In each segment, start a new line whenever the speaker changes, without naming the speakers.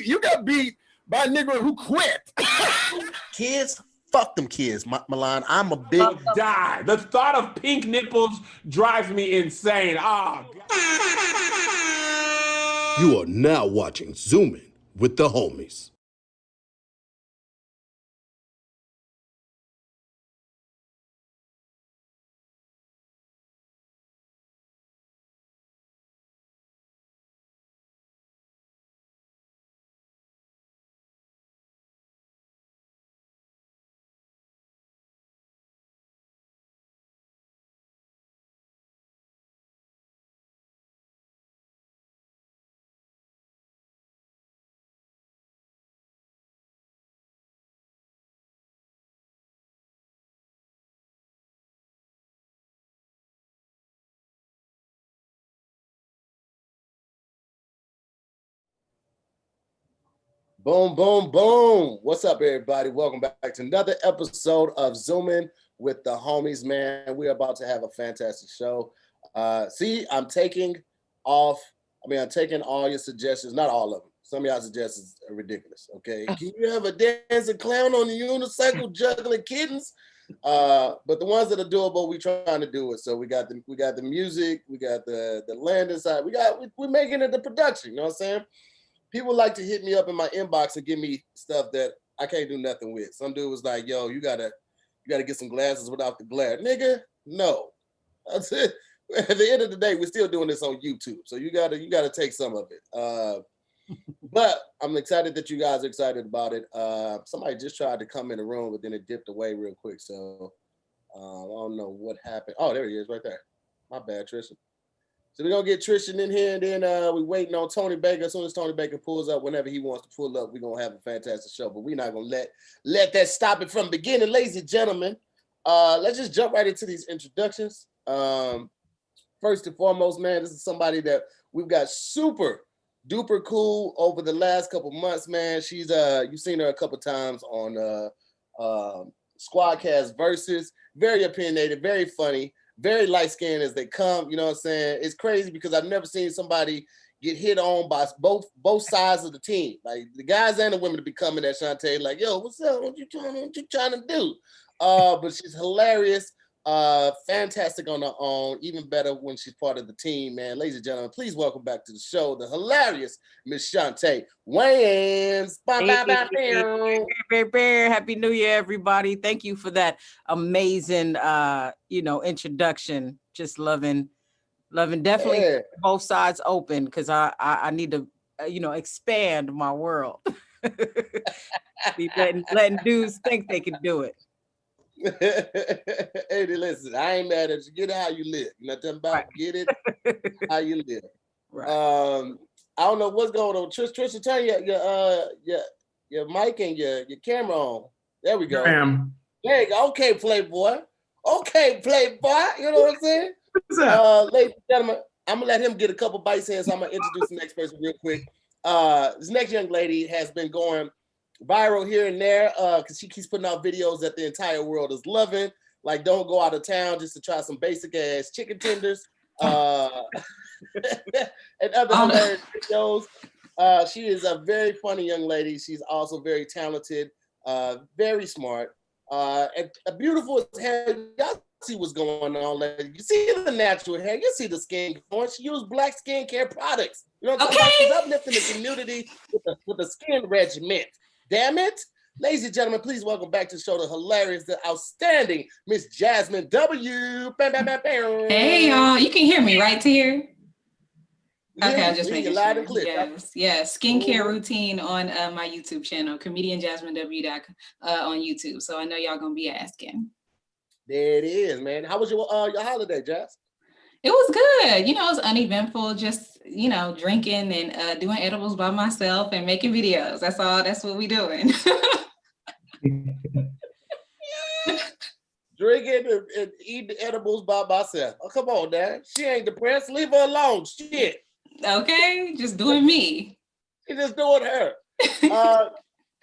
You got beat by a nigga who quit.
Kids, fuck them kids, Milan. I'm a big
die. The thought of pink nipples drives me insane. Oh, God.
You are now watching Zooming with the homies.
Boom, boom, boom. What's up, everybody? Welcome back to another episode of Zooming with the homies, man. We're about to have a fantastic show. I'm taking all your suggestions, not all of them. Some of y'all suggestions are ridiculous, okay? Can you have a dancing clown on the unicycle juggling kittens? But the ones that are doable, we trying to do it. So we got the music, we got the landing side, we're making it the production, you know what I'm saying? People like to hit me up in my inbox and give me stuff that I can't do nothing with. Some dude was like, yo, you gotta get some glasses without the glare. Nigga, no. That's it. At the end of the day, we're still doing this on YouTube. So you gotta take some of it. But I'm excited that you guys are excited about it. Somebody just tried to come in the room, but then it dipped away real quick. So I don't know what happened. Oh, there he is right there. My bad, Tristan. So we're going to get Tristan in here, and then we're waiting on Tony Baker. As soon as Tony Baker pulls up, whenever he wants to pull up, we're going to have a fantastic show. But we're not going to let that stop it from the beginning, ladies and gentlemen. Let's just jump right into these introductions. First and foremost, man, this is somebody that we've got super duper cool over the last couple months, man. She's you've seen her a couple times on Squadcast Versus. Very opinionated, very funny. Very light-skinned as they come, you know what I'm saying? It's crazy because I've never seen somebody get hit on by both sides of the team. Like the guys and the women to be coming at Shantae like, yo, what's up? What you trying to do? But she's hilarious, fantastic on her own, even better when she's part of the team, man. Ladies and gentlemen, please welcome back to the show the hilarious Miss Shantae Wayans.
Happy New Year, everybody. Thank you for that amazing introduction. Just loving definitely both sides open because I need to expand my world. Be letting dudes think they can do it.
Hey, listen, I ain't mad at you. Get it how you live. You know what I'm talking about? Right. Get it how you live. Right. I don't know what's going on. Tristan, turn your mic and your camera on. There we go. Bam. There you go. Okay, Playboy. Okay, Playboy. You know what I'm saying? Ladies and gentlemen, I'm gonna let him get a couple bites in, so I'm gonna introduce the next person real quick. This next young lady has been going viral here and there because she keeps putting out videos that the entire world is loving. Like, don't go out of town just to try some basic ass chicken tenders and other hilarious videos. She is a very funny young lady. She's also very talented, very smart, and beautiful as hell. Y'all see what's going on, lady. You see the natural hair. You see the skin going. She used black skincare products. You know what I'm talking about? She's uplifting the community with the skin regimen. Damn it. Ladies and gentlemen, please welcome back to the show the hilarious, the outstanding Miss Jasmine W.
Hey, y'all. You can hear me right here? Okay, I'm just making
sure.
Yes. Skincare routine on my YouTube channel, comedian Jasmine W on YouTube. So I know y'all gonna be asking.
There it is, man. How was your holiday, Jazz?
It was good. It was uneventful, just, drinking and doing edibles by myself and making videos. That's all. That's what we doing.
Drinking and eating edibles by myself. Oh, come on, Dad. She ain't depressed. Leave her alone. Shit.
Okay, just doing me.
She's just doing her.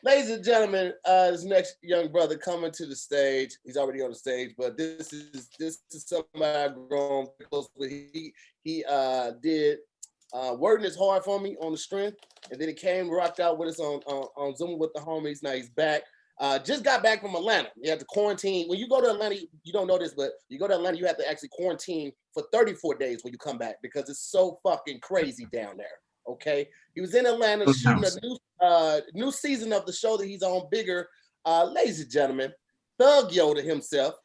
Ladies and gentlemen, this next young brother coming to the stage. He's already on the stage, but this is somebody I've grown close with. He did wording is hard for me on the strength, and then he came rocked out with us on Zoom with the homies. Now he's back. Just got back from Atlanta. You have to quarantine. When you go to Atlanta, you don't know this, but you go to Atlanta, you have to actually quarantine for 34 days when you come back because it's so fucking crazy down there. Okay, he was in Atlanta shooting a new season of the show that he's on, Bigger. Ladies and gentlemen, Thug Yoda himself.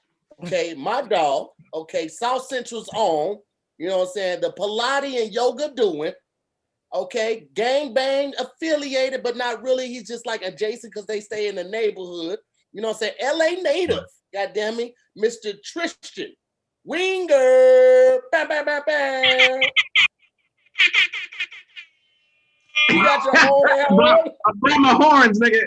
Okay, my dog. Okay, South Central's own. You know what I'm saying? The Pilates and yoga doing. Okay, gang bang affiliated, but not really. He's just like adjacent because they stay in the neighborhood. You know what I'm saying? LA native. God damn me, Mr. Tristan. Winger. Bam, bam, bam, bam. You got your whole hair on?
I brought my horns, nigga.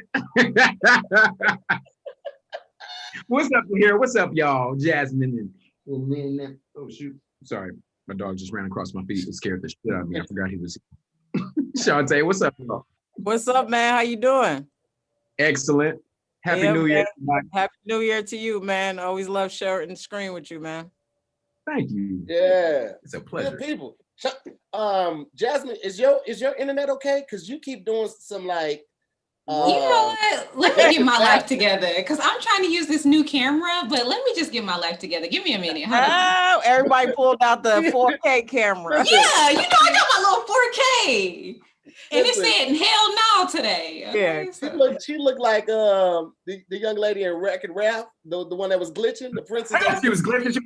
What's up here? What's up, y'all? Jasmine and oh shoot. Sorry, my dog just ran across my feet and scared the shit out of me. I forgot he was here. Shantae, what's up, y'all?
What's up, man? How you doing?
Excellent. Happy New Year.
Happy New Year to you, man. Always love sharing the screen with you, man.
Thank you.
Yeah.
It's a pleasure.
Good people. Jasmine, is your internet okay? Because you keep doing some like
you know what? Let me get my life together because I'm trying to use this new camera, but let me just get my life together. Give me a minute.
Oh, everybody pulled out the 4K camera.
Yeah, you know, I got my little 4K. And it said hell no today. Okay,
Yeah.
so.
She looked like the young lady in Wreck-It Ralph, the one that was glitching, the princess.
She was glitching.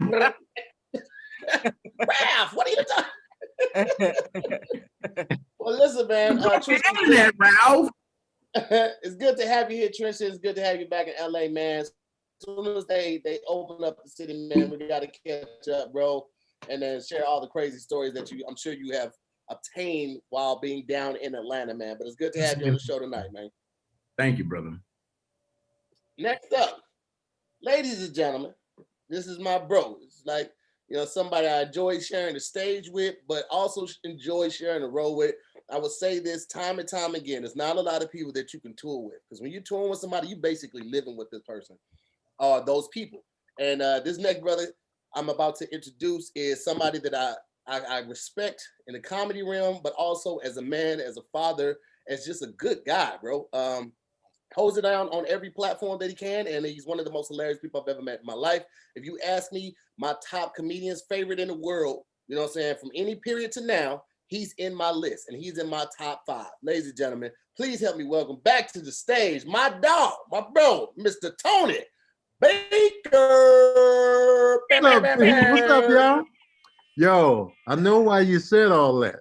Ralph, what are you talking? Well, listen, man.
Tristan, Ralph.
It's good to have you here, Tristan. It's good to have you back in LA, man. As soon as they open up the city, man, we got to catch up, bro, and then share all the crazy stories that I'm sure you have obtained while being down in Atlanta, man. But it's good to have you on the show tonight, man.
Thank you, brother.
Next up, ladies and gentlemen, this is my bro. It's like, you know, somebody I enjoy sharing the stage with, but also enjoy sharing the role with. I would say this time and time again. There's not a lot of people that you can tour with because when you're touring with somebody, you basically living with this person or those people. And this next brother I'm about to introduce is somebody that I respect in the comedy realm, but also as a man, as a father, as just a good guy, bro. Holds it down on every platform that he can, and he's one of the most hilarious people I've ever met in my life. If you ask me, my top comedian's favorite in the world, you know what I'm saying, from any period to now, he's in my list, and he's in my top 5. Ladies and gentlemen, please help me welcome back to the stage my dog, my bro, Mr. Tony Baker.
What's up, y'all? Yo, I know why you said all that.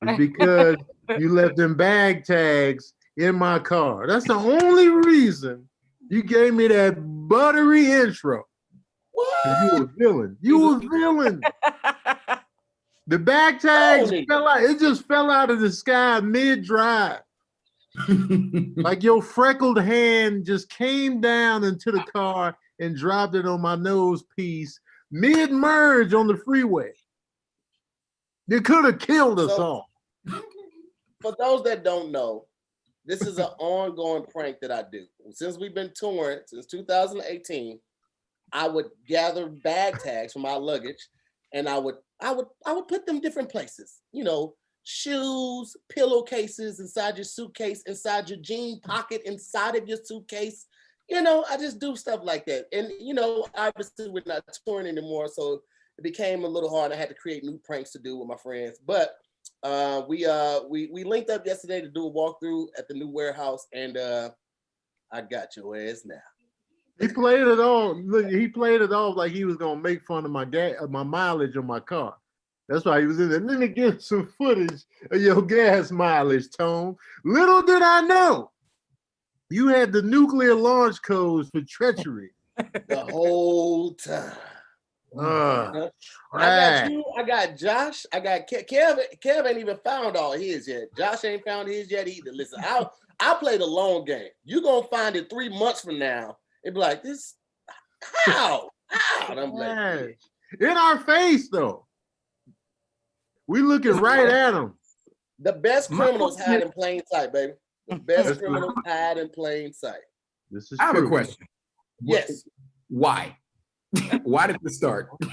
It's because you left them bag tags in my car. That's the only reason you gave me that buttery intro. What? You were villain. You were villain. The bag tags fell out. It just fell out of the sky mid-drive. Like your freckled hand just came down into the car and dropped it on my nose piece mid-merge on the freeway. It could have killed us all.
For those that don't know, this is an ongoing prank that I do. Since we've been touring since 2018, I would gather bag tags from my luggage, and I would put them different places. You know, shoes, pillowcases inside your suitcase, inside your jean pocket, inside of your suitcase. You know, I just do stuff like that. And you know, obviously we're not touring anymore, so it became a little hard. I had to create new pranks to do with my friends, but. We linked up yesterday to do a walkthrough at the new warehouse, and I got your ass now.
He played it all. Look, he played it off like he was gonna make fun of my my mileage on my car. That's why he was in there. Let me get some footage of your gas mileage, Tone. Little did I know, you had the nuclear launch codes for treachery
the whole time. I got you. I got Josh. I got Kev. Kev ain't even found all his yet. Josh ain't found his yet either. Listen, I play the long game. You gonna find it 3 months from now and be like, this how? And I'm like,
in our face though. We looking right at him.
The best criminals hide in plain sight, baby. The best criminals hide in plain sight.
This is
I have a question.
Yes.
Why? Why did this start?
I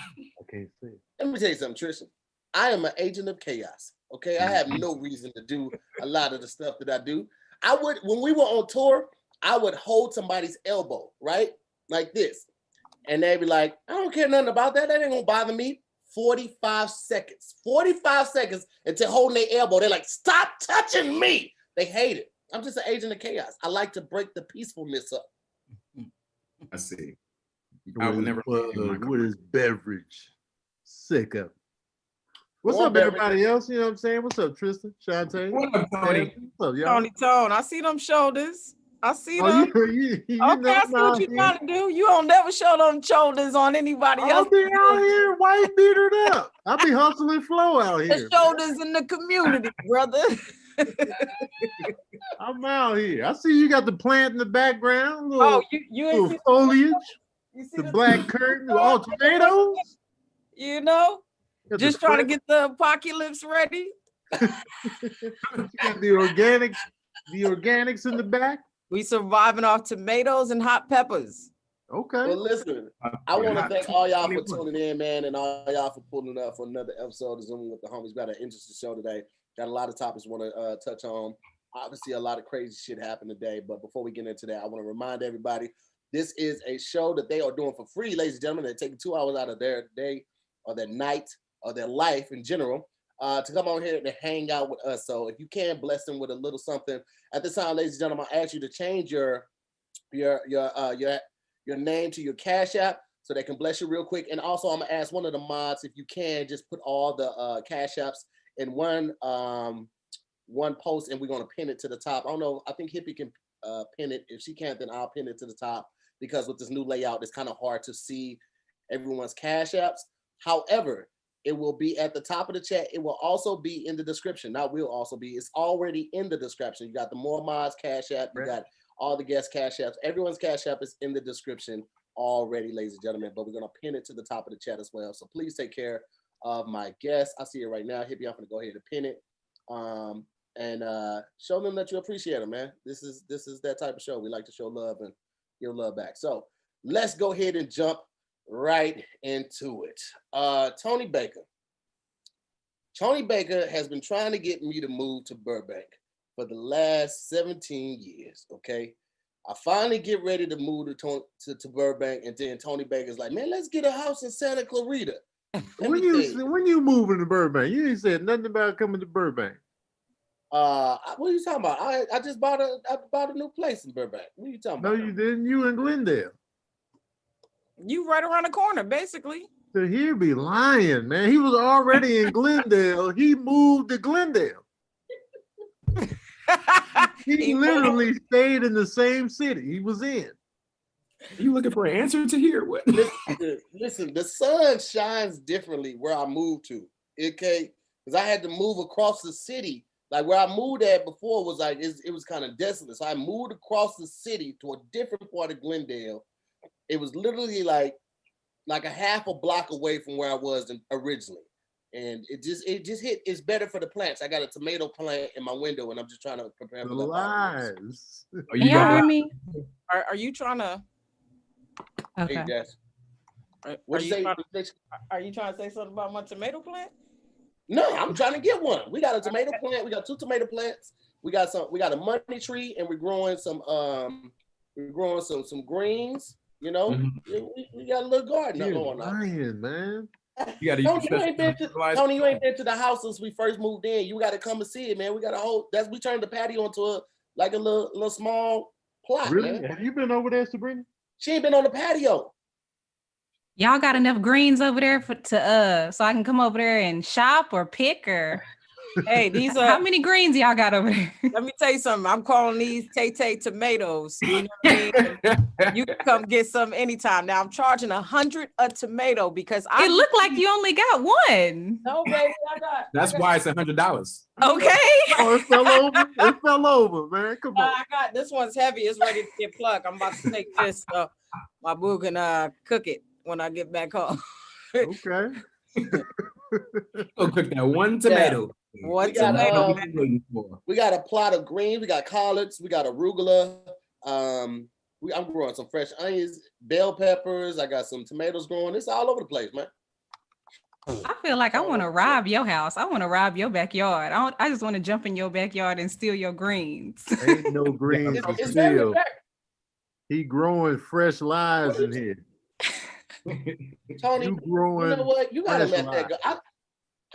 can't see.
Let me tell you something, Tristan. I am an agent of chaos. Okay, I have no reason to do a lot of the stuff that I do. I would, when we were on tour, I would hold somebody's elbow, right? Like this. And they'd be like, I don't care nothing about that. That ain't gonna bother me. 45 seconds. 45 seconds until holding their elbow. They're like, stop touching me. They hate it. I'm just an agent of chaos. I like to break the peacefulness up.
I see. I would never
with his beverage. Sick of it. What's
More
up,
beverage.
everybody else? You know what I'm saying? What's up, Tristan? Shantae?
What up, Tony?
What's up, y'all?
Tony Tone, I see them shoulders. I see
Oh,
them.
you
Okay,
know
I see what you're trying to do. You don't never show them shoulders on anybody
I'll
else.
be out here white beatered up. I'll be hustling flow out
The
here.
shoulders in the community, brother.
I'm out here. I see you got the plant in the background.
Oh, you ain't
little
see
foliage.
you see
The black curtain. All tomatoes.
You know,
Got
just
the
trying to get the apocalypse ready.
You got the organics in the back.
We surviving off tomatoes and hot peppers.
Okay.
Well, listen, I want to thank all y'all for tuning in, man, and all y'all for pulling up for another episode of Zooming with the Homies. Got an interesting show today. Got a lot of topics we want to touch on. Obviously, a lot of crazy shit happened today, but before we get into that, I want to remind everybody, this is a show that they are doing for free, ladies and gentlemen. They're taking 2 hours out of their day or their night or their life in general to come on here and hang out with us. So if you can, bless them with a little something. At this time, ladies and gentlemen, I ask you to change your name to your Cash App so they can bless you real quick. And also, I'm gonna ask one of the mods, if you can, just put all the Cash Apps in one post, and we're gonna pin it to the top. I don't know. I think Hippie can pin it. If she can't, then I'll pin it to the top, because with this new layout, it's kind of hard to see everyone's Cash Apps. However, it will be at the top of the chat. It will also be in the description. Not will also be. It's already in the description. You got the MooreMods Cash App. You got all the guest Cash Apps. Everyone's Cash App is in the description already, ladies and gentlemen. But we're gonna pin it to the top of the chat as well. So please take care of my guests. I see it right now. Hippie, I'm gonna go ahead and pin it. And show them that you appreciate them, man. This is that type of show. We like to show love and give love back. So let's go ahead and jump right into it. Tony Baker. Tony Baker has been trying to get me to move to Burbank for the last 17 years, okay? I finally get ready to move to Burbank, and then Tony Baker's like, man, let's get a house in Santa Clarita.
When you moving to Burbank, you ain't said nothing about coming to Burbank.
What are you talking about? I just bought a new place in Burbank. What are you talking about?
No, you didn't. You in Glendale.
You right around the corner, basically.
So he be lying, man. He was already in Glendale. He moved to Glendale. He literally stayed in the same city he was in.
Are you looking for an answer to hear? What?
Listen, the sun shines differently where I moved to, okay? Because I had to move across the city. Like where I moved at before was like, it was kind of desolate. So I moved across the city to a different part of Glendale. It was literally like a half a block away from where I was originally. And it just hit. It's better for the plants. I got a tomato plant in my window, and I'm just trying to prepare for the
lies.
Can you hear me?
Are you trying to?
Okay.
Hey, Jess.
Are you trying to say something about my tomato plant?
No, I'm trying to get one. We got a tomato plant. We got 2 tomato plants. We got a money tree, and we're growing some greens. You know, we got a little garden going on.
Lying, man.
You gotta
Tony, you ain't been to the house since we first moved in. You got to come and see it, man. We got we turned the patio into a little small plot.
Really?
Man.
Have you been over there, Sabrina?
She ain't been on the patio.
Y'all got enough greens over there so I can come over there and shop or pick or
Hey, these are
how many greens y'all got over there?
Let me tell you something. I'm calling these Tay tomatoes. You know what I mean? You can come get some anytime. Now I'm charging $100 a tomato because
It looked like you only got one.
No, baby, I got.
That's why it's $100.
Okay.
Oh, it fell over. It fell over, man. Come on.
I got this one's heavy. It's ready to get plucked. I'm about to take this. My boo can cook it when I get back home.
Okay.
Go cook that one tomato.
Yeah. One tomato.
We got a plot of greens. We got collards. We got arugula. I'm growing some fresh onions, bell peppers. I got some tomatoes growing. It's all over the place, man.
I feel like I want to rob your house. I want to rob your backyard. I just want to jump in your backyard and steal your greens.
Ain't no greens to
It's very
steal.
fair.
He growing fresh lives in here.
Tony,
You growing
you know what? You gotta
fresh
let that go.
lives.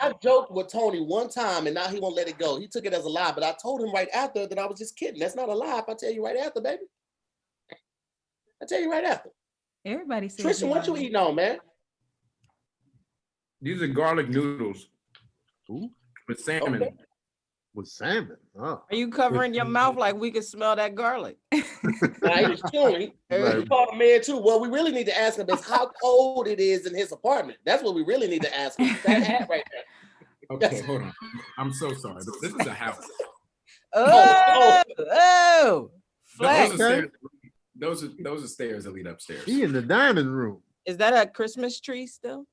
I joked with Tony one time, and now he won't let it go. He took it as a lie, but I told him right after that I was just kidding. That's not a lie if I tell you right after, baby. I tell you right after.
Everybody says
Tristan, what you eating on, man?
These are garlic noodles
Ooh,
with salmon.
Okay.
with salmon. Oh.
Are you covering your mouth like we can smell that garlic?
Now, he was chewing.
Right.
He called a man too. What we really need to ask him is how cold it is in his apartment. That's what we really need to ask him. That hat right there.
Okay, hold on. I'm so sorry. This is a house.
Oh, flex.
Those are stairs that lead upstairs.
He in the dining room.
Is that a Christmas tree still?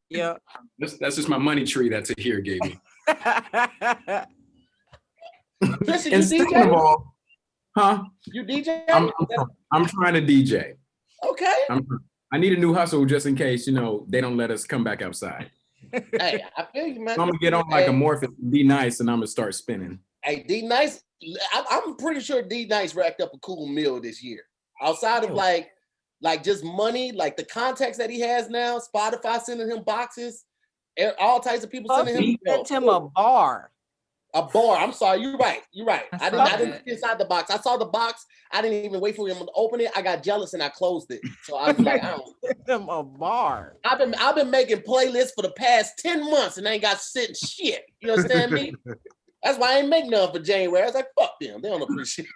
Yeah.
That's just my money tree that Tahir gave me.
Tristan, you
And second of
DJ?
all, huh?
You DJ?
I'm trying to DJ.
Okay.
I need a new hustle just in case, they don't let us come back outside.
Hey, I feel you, man.
So I'm gonna get on like a Morpheus, be nice, and I'm gonna start spinning.
Hey, D Nice, I'm pretty sure D Nice racked up a cool meal this year. Outside of like just money, like the contacts that he has now, Spotify sending him boxes, all types of people sending him.
He sent him a bar.
A bar. I'm sorry. You're right. I didn't
that.
see inside the box. I saw the box. I didn't even wait for him to open it. I got jealous and I closed it. So I was like, I don't.
Sent him a bar.
I've been making playlists for the past 10 months and I ain't got sitting shit. You understand me? That's why I ain't make none for January. I was like, fuck them. They don't appreciate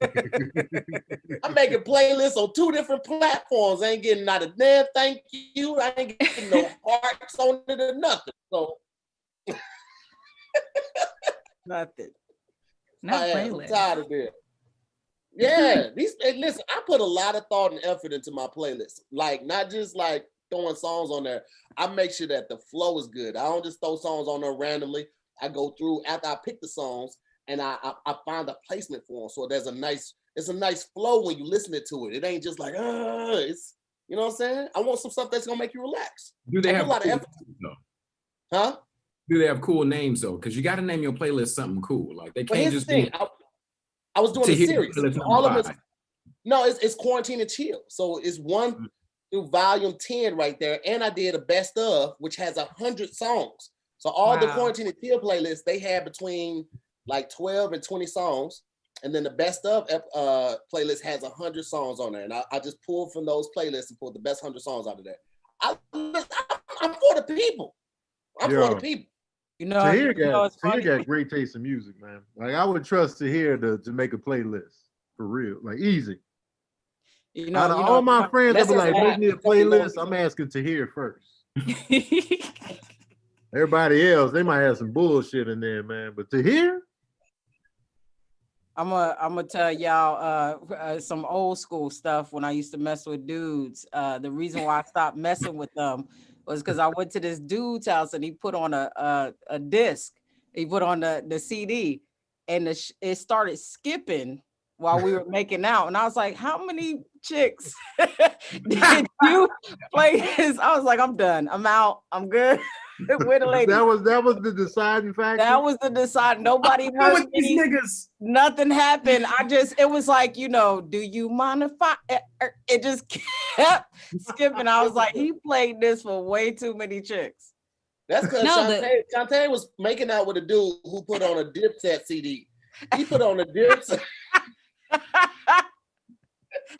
it. I'm making playlists on 2 different platforms. I ain't getting not a damn thank you. I ain't getting no hearts on it or nothing. So
Nothing.
Not
I'm
playlist.
tired of this. Yeah, listen, I put a lot of thought and effort into my playlist. Like, not just like throwing songs on there. I make sure that the flow is good. I don't just throw songs on there randomly. I go through after I pick the songs and I find a placement for them. So it's a nice flow when you listen to it. It ain't just like, it's, you know what I'm saying? I want some stuff that's gonna make you relax.
Do they
I put
have
a lot of effort?
though?
Huh?
Do they have cool names though? Because you got to name your playlist something cool. Like they
But
can't
here's
just
the thing.
be.
I was doing a
Tahir
series.
playlist number
All of it.
5.
No, it's quarantine and chill. So it's 1 through volume 10 right there. And I did a best of, which has 100 songs. So all the
Wow.
quarantine and chill playlists, they have between like 12 and 20 songs. And then the best of playlist has 100 songs on there. And I just pulled from those playlists and pulled the best 100 songs out of there. I'm for the people. I'm for the people.
You know,
Tahir
it's funny.
got great taste in music, man. Like I would trust Tahir to make a playlist for real, like easy.
You know,
Out of all my friends that
That's
be like,
just
make me a playlist, I'm asking Tahir first. Everybody else, they might have some bullshit in there, man. But Tahir,
I'm gonna tell y'all some old school stuff when I used to mess with dudes. The reason why I stopped messing with them was because I went to this dude's house and he put on a disc. He put on the CD and it started skipping while we were making out. And I was like, how many chicks did you play this? I was like, I'm done. I'm out. I'm good. Where the lady?
that was the deciding factor.
That was the decide. Nobody heard
These
me.
niggas.
Nothing happened. it was like, do you mind if it just kept skipping. I was like, he played this for way too many chicks.
That's because Shantae was making out with a dude who put on a Dipset CD. He put on a Dipset.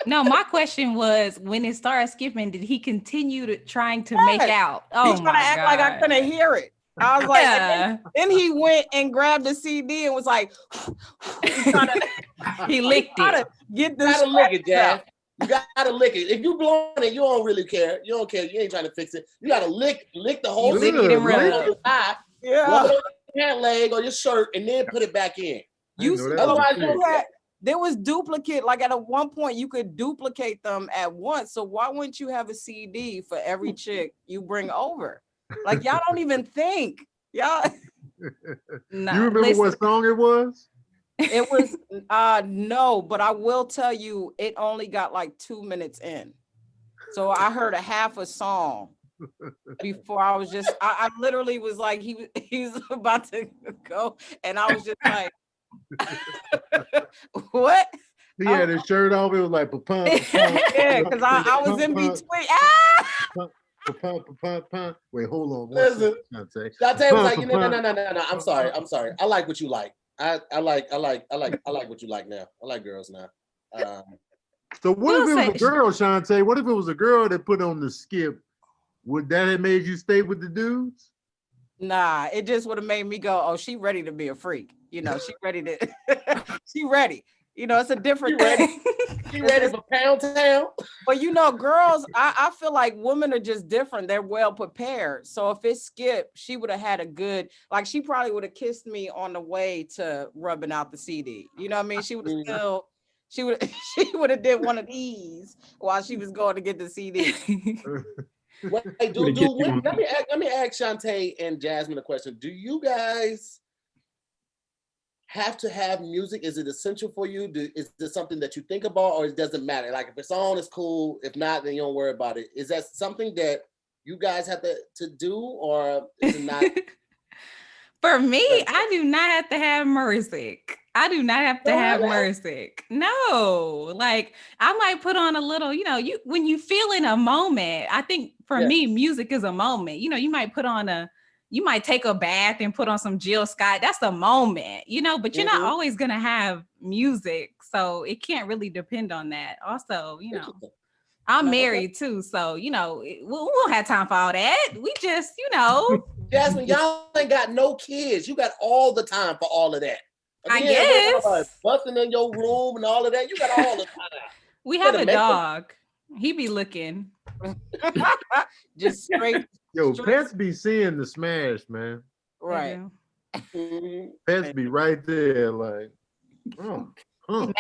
No, my question was, when it started skipping, did he continue trying to make out? Oh,
He's trying to act like I couldn't hear it. I was like, then he went and grabbed the CD and was like,
he licked it.
Get
You
this.
gotta lick it, Jazz. You gotta lick it. If you blowing it, you don't really care. You don't care. You ain't trying to fix it. You gotta lick the whole
Lick
CD
it and rub
on
it.
your eye,
Yeah.
rub it on your pant leg or your shirt, and then put it back in.
There was duplicate, like at one point you could duplicate them at once. So why wouldn't you have a CD for every chick you bring over? Like y'all don't even think. Y'all.
No,
you remember what song it was?
It was no, but I will tell you, it only got like 2 minutes in. So I heard a half a song before I was just, I literally was like, he was about to go. And I was just like, what?
He had his shirt off. It was like,
yeah, because I was in between.
Wait, hold on.
Listen, Shantae was like, no. I'm sorry. I like what you like. I like what you like now. I like girls now.
So what if it was a girl, Shantae? What if it was a girl that put on the skip? Would that have made you stay with the dudes?
Nah, it just would have made me go, oh, she ready to be a freak. You know, she ready to, she ready. You know, it's a different thing.
She ready for Pound Town?
But you know, girls, I feel like women are just different. They're well prepared. So if it skipped, she would have had a good, like she probably would have kissed me on the way to rubbing out the CD. You know what I mean? She would have still, she would have did one of these while she was going to get the CD.
Let me ask Shantae and Jasmine a question. Do you guys have to have music? Is it essential for you? Is this something that you think about, or it doesn't matter? Like if it's on, it's cool. If not, then you don't worry about it. Is that something that you guys have to do, or is it not?
For me, I do not have to have music. I do not have to have music. No, like I might put on a little, you know, when you feel in a moment. I think for me, music is a moment. You know, you might take a bath and put on some Jill Scott. That's a moment, you know, but you're not always going to have music. So it can't really depend on that. Also, you know, I'm married too. So, you know, we won't have time for all that. We just, you know.
Jasmine, y'all ain't got no kids. You got all the time for all of that.
I guess.
Busting in your room and all of that. You got all the time.
We have a dog. He be looking.
Just straight.
Yo, pets be seeing the smash, man.
Right.
Pets be right there, like,
Shantae,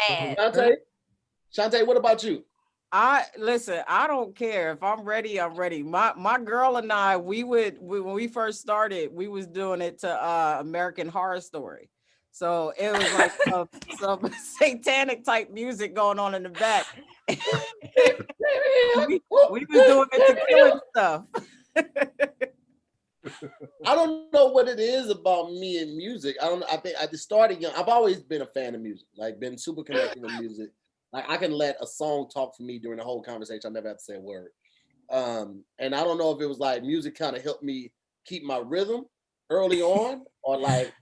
what about you?
I don't care. If I'm ready, I'm ready. My girl and I, when we first started, we was doing it to American Horror Story. So it was like some satanic type music going on in the back. we was doing it to killing stuff.
I don't know what it is about me and music. I think I just started young. I've always been a fan of music, like been super connected with music. Like I can let a song talk for me during the whole conversation. I never have to say a word. And I don't know if it was like music kind of helped me keep my rhythm early on, or like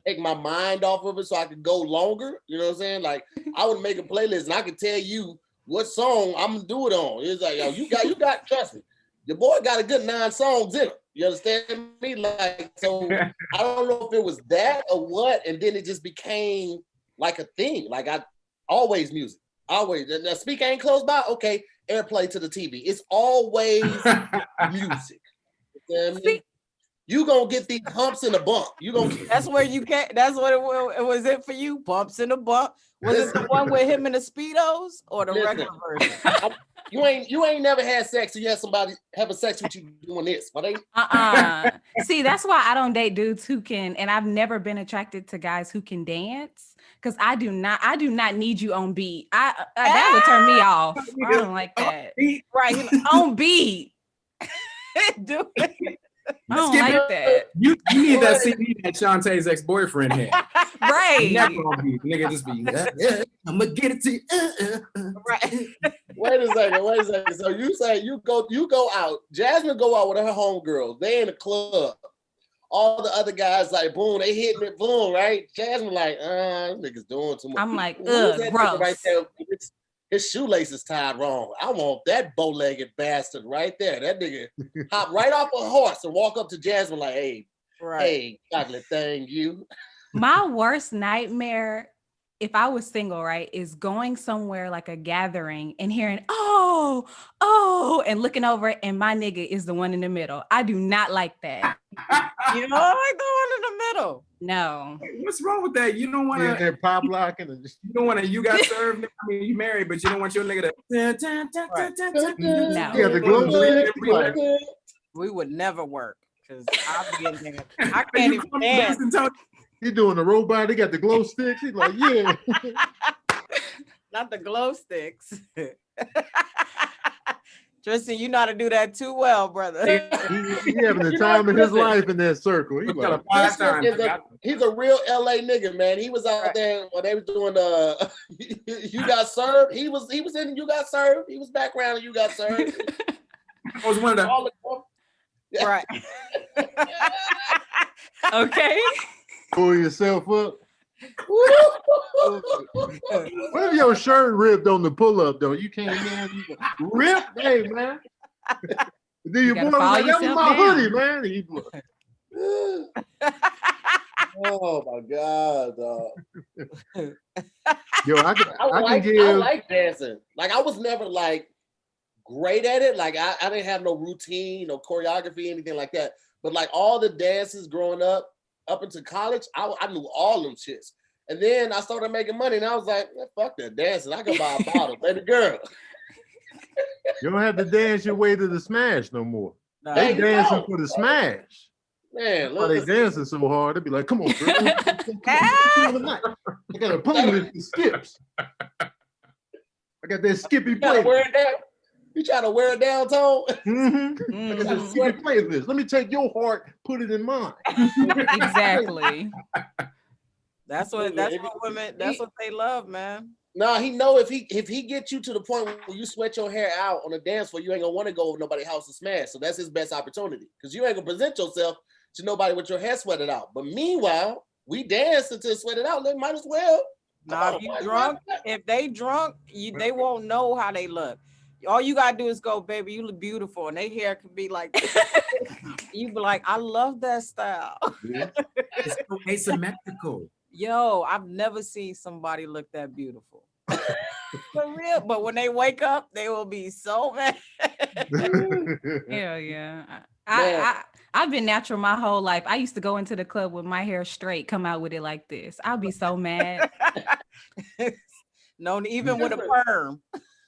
take my mind off of it so I could go longer. You know what I'm saying? Like I would make a playlist and I could tell you what song I'm gonna do it on. It's like, yo, you got trust me. Your boy got a good 9 songs in him. You understand me? Like, so I don't know if it was that or what, and then it just became like a thing. Like I always music. Always. The speaker ain't close by. Okay, airplay to the TV. It's always music. You know what I mean? You gonna get these humps in a bump. You gonna.
That's where you can't. That's what it was. It for you? Bumps in a bump. Was it the one with him in the Speedos or the regular version?
You ain't never had sex, so you had somebody having sex with you doing this. But
See, that's why I don't date dudes who can, and I've never been attracted to guys who can dance. Because I do not need you on beat. That would turn me off. I don't like that. Right, on beat. Do it. I don't like that.
You need that CD that Shantae's ex-boyfriend had.
Right.
Never on beat. Nigga just be, I'm gonna get it to you.
Right.
Wait a second. So you say you go out. Jasmine go out with her homegirls. They in a club. All the other guys like boom, they hitting it, boom, right? Jasmine like, this nigga's doing too much.
I'm like,
gross.
Right
there? His shoelace is tied wrong. I want that bow-legged bastard right there. That nigga hop right off a horse and walk up to Jasmine like, hey, chocolate thing, you.
My worst nightmare, if I was single, right, is going somewhere like a gathering and hearing, oh, and looking over and my nigga is the one in the middle. I do not like that.
You don't like the one in the middle.
No.
What's wrong with that? You don't want to.
They're pop locking.
You don't want to. You got served. I mean, you married, but you don't want your nigga to.
No.
Yeah, the glow stick.
We would never work because I'll be in there. I can't even dance.
He doing the robot. He got the glow sticks. He's like, yeah.
Not the glow sticks. Tristan, you know how to do that too well, brother.
He having the time of his life in that circle. He like,
he's a real LA nigga, man. He was out there when they was doing You Got Served. He was in You Got Served. He was background in You Got Served.
I was one of the
right. Okay.
Pull yourself up. What if your shirt ripped on the pull-up though? You can't rip, hey man. Then your boy was like, that was my hoodie, man. And he
oh my God, dog.
Yo, I
like dancing. Like I was never like great at it. Like I didn't have no routine, no choreography, anything like that. But like all the dances growing up into college, I knew all them shits. And then I started making money, and I was like, fuck that dancing. I can buy a bottle, baby girl.
You don't have to dance your way to the smash no more.
No.
They dancing for the smash.
Man,
look. They dancing so hard, they be like, come on, girl. I got a playlist that skips. I got that Skippy playlist.
You trying to wear it down, Tone?
Mm-hmm. I got that Skippy playlist. Let me take your heart, put it in mine.
Exactly.
That's what women, that's what they love, man.
Nah, he know if he gets you to the point where you sweat your hair out on a dance floor, you ain't gonna want to go with nobody's house to smash. So that's his best opportunity. Because you ain't gonna present yourself to nobody with your hair sweated out. But meanwhile, we dance until it's sweated out. They might as well.
Nah, if they drunk, they won't know how they look. All you gotta do is go, baby, you look beautiful. And their hair could be like, you be like, I love that style.
Yeah. It's so asymmetrical.
Yo, I've never seen somebody look that beautiful. For real. But when they wake up, they will be so mad.
Hell yeah. I've been natural my whole life. I used to go into the club with my hair straight, come out with it like this. I'll be so mad.
No, even with a perm.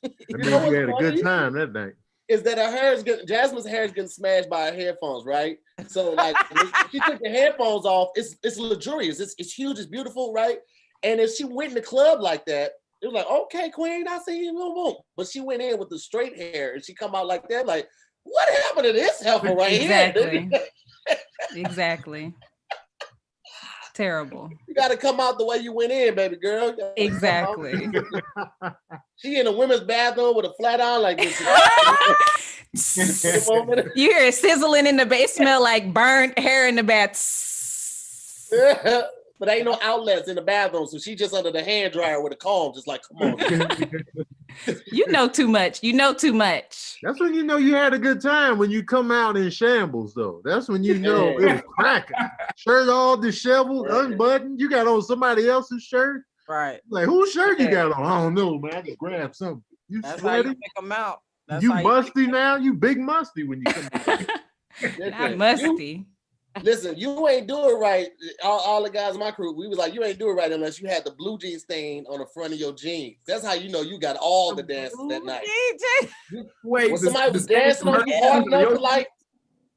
That means you had a good time that night.
Is that Jasmine's hair is getting smashed by her headphones, right? So like she took the headphones off, it's luxurious, it's huge, it's beautiful, right? And if she went in the club like that, it was like, okay, queen, I see you, boom, boom. But she went in with the straight hair and she come out like that, like, what happened to this heifer right
here? Exactly. Terrible.
You got to come out the way you went in, baby girl.
Exactly.
She in a women's bathroom with a flat on like this.
You hear it sizzling in the base, smell like burnt hair in the bath.
But ain't no outlets in the bathroom, so she just under the hand dryer with a comb, just like, come on.
You know too much. You know too much.
That's when you know you had a good time, when you come out in shambles, though. That's when you know it was cracking. Shirt all disheveled, unbuttoned. You got on somebody else's shirt.
Right.
Like, whose shirt you got on? I don't know, man. I just grabbed something. You
That's
sweaty?
how you pick them out. That's
you musty now? You big musty when you come out.
Not musty.
Listen, you ain't do it right. All the guys in my crew, we was like, you ain't do it right unless you had the blue jean stain on the front of your jeans. That's how you know you got all the dances that night.
Wait,
when somebody was dancing on you hard enough to like,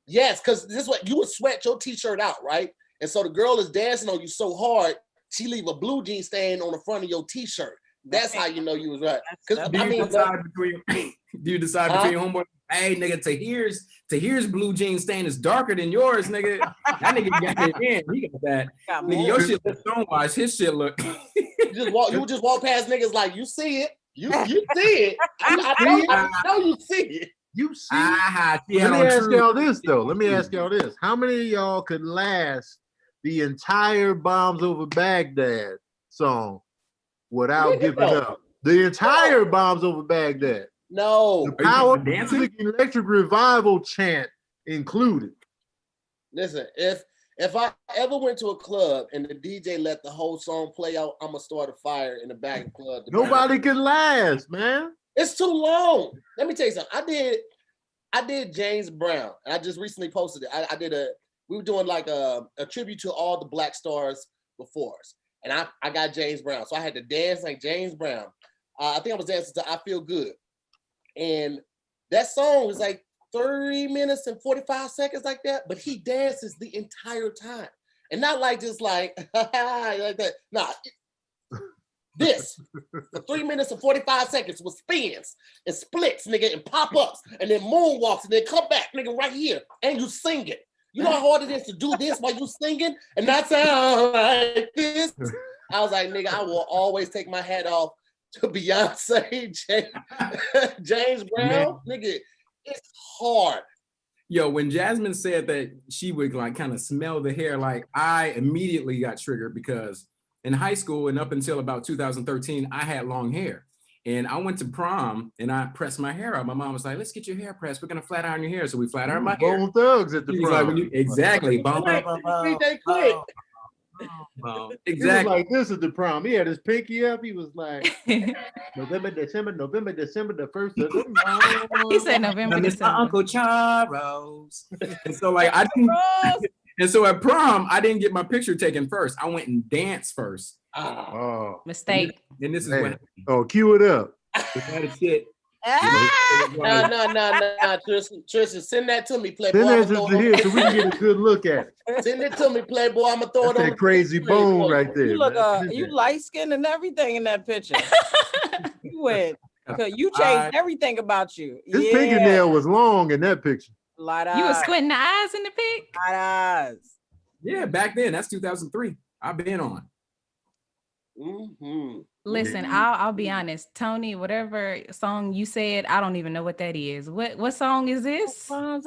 yes, because this is what you would sweat your t-shirt out, right? And so the girl is dancing on you so hard, she leave a blue jean stain on the front of your t-shirt. That's how you know you was right. Because
do you decide between homeboy? Hey, nigga, Tahir's blue jean stain is darker than yours, nigga. That nigga got it in. He got that. Nigga, your shit look stonewashed. His shit look.
You just walk past niggas like, you see it. You see it. I know you see it.
You see it. Let me ask y'all this, though. Let me ask y'all this. How many of y'all could last the entire Bombs Over Baghdad song without giving up? The entire Bombs Over Baghdad.
No.
The Power Music Electric Revival chant included.
Listen, if I ever went to a club and the DJ let the whole song play out, I'm gonna start a fire in the back of the club.
Nobody can last, man.
It's too long. Let me tell you something. I did James Brown. And I just recently posted it. We were doing like a tribute to all the Black stars before us. And I got James Brown. So I had to dance like James Brown. I think I was dancing to I Feel Good. And that song was like 30 minutes and 45 seconds like that, but he dances the entire time. And not like just like that. Nah, this for 3 minutes and 45 seconds with spins and splits, nigga, and pop-ups, and then moonwalks, and then come back, nigga, right here, and you sing it. You know how hard it is to do this while you singing and not sound like this? I was like, nigga, I will always take my hat off to Beyonce, James Brown. Nigga, it's hard.
Yo, when Jasmine said that she would like kind of smell the hair, like I immediately got triggered because in high school and up until about 2013, I had long hair. And I went to prom and I pressed my hair out. My mom was like, let's get your hair pressed. We're going to flat iron your hair. So we flat ironed my hair.
Bone Thugs at the prom.
Like, exactly. Bum, bum, bum, bum,
quick.
Exactly.
He was like this at the prom. He had his pinky up. He was like, November, December, the first of the month.
He said November, December.
My Uncle Charles. And so like I didn't. And so at prom, I didn't get my picture taken first. I went and danced first.
Oh,
mistake.
And this is what happened.
Oh, cue it up.
That is shit.
No, Tristan, send that to me, Playboy.
Send that to here so we can get a good look at it.
Send it to me, Playboy. I'm gonna throw
That's
it on
that crazy bone right there.
You look, you light skinned and everything in that picture. You went, cause you changed everything about you.
His fingernail was long in that picture.
Light eyes.
You was squinting the eyes in the pic?
Light eyes.
Yeah, back then, that's 2003. I've been on.
Mm-hmm.
Listen, I'll be honest, Tony. Whatever song you said, I don't even know what that is. What song is this?
Oh,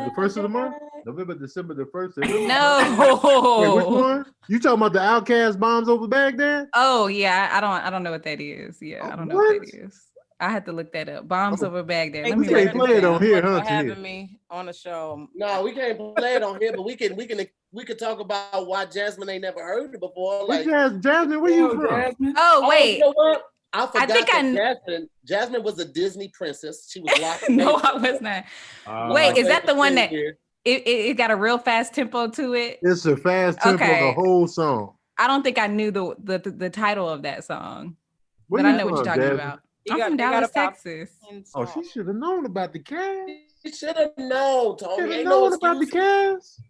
the first of the month, November, December, the first.
No.
Wait, which one? You talking about the Outkast Bombs Over Baghdad?
Oh yeah, I don't know what that is. Yeah, I don't know what that is. I had to look that up. Bombs Over Baghdad. Let me
can't play it on here, huh?
Having me on the show.
No, we can't play it on here, but we can talk about why Jasmine ain't never heard it before. Like
Jasmine, where you from?
Jasmine?
Oh wait,
you know what? I forgot
think
Jasmine was a Disney princess. She was locked.
no, I was not. Wait, is that the one that it got a real fast tempo to it?
It's a fast tempo, the whole song.
I don't think I knew the title of that song,
Where
but I
you
know what
from,
you're talking
Jasmine?
about. I'm from Dallas, Texas.
Oh, she should have known about the cast.
She should have known, Tony.
Should have
Ain't
known
no
about the
excuse.
cast.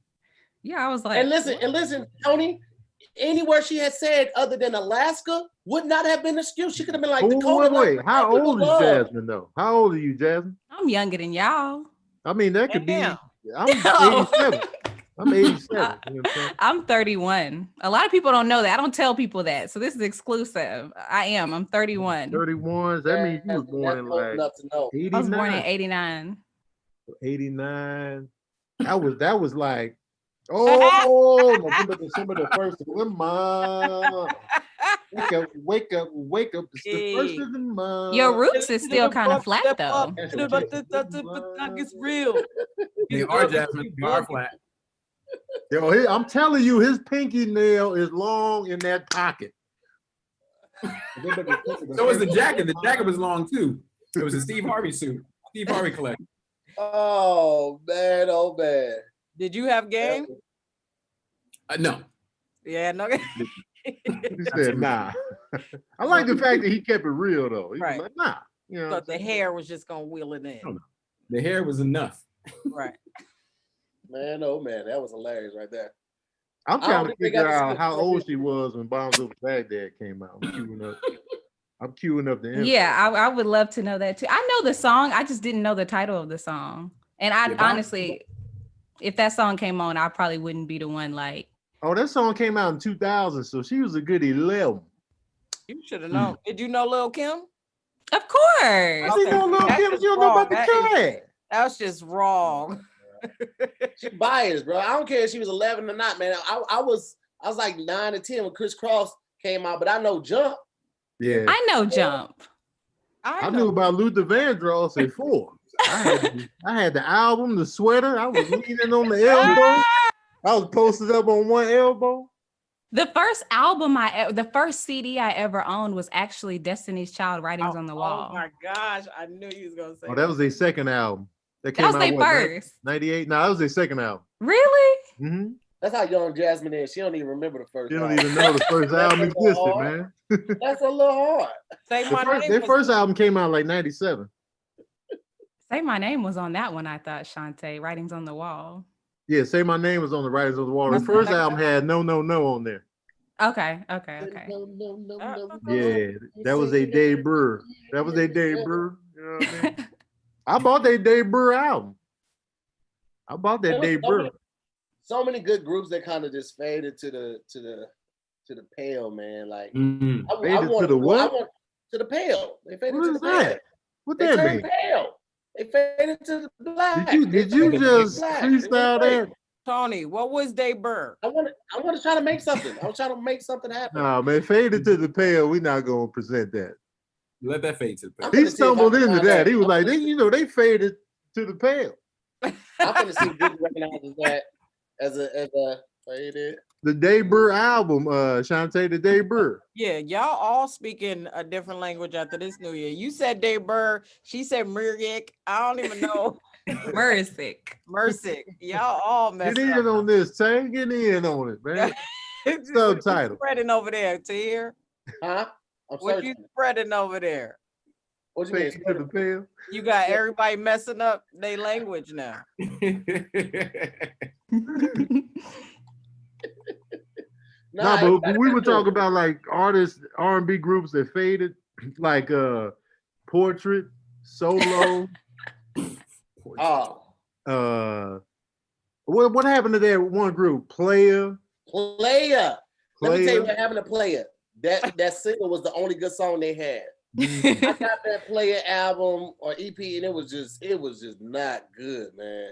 Yeah, I was like,
And listen, Tony. Anywhere she had said other than Alaska would not have been an excuse. She could have been like,
wait. How old is Jasmine though? How old are you, Jasmine?
I'm younger than y'all.
I mean, that could be.
Damn.
I'm 87. I'm 87. You know what I'm saying?
I'm 31. A lot of people don't know that. I don't tell people that. So this is exclusive. I'm 31.
31. That means you was born in like 89.
I was born in 89.
89. That was like, November, December, the first of the month. Wake up. It's the first of the month.
Your roots is still kind of flat though.
It's real.
They are, Jasmine. They are flat.
Yo, I'm telling you, his pinky nail is long in that pocket.
So was the jacket. The jacket was long too. It was a Steve Harvey suit. Steve Harvey collection.
Oh man.
Did you have game?
No.
Yeah, no.
He said, nah. I like the fact that he kept it real though. He was like, nah. You know,
But the hair was just gonna wheel it in.
The hair was enough.
Right.
Man, oh man, that was hilarious right there.
I'm trying to figure out how old she was when Bombs Over Baghdad came out. I'm queuing up the info.
Yeah, I would love to know that too. I know the song. I just didn't know the title of the song. And I honestly, if that song came on, I probably wouldn't be the one like.
Oh, that song came out in 2000, so she was a good 11.
You should have known. Did you know Lil' Kim?
Of course.
I didn't know Lil' Kim. You don't know about the cat.
That was just wrong.
She biased, bro. I don't care if she was 11 or not, man. I was like 9 or 10 when Chris Cross came out, but I know Jump.
Yeah.
I know Jump.
I knew about Luther Vandross at 4. I had the album, the sweater. I was leaning on the elbow. I was posted up on one elbow.
The first album the first CD I ever owned was actually Destiny's Child Writings on the Wall.
Oh my gosh, I knew you was gonna say.
Oh, that was their second album.
That was their first.
98? No, that was their second album.
Really?
Mm-hmm.
That's how young Jasmine is. She don't even remember the first.
She don't even know the first album existed, man.
That's a little hard.
Their first album came out like 97.
Say My Name was on that one, I thought, Shantae. Writings on the Wall.
Yeah, Say My Name was on the Writings on the Wall. The first album had No on there.
Okay.
Yeah, that was a debut. That was a debut. You know what I mean? I bought their debut album. I bought that debut.
So many good groups that kind of just faded to the pale, man. Like
Faded to the what?
To the pale. They faded
What
to
is
the pale.
that? What
They
that
turned
mean?
pale. They faded to the black.
Did you just freestyle that?
Tony, what was they burr?
I want to try to make something. I was trying to make something happen.
No, man, faded to the pale. We're not gonna present that.
Let that fade to the pale.
He stumbled into that. He was like, they faded to the pale.
I'm gonna see if Big recognizes that as a faded.
The debut album, Shantae, the debut.
Yeah, y'all all speaking a different language after this new year. You said debut, she said Murgik. I don't even know.
Mersic.
Y'all all messed
Get in on this, Tay. Get in on it, man. Subtitle.
Spreading over there, Tahir.
Huh?
What you spreading over there?
What you mean?
To the pale.
You got everybody messing up their language now.
No, but we were talking about like artists, R&B groups that faded, like Portrait, Solo. What happened to that one group? Player.
Let me tell you what happened to Player. That single was the only good song they had. I got that Player album or EP, and it was just not good, man.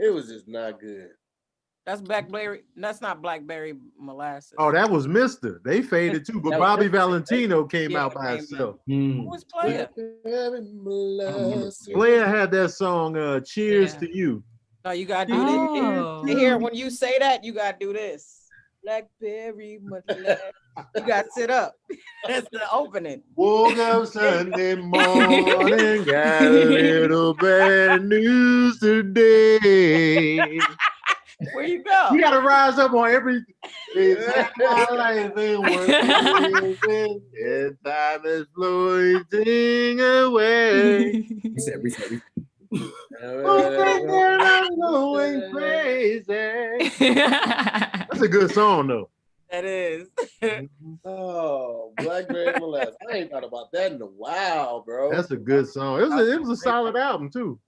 It was just not good.
That's Blackberry. That's not Blackberry Molasses.
Oh, that was Mr. They faded too, but Bobby Valentino came out by himself.
Who was Player?
Player had that song, Cheers to You.
No, you gotta do this. Here, when you say that, you gotta do this. Blackberry Molasses. You gotta sit up. That's the opening.
Woke up Sunday morning, got a little bad news today.
Where you go?
You gotta rise up on every. My life ain't working. And time is floating away.
Reset.
I'm going crazy. That's a good song, though.
That is.
Oh, Blackberry Molasses. I ain't thought about that in a while, bro.
That's a good song. It was a solid album too.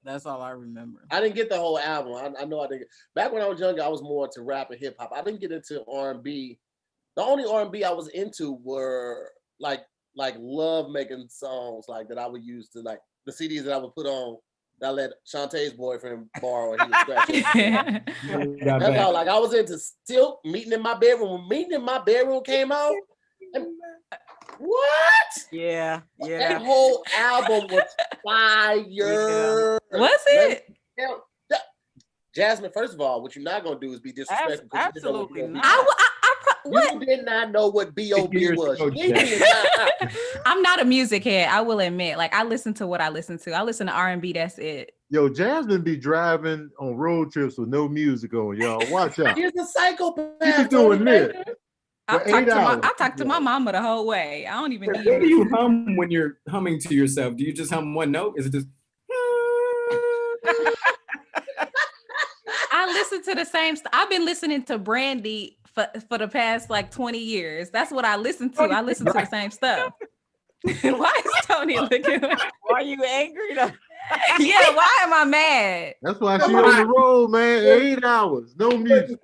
That's all I remember.
I didn't get the whole album. I know I didn't. Back when I was younger, I was more into rap and hip hop. I didn't get into R&B. The only R&B I was into were like love making songs like that I would use to like the CDs that I would put on. That I let Shantae's boyfriend borrow. And he was scratching. That's how like I was into Silk. Meeting in my bedroom. When Meeting in my bedroom came out. What?
Yeah.
That whole album was fire.
Yeah. Was it?
Jasmine, first of all, what you're not gonna do is be disrespectful.
Absolutely not.
What? You did not know what B.O.B. was.
I'm not a music head. I will admit. Like I listen to what I listen to. I listen to R&B. That's it.
Yo, Jasmine be driving on road trips with no music on, y'all. Watch out.
She's a psychopath.
She's doing this.
I talk to my mama the whole way. I don't even need.
What do you hum when you're humming to yourself? Do you just hum one note? Is it just?
I listen to the same stuff. I've been listening to Brandy for the past like 20 years. That's what I listen to. I listen to the same stuff. Why is Tony looking?
Why are you angry though?
Yeah, why am I mad?
That's why she on the road, man. 8 hours, no music.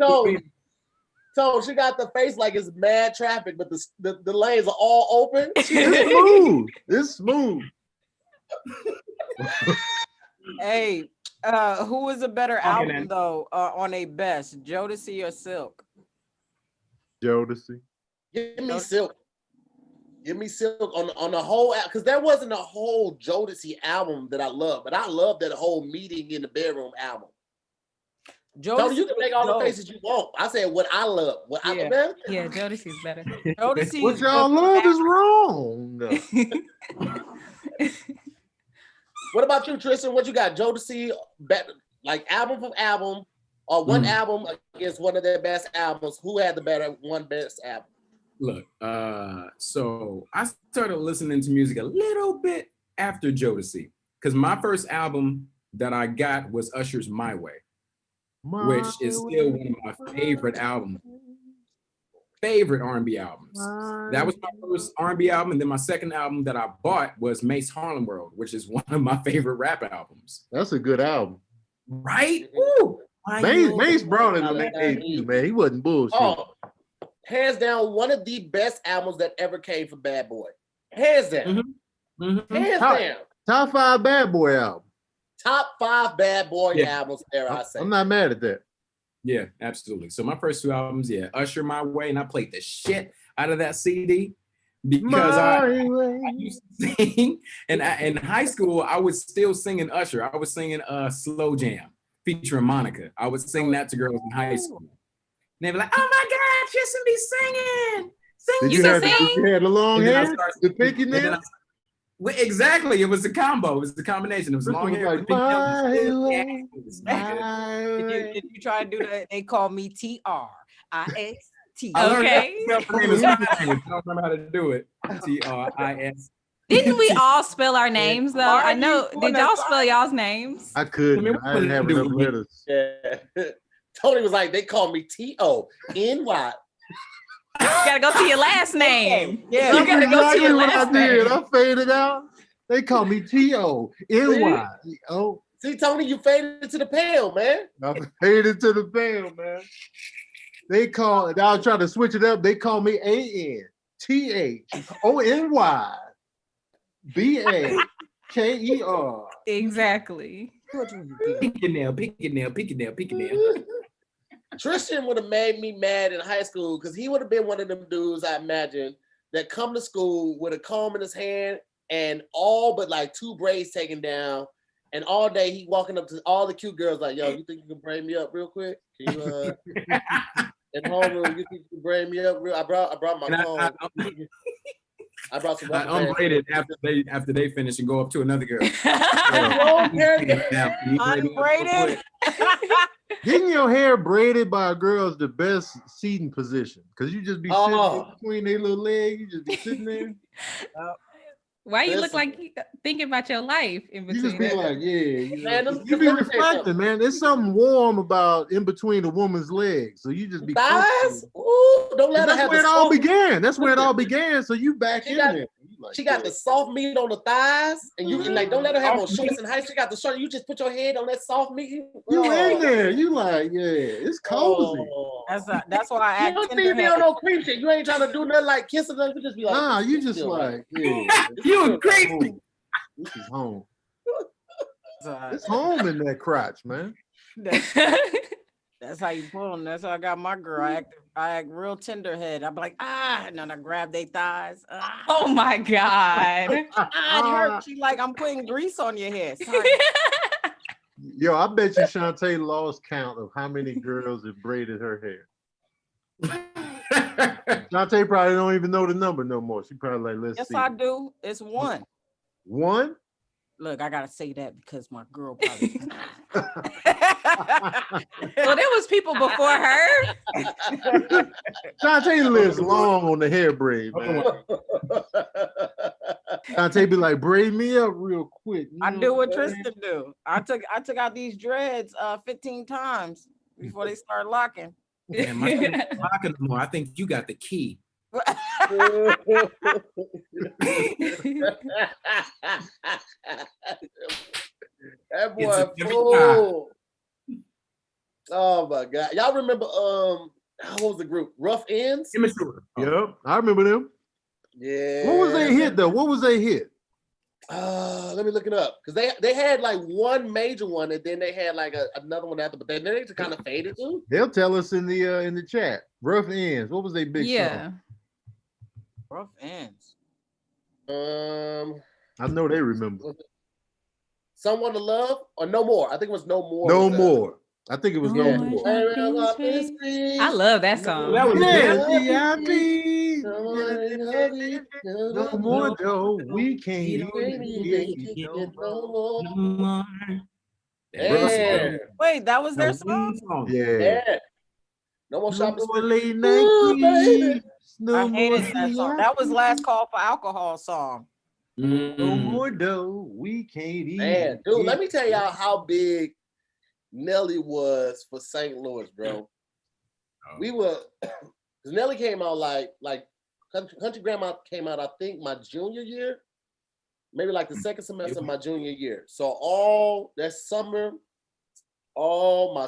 So she got the face like it's mad traffic, but the lanes are all open.
It's smooth. It's smooth.
Hey, who is a better album though on a best, Jodeci or Silk?
Jodeci.
Give me Silk. Give me Silk on the whole, because there wasn't a whole Jodeci album that I love, but I love that whole Meeting in the Bedroom album. So you can make all the faces you want. I said what I love.
Yeah, Jodeci's better.
Jodeci.
What y'all love is wrong.
What about you, Tristan? What you got? Jodeci, like album from album, or one album against one of their best albums? Who had the best album?
Look, so I started listening to music a little bit after Jodeci, because my first album that I got was Usher's My Way, which is still one of my favorite albums. favorite R&B albums. That was my first R&B album, and then my second album that I bought was Mace Harlem World, which is one of my favorite rap albums.
That's a good album.
Right? Woo!
Mace brought it when they debuted, man. He wasn't bullshit.
Oh, hands down, one of the best albums that ever came from Bad Boy. Hands down. Hands down.
Top 5 Bad Boy album.
Top 5 Bad Boy albums there, I say.
I'm not mad at that.
Yeah, absolutely. So my first 2 albums, Usher My Way, and I played the shit out of that CD because I used to sing, and in high school I was still singing Usher. I was singing Slow Jam featuring Monica. I was singing that to girls in high school. And they were like, "Oh my God, Tristan be singing!
Did you have the long hair, the pinky nails?"
Exactly. It was a combo. It was the combination. It was long hair.
Did you try to do that? They call me TRIST.
Okay.
I don't remember how to do it. TRIST.
Didn't we all spell our names though? I know. Did y'all spell y'all's names?
I couldn't. I didn't have enough letters.
Yeah. Tony was like, they call me TONY.
You gotta go to your last name.
Yeah,
you gotta go to your last name.
I faded out. They call me TONY. Oh,
see, Tony, you faded to the pale, man.
I faded to the pale, man. They call. I was trying to switch it up. They call me ANTHONYBAKER.
Exactly.
Pick your nail. Pick your nail. Pick your nail. Pick your nail.
Tristan would have made me mad in high school because he would have been one of them dudes, I imagine, that come to school with a comb in his hand and all but like 2 braids taken down. And all day he walking up to all the cute girls like, "Yo, you think you can braid me up real quick? Can you in homeroom, you think you can braid me up real?" I brought my comb. I brought some.
I unbraided after they finish and go up to another girl.
Unbraided.
Getting your hair braided by a girl is the best seating position because you just be sitting between their little legs. You just be sitting there.
Why you look like you thinking about your life in between?
You just be like, you be reflecting, man. There's something warm about in between a woman's legs. So you just be
thighs. Ooh, don't let her have.
That's where it all began. That's where it all began. So you back in there.
Like, she got the soft meat on the thighs, and you like don't let her have on shorts in high school. She got the short. You just put your head on that soft meat.
You in there? You like, it's cozy.
That's why I act.
You don't see me on no creep shit. You ain't trying to do nothing like kissing them. You just be like,
nah. You just like,
you crazy.
This is home. It's home in that crotch, man.
That's how you pull them. That's how I got my girl. I act real tenderhead. I'm like, and then I grab their thighs.
Oh my God.
It hurt. She like, I'm putting grease on your head. Sorry.
Yo, I bet you Shantae lost count of how many girls have braided her hair. Shantae probably don't even know the number no more. She probably like, let's see.
Yes, I do. It's 1.
1?
Look, I gotta say that because my girl probably.
Well, there was people before her.
Shantae lives long on the hair braid, man. Shantae be like, braid me up real quick.
I do what Tristan do. I took out these dreads 15 times before they start locking.
Man, my not locking no more. I think you got the key.
That boy fool. Oh my God. Y'all remember what was the group? Rough Ends?
Immature.
Yep, I remember them.
Yeah.
What was they hit though? What was they hit?
Let me look it up. Because they had like one major one and then they had like another one after, but then they just kind of faded too.
They'll tell us in the chat. Rough Ends. What was their big song?
Rough Ends.
I know they remember.
Someone to Love or No More? I think it was No More.
No More. I think it was No More.
I love that song.
That was
No more though. We can't.
Wait, that was their song?
Yeah.
No more shopping.
Late night.
I hated that song. That was Last Call for Alcohol song.
No more though. We can't eat.
Man, dude, let me tell y'all how big Nelly was for St. Louis, bro. We were because Nelly came out like Country Grandma came out, I think, my junior year, maybe like the second semester of my junior year. So all that summer, all my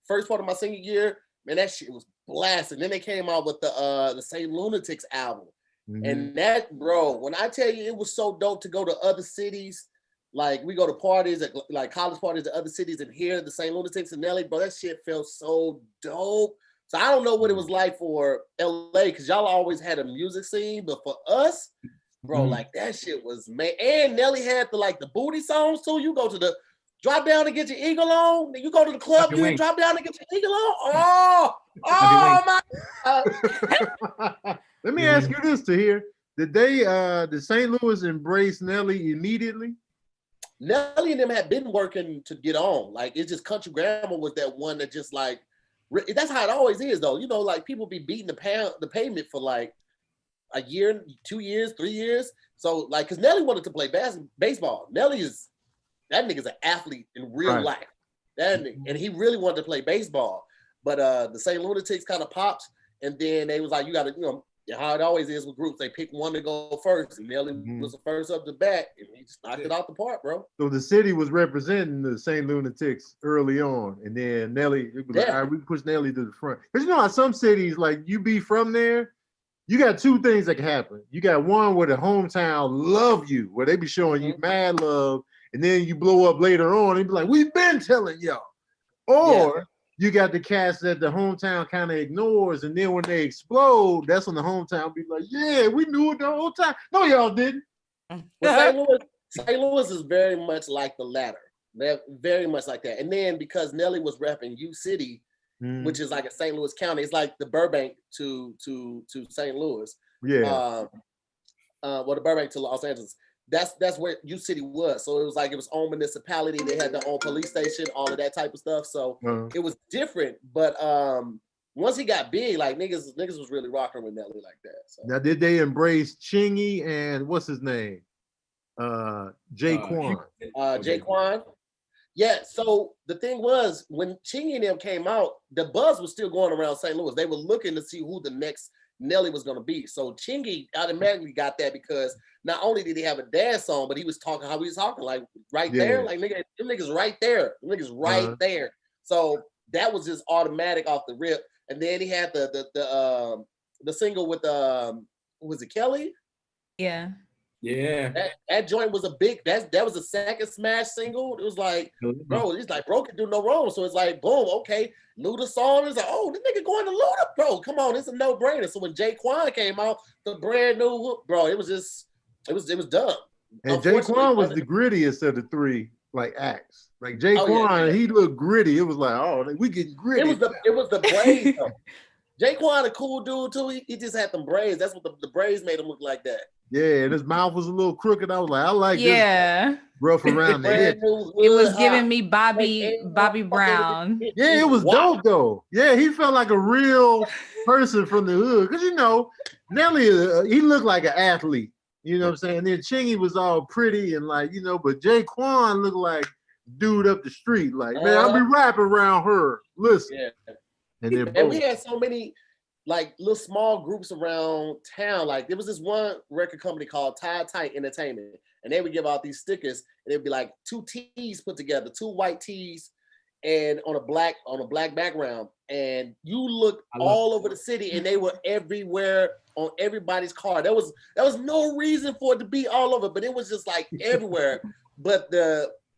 first part of my senior year, man, that shit was blasting. Then they came out with the Saint Lunatics album. Mm-hmm. And that, bro, when I tell you it was so dope to go to other cities, like we go to parties, like college parties to other cities and hear the Saint Lunatics and Nelly, bro, that shit felt so dope. So I don't know what it was like for LA, because y'all always had a music scene, but for us, bro, like that shit was, man. And Nelly had the booty songs too. You go to the drop down and get your eagle on. Then you go to the club, you drop down and get your eagle on. Oh my God.
Let me ask you this, Tahir. Did St. Louis embrace Nelly immediately?
Nelly and them had been working to get on. Like, it's just Country Grandma was that one that just like, that's how it always is though. You know, like people be beating the pavement for like a year, 2 years, 3 years. So like, cause Nelly wanted to play baseball. Nelly that nigga's an athlete in real life. That nigga, and he really wanted to play baseball. But the St. Lunatics kind of popped, and then they was like, you gotta, you know, how it always is with groups, they pick one to go first, and Nelly was the first up the bat, and he just knocked it out the park, bro.
So the city was representing the St. Lunatics early on, and then Nelly, it was like, all right, we push Nelly to the front. Because you know how some cities, like you be from there, you got two things that can happen. You got one where the hometown love you, where they be showing you mad love, and then you blow up later on and be like, we've been telling y'all. Or you got the cast that the hometown kind of ignores, and then when they explode, that's when the hometown be like, yeah, we knew it the whole time. No, y'all didn't.
Well, St. Louis is very much like the latter. They're very much like that. And then because Nelly was repping U City, which is like a St. Louis County, it's like the Burbank to St. Louis. Yeah. The Burbank to Los Angeles. That's where U City was. So it was like it was own municipality. They had their own police station, all of that type of stuff. So it was different. But once he got big, like niggas was really rocking with Nelly like that. So.
Now, did they embrace Chingy and what's his name? Jaquan.
Jaquan. Yeah. So the thing was, when Chingy and them came out, the buzz was still going around St. Louis. They were looking to see who the next Nelly was going to be. So Chingy automatically got that because not only did he have a dance song, but he was talking how he was talking, like right there, like nigga, them niggas right there, them niggas right there. So that was just automatic off the rip. And then he had the single with was it Kelly?
Yeah.
Yeah.
That joint was a big, that was a second smash single. It was like, bro, it's like bro can do no wrong. So it's like, boom, okay. Luda song is like, oh, this nigga going to Luda, bro. Come on, it's a no-brainer. So when Jaquan came out, the brand new, bro, it was just, it was dumb.
And Jaquan was the grittiest of the three like acts. Like Jaquan, he looked gritty. It was like, oh, we getting gritty.
It was the braids. Jaquan, a cool dude too. He just had them braids. That's what the braids made him look like that.
Yeah, and his mouth was a little crooked. I was like, I like this rough around the head.
It was giving me Bobby Brown.
Yeah, it was dope though. Yeah, he felt like a real person from the hood. Cause you know, Nelly, he looked like an athlete. You know what I'm saying? And then Chingy was all pretty and like, you know, but Jaquan looked like dude up the street. Like, man, I'll be rapping around her. Listen.
Yeah.
And
we had so many like little small groups around town. Like there was this one record company called Tight Entertainment, and they would give out these stickers, and it'd be like two T's put together, two white T's, and on a black background. And you look all over the city, and they were everywhere on everybody's car. There was no reason for it to be all over, but it was just like everywhere. But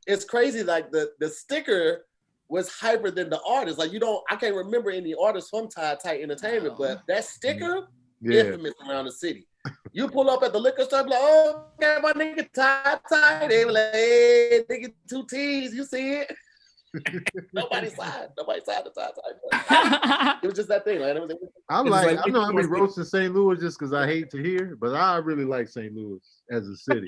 it's crazy, like the sticker was hyper than the artist. Like I can't remember any artists from Tight Entertainment, but that sticker, infamous around the city. You pull up at the liquor store, like, oh, got my nigga Tight. They were like, hey, nigga, two T's, you see it? Nobody signed the Tight. It was just that thing, man.
I know I be roasting St. Louis just because I hate Tahir, but I really like St. Louis as a city.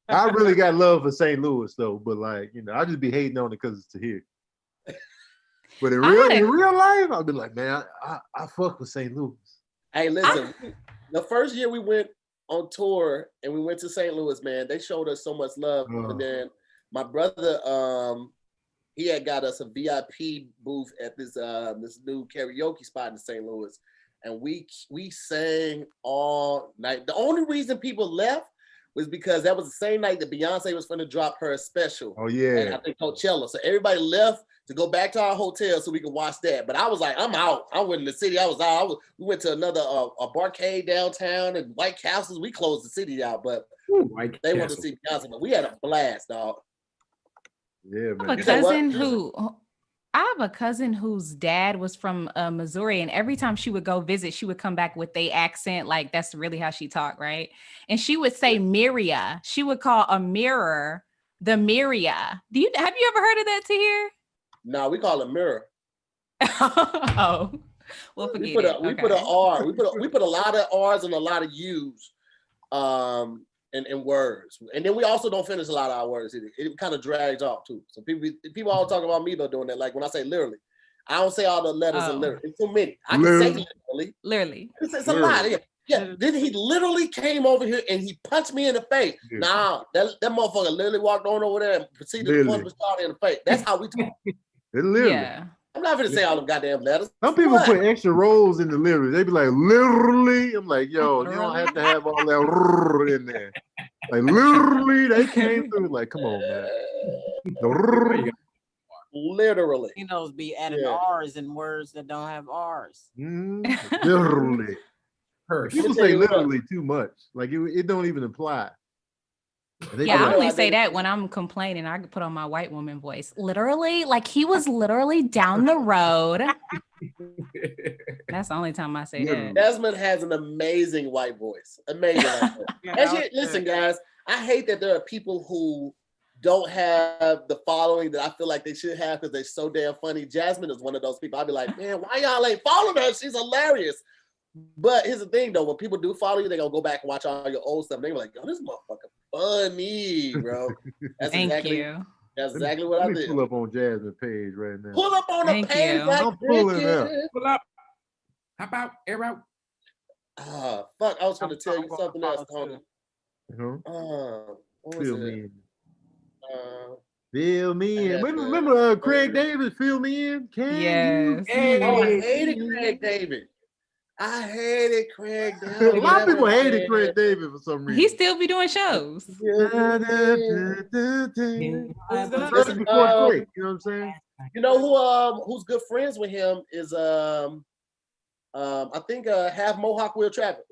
I really got love for St. Louis though, but like, you know, I just be hating on it because it's Tahir. But in real life, I'll be like, man, I fuck with St. Louis.
Hey, listen, the first year we went on tour and we went to St. Louis, man, they showed us so much love. And then my brother, he had got us a VIP booth at this new karaoke spot in St. Louis, and we sang all night. The only reason people left was because that was the same night that Beyonce was going to drop her special.
Oh yeah.
And I think Coachella. So everybody left to go back to our hotel so we could watch that. But I was like, I'm out. I went in the city. I was out. We went to another a barcade downtown and White Castles. We closed the city out, but they wanted to see Beyonce. But we had a blast, dog.
Yeah, man.
I have a cousin whose dad was from Missouri, and every time she would go visit, she would come back with a accent. Like that's really how she talked, right? And she would say Miria. She would call a mirror the Miria. Have you ever heard of that, Tahir?
No, we call it mirror.
Oh, well, forget
we put an R. We put a lot of R's and a lot of U's, in words, and then we also don't finish a lot of our words. It kind of drags off too. So people all talk about me though doing that. Like when I say literally, I don't say all the letters in literally. It's too many. I can say literally. It's a lot. Yeah. Then he literally came over here and he punched me in the face. Yeah. Nah, that motherfucker literally walked on over there and proceeded to punch Busta in the face. That's how we talk.
Yeah.
I'm not gonna say all them goddamn letters.
Some people put extra rolls in the literally. They be like, literally. I'm like, yo, you don't have to have all that in there. Like, literally, they came through. Like, come on, man.
Literally.
You know, be adding R's in words that don't have R's.
Literally. People say literally too much. Like, it don't even apply.
Yeah, I only say that when I'm complaining. I could put on my white woman voice. Literally, like he was literally down the road. That's the only time I say that.
Jasmine has an amazing white voice. Amazing. Listen, guys, I hate that there are people who don't have the following that I feel like they should have because they're so damn funny. Jasmine is one of those people. I'd be like, man, why y'all ain't following her? She's hilarious. But here's the thing, though. When people do follow you, they're going to go back and watch all your old stuff. They're like, yo, this motherfucker funny, bro. That's That's exactly what I did.
Pull up on Jasmine's page right now.
Pull up on the page.
I'm pulling up.
Pull up. Hop out. Air out.
Fuck. I was going to tell you something else, Tony. What was it?
Fill me in. Remember Craig David, Fill Me In?
Yes.
I hated Craig David. I hated Craig David.
A lot of people hated Craig David for some reason.
He still be doing shows.
This is before Drake, you know what I'm saying?
You know who's good friends with him is I think half Mohawk Will Traffic.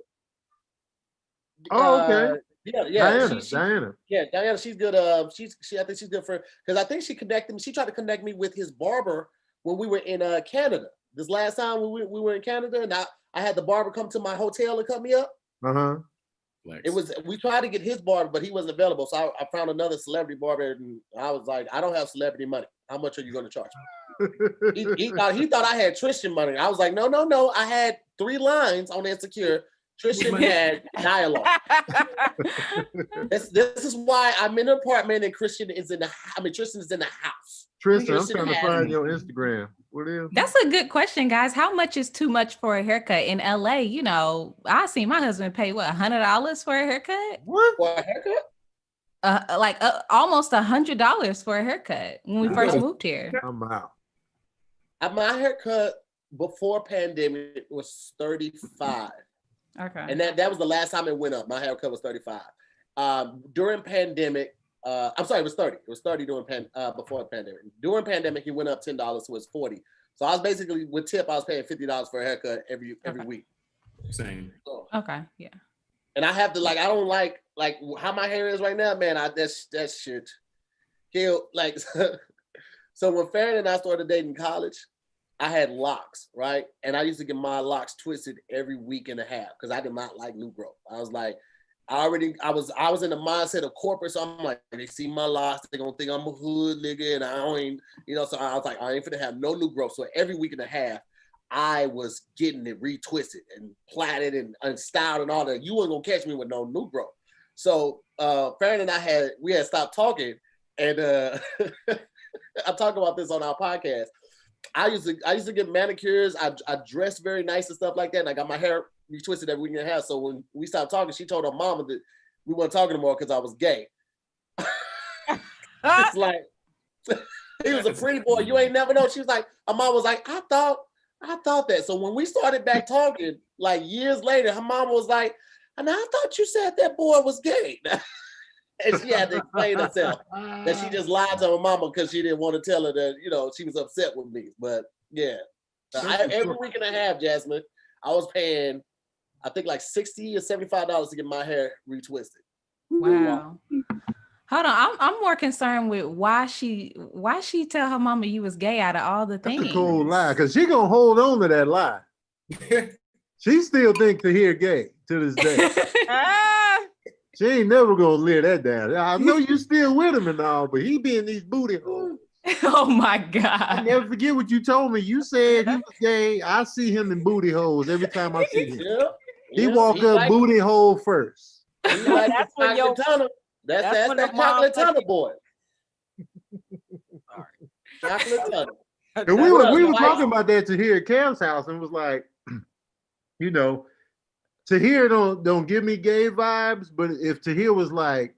Oh, okay.
Diana.
Diana.
Yeah, Diana. She's good. I think she's good for because I think she connected me. She tried to connect me with his barber when we were in Canada. This last time we were in Canada, and I had the barber come to my hotel and cut me up. We tried to get his barber, but he wasn't available. So I found another celebrity barber, and I was like, I don't have celebrity money. How much are you going to charge me? he thought I had Tristan money. I was like, no. I had 3 lines on Insecure. Tristan had dialogue. This is why I'm in an apartment and Tristan is in the house.
Tristan, I'm trying to find your Instagram. What is?
That's a good question, guys. How much is too much for a haircut in LA? You know, I seen my husband pay $100 for a haircut.
What? For a haircut?
Almost $100 for a haircut when we first moved here.
I'm out.
My haircut before pandemic was $35.
Okay.
And that was the last time it went up. My haircut was $35. During pandemic, I'm sorry, it was $30. It was $30 before the pandemic. During pandemic, it went up $10, so it's $40. So I was basically with tip, I was paying $50 for a haircut every week.
Same.
So,
okay, yeah.
And I have to I don't like how my hair is right now, man. That shit killed. Like, so when Farron and I started dating in college, I had locks, right? And I used to get my locks twisted every week and a half because I did not like new growth. I was like, I was in the mindset of corporate, so I'm like, they see my locks, they're gonna think I'm a hood nigga, and I don't ain't, so I was like, I ain't finna have no new growth. So every week and a half, I was getting it retwisted and plaited and styled and all that. You wasn't gonna catch me with no new growth. So Farron and I had stopped talking, and I talk about this on our podcast. I used to get manicures. I dressed very nice and stuff like that, and I got my hair retwisted every week and a half. So when we stopped talking, she told her mama that we weren't talking anymore because I was gay. It's like He was a pretty boy. You ain't never know. She was like, her mom was like, I thought that. So when we started back talking, like years later, her mom was like, and I thought you said that boy was gay. And she had to explain herself that she just lied to her mama because she didn't want to tell her that, she was upset with me. But yeah, every week and a half, Jasmine, I was paying, I think like $60 or $75 to get my hair retwisted.
Wow. Hold on, I'm more concerned with why she tell her mama you was gay out of all the things.
That's a cold lie, because she gonna hold on to that lie. She still think Tahir gay to this day. She ain't never gonna live that down. I know you still with him and all, but he be in these booty holes.
Oh my God.
I never forget what you told me. You said he was gay. I see him in booty holes every time I see him. He walk up booty hole first.
That's when your tunnel. That's that chocolate tunnel boy. Chocolate tunnel.
And we were talking about that Tahir at Cam's house and was like, Tahir don't give me gay vibes, but if Tahir was like,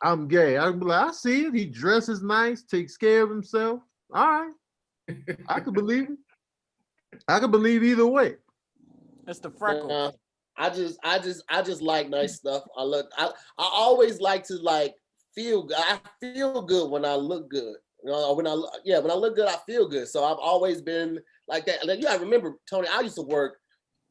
I'm gay, I'd be like, I see it. He dresses nice, takes care of himself. All right. I could believe it. I could believe either way.
It's the freckle.
I just like nice stuff. I always like to feel good. I feel good when I look good. When I look good, I feel good. So I've always been like that. Like, you gotta remember, Tony, I used to work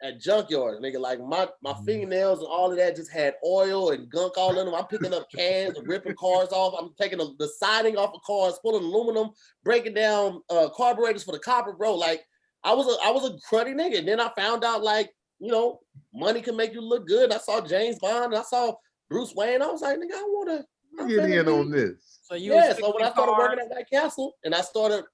at junkyards, nigga. Like my fingernails and all of that just had oil and gunk all in them. I'm picking up cans and ripping cars off. I'm taking the siding off of cars, pulling aluminum, breaking down carburetors for the copper, bro. Like I was a cruddy nigga. And then I found out money can make you look good. I saw James Bond and I saw Bruce Wayne. I was like, nigga, I want to
get in on this.
So when I started working at White Castle and I started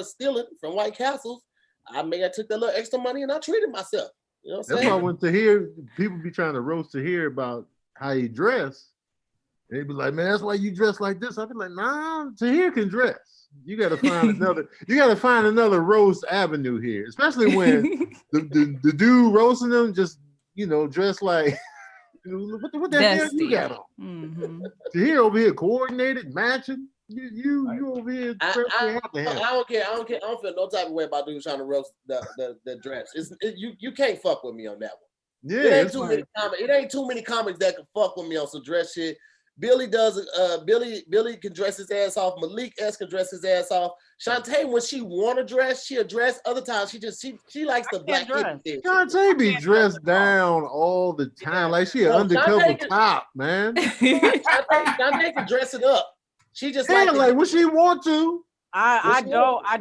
stealing from White Castles, I took that little extra money and I treated myself. You know what I'm saying?
That's why when Tahir, people be trying to roast Tahir about how he dress. They be like, man, that's why you dress like this. I be like, nah, Tahir can dress. You gotta find another roast avenue here, especially when the dude roasting them just dressed like what the hell you got on?
Mm-hmm.
Tahir over here coordinated, matching. You over here.
I don't care. I don't feel no type of way about dudes trying to roast the dress. You can't fuck with me on that one.
Yeah,
it ain't too many comics that can fuck with me on some dress shit. Billy does. Billy can dress his ass off. Malik S can dress his ass off. Shantae, when she want to dress, she'll dress. Other times, she likes the black dress.
Shantae be dressed down all the time, like she an undercover cop, man.
Shantae can dress it up. She just
like when she want to.
I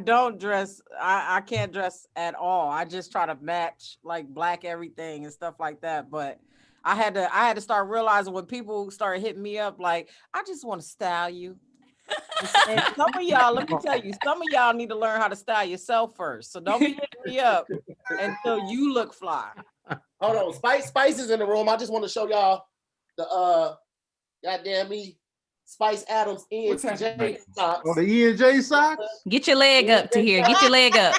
don't dress. I can't dress at all. I just try to match like black everything and stuff like that. But I had to start realizing when people started hitting me up, like, I just want to style you. And some of y'all, let me tell you, some of y'all need to learn how to style yourself first. So don't be hitting me up until you look fly.
Hold on, Spice is in the room. I just want to show y'all the goddamn me. Spice Adams E&J socks.
Oh, the E&J socks?
Get your leg up to here. Get your leg up.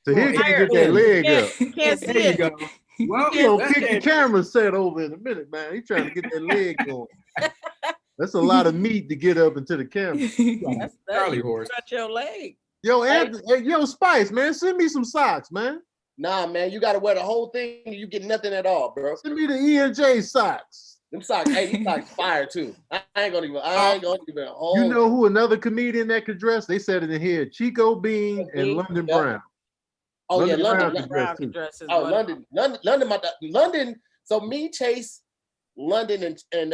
So here can't get that leg up.
You can't see it.
Well, he gonna kick the camera set over in a minute, man. He's trying to get that leg going. That's a lot of meat to get up into the camera.
That's Charlie horse. Stretch your leg.
Yo, yo, Spice, man, send me some socks, man.
Nah, man, you gotta wear the whole thing. You get nothing at all, bro.
Send me the E&J socks.
Them socks, these socks fire too. I ain't gonna even hold.
You know who another comedian that could dress? They said it in here: Chico Bean and London Brown.
Oh London Brown can dress. London. So me, Chase, London, and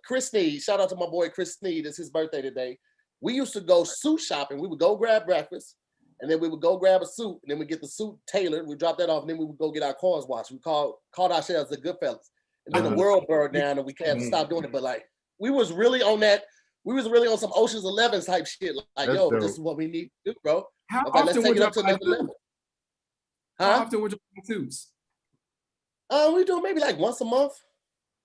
Chris Sneed. Shout out to my boy Chris Sneed. It's his birthday today. We used to go suit shopping. We would go grab breakfast, and then we would go grab a suit, and then we get the suit tailored. We drop that off, and then we would go get our cars washed. We called ourselves the Goodfellas. And then the world burned down and we can't stop doing it. But like, we was really on some Ocean's 11 type shit. Like,
that's
yo,
dope.
This is what we need to do, bro.
How
okay, let's
often
take
would
it up to another level.
How often would you buy suits?
We do maybe like once a month.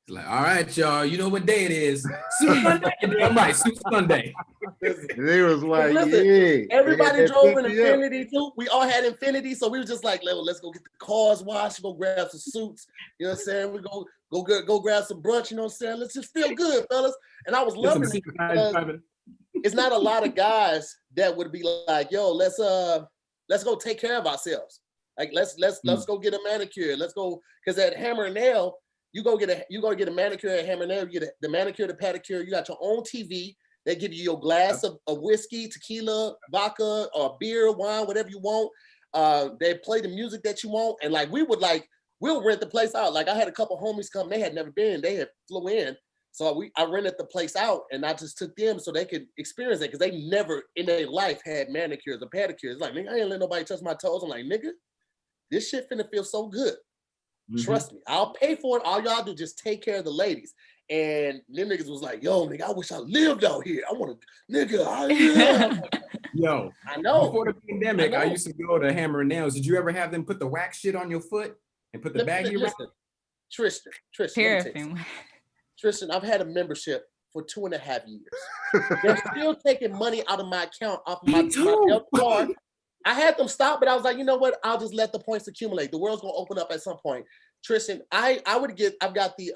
Like, all right, y'all, you know what day it is. Suit Monday. I'm right, Suit Sunday.
They was like,
listen,
yeah.
Everybody drove an Infinity too. We all had Infinity, so we were just like, let's go get the cars washed, go grab some suits. You know what I'm saying? We go grab some brunch. You know what I'm saying? Let's just feel good, fellas. And I was loving it. it's not a lot of guys that would be like, yo, let's go take care of ourselves. Like let's go get a manicure. Let's go, because at Hammer and Nail, you go get a manicure at Hammer and Nail, you get the manicure, the pedicure, you got your own TV. They give you your glass of whiskey, tequila, vodka, or beer, wine, whatever you want. They play the music that you want. And like we'll rent the place out. Like I had a couple homies come, they had never been, they had flew in. So I rented the place out and I just took them so they could experience it because they never in their life had manicures or pedicures. Like, nigga, I ain't let nobody touch my toes. I'm like, nigga, this shit finna feel so good. Mm-hmm. Trust me, I'll pay for it. All y'all do just take care of the ladies. And them niggas was like, yo, nigga, I wish I lived out here. I want to, nigga,
Yo,
I know.
Before the pandemic, I used to go to Hammer and Nails. Did you ever have them put the wax shit on your foot and put the baggie around?
Tristan. Tristan, I've had a membership for 2.5 years. They're still taking money out of my account off of my debit card. I had them stop, but I was like, you know what? I'll just let the points accumulate. The world's gonna open up at some point. Tristan, I've got the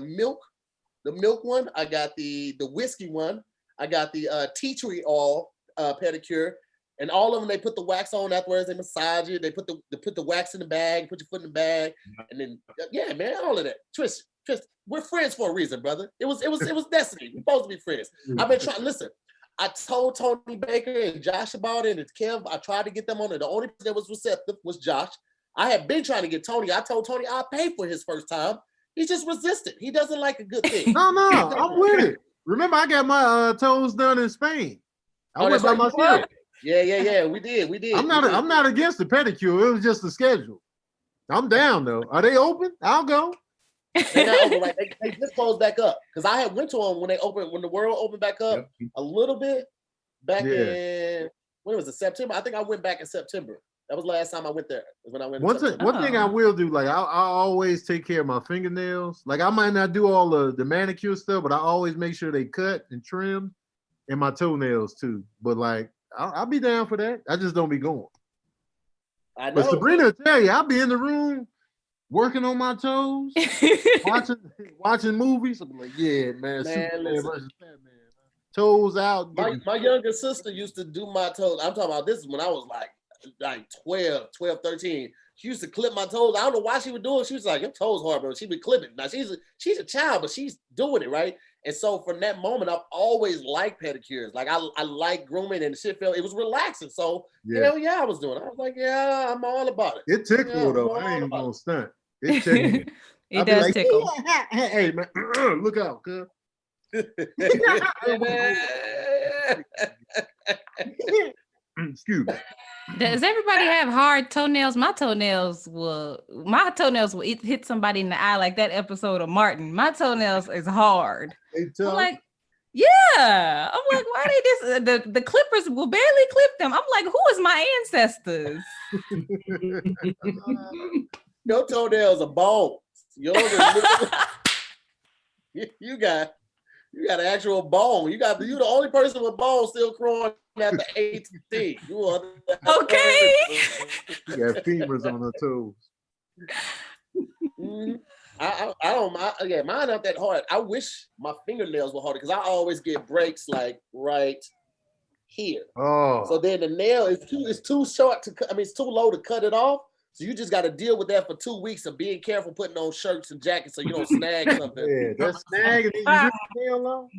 milk one. I got the whiskey one. I got the tea tree oil pedicure. And all of them, they put the wax on afterwards. They massage it. They put the wax in the bag. Put your foot in the bag, and then yeah, man, all of that. Tristan, we're friends for a reason, brother. It was destiny. We're supposed to be friends. I've been trying. Listen, I told Tony Baker and Josh about it, and Kev. I tried to get them on it. The only person that was receptive was Josh. I had been trying to get Tony. I told Tony I'll pay for his first time. He just resisted. He doesn't like a good thing.
No, I'm with it. Remember, I got my toes done in Spain. I went by myself.
Yeah. We did.
I'm not against the pedicure. It was just the schedule. I'm down though. Are they open? I'll go.
They're not open, right? They just closed back up because I had went to them when the world opened back up a little bit back in when was it, September? I think I went back in September. That was the last time I went there. When I went.
One thing I will do, like I always take care of my fingernails. Like I might not do all the manicure stuff, but I always make sure they cut and trimmed, and my toenails too. But like I'll be down for that. I just don't be going.
I know.
But Sabrina will tell you, I'll be in the room working on my toes, watching movies. I'm like, yeah, man, Superman versus Batman. Toes out.
My younger sister used to do my toes. I'm talking about this is when I was like 12, 13. She used to clip my toes. I don't know why she would do it. She was like, your toes hard, bro. She'd be clipping. Now she's a child, but she's doing it, right? And so from that moment, I've always liked pedicures. Like I like grooming, and the shit it was relaxing. So hell yeah, I was doing it. I was like, yeah, I'm all about it.
It tickle though. I ain't gonna stunt. It tickle.
It does tickle.
Hey man, look out, cuz. Excuse me.
Does everybody have hard toenails? My toenails will hit somebody in the eye like that episode of Martin. My toenails is hard. I'm like, yeah. I'm like, why they this? The clippers will barely clip them. I'm like, who is my ancestors?
Your toenails are bones. You got an actual bone. You the only person with bones still growing after 18.
Okay.
You got femurs on her toes.
Mm-hmm. I don't mind. Yeah, mine not that hard. I wish my fingernails were harder because I always get breaks like right here.
Oh.
So then the nail is too short to cut. I mean, it's too low to cut it off. So you just got to deal with that for 2 weeks of being careful putting on shirts and jackets so you don't snag something.
Yeah, that snag and you rip your nail off.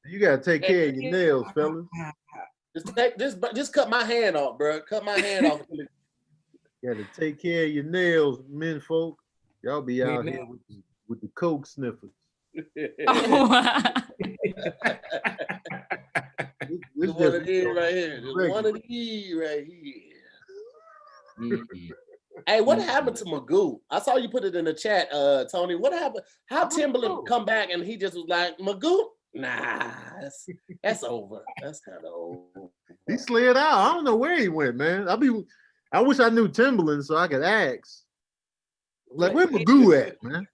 You got to take care of your nails, fellas.
Just cut my hand off, bro. Cut my hand off.
You got to take care of your nails, men folk. Y'all be out here with the coke sniffers.
Oh, wow.
This one of these right here. There's one of these right here. Mm-hmm. Hey, what happened to Magoo? I saw you put it in the chat, Tony. What happened? How Timberland come back and he just was like, Magoo? Nah, that's over. That's kind of over.
He slid out. I don't know where he went, man. I wish I knew Timberland so I could ask. Like, where Magoo at, man?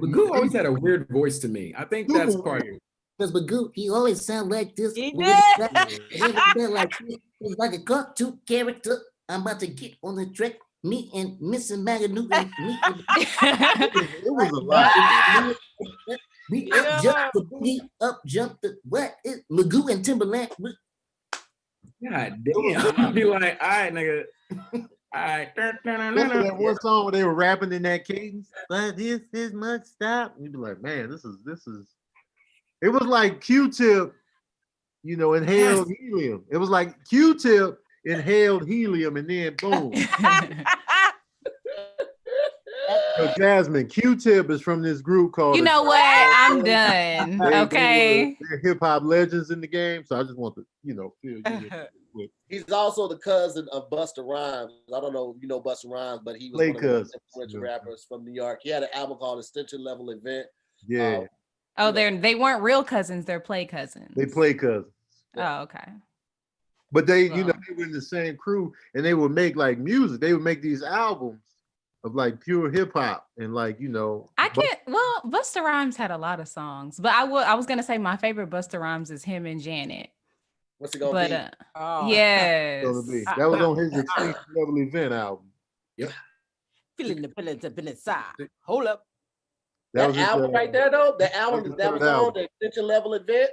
Magoo always had a weird voice to me. I think that's part of it.
Because Magoo, he always sound like this.
He did.
He's like a cartoon character. I'm about to get on the track. Me and Mrs. Magoo and me.
It was a lot.
We up jump the booty, up jump the what? It Magoo and Timberland.
God damn. I'll be like, all right, nigga. All right.
Remember that one song where they were rapping in that cadence? But this is much stop. You'd be like, man, this is. It was like Q-Tip, inhaled helium. It was like Q-Tip inhaled helium, and then boom. So Jasmine, Q-Tip is from this group called.
You know what? I'm done. Okay.
They're hip hop legends in the game, so I just want to, feel you.
He's also the cousin of Busta Rhymes. I don't know if you know Busta Rhymes, but he was one of the influential rappers from New York. He had an album called Extension Level Event.
Yeah.
They weren't real cousins, they're play cousins.
They play cousins.
Oh, okay.
But they, they were in the same crew, and they would make like music. They would make these albums of like pure hip hop and like,
Busta Rhymes had a lot of songs, but I was gonna say my favorite Busta Rhymes is him and Janet.
What's it gonna be?
Yes.
That was on his Extinction Level Event album.
Yep.
Feeling the pillars up inside. Hold up.
That album right there, though. The album that was on the Extension Level Event.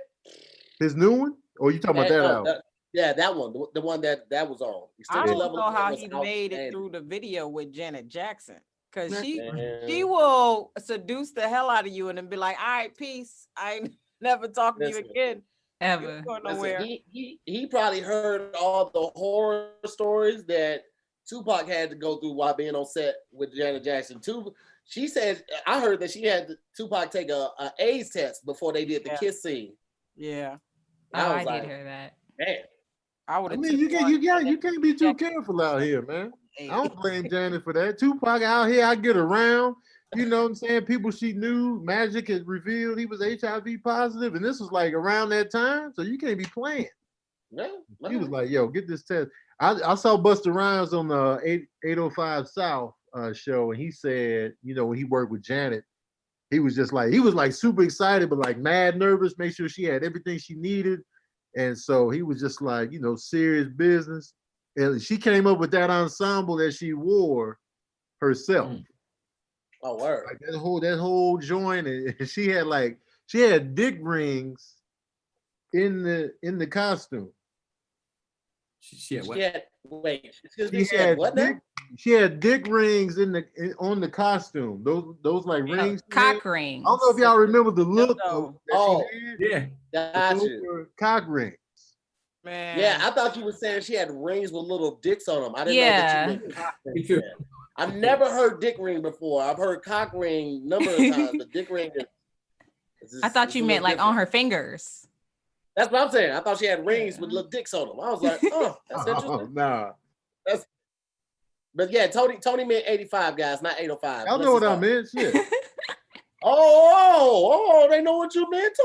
His new one? Or you talking about that album?
That one. The one that was on.
I don't know how he made it through the video with Janet Jackson. Because she will seduce the hell out of you and then be like, all right, peace. I ain't never talking to you again.
Ever.
Listen, he probably heard all the horror stories that Tupac had to go through while being on set with Janet Jackson. She said, I heard that she had Tupac take a AIDS test before they did the kiss scene.
Yeah.
I did hear that.
Man.
You can't be too careful out here, man. I don't blame Janet for that. Tupac out here, I get around. You know what I'm saying? People she knew, Magic had revealed he was HIV positive, and this was like around that time, so you can't be playing.
Yeah,
he was like, "Yo, get this test." I saw Busta Rhymes on the 805 South show, and he said, when he worked with Janet, he was super excited, but like mad nervous, make sure she had everything she needed, and so he was just like, serious business. And she came up with that ensemble that she wore herself.
Oh, word.
Like that whole joint, and she had dick rings in the costume.
She had what?
She had dick rings on the costume. Those like rings.
Cock rings.
I don't know if y'all remember the look.
Yeah.
Gotcha.
Cock rings.
Man.
Yeah, I thought you were saying she had rings with little dicks on them. I didn't know that you meant cock rings. I've never heard dick ring before. I've heard cock ring a number of times, but dick ring is
I thought you meant like on her fingers.
That's what I'm saying. I thought she had rings with little dicks on them. I was like, oh, that's interesting.
Nah.
But yeah, Tony meant 85, guys, not 805.
Y'all know what I meant. Shit.
They know what you meant.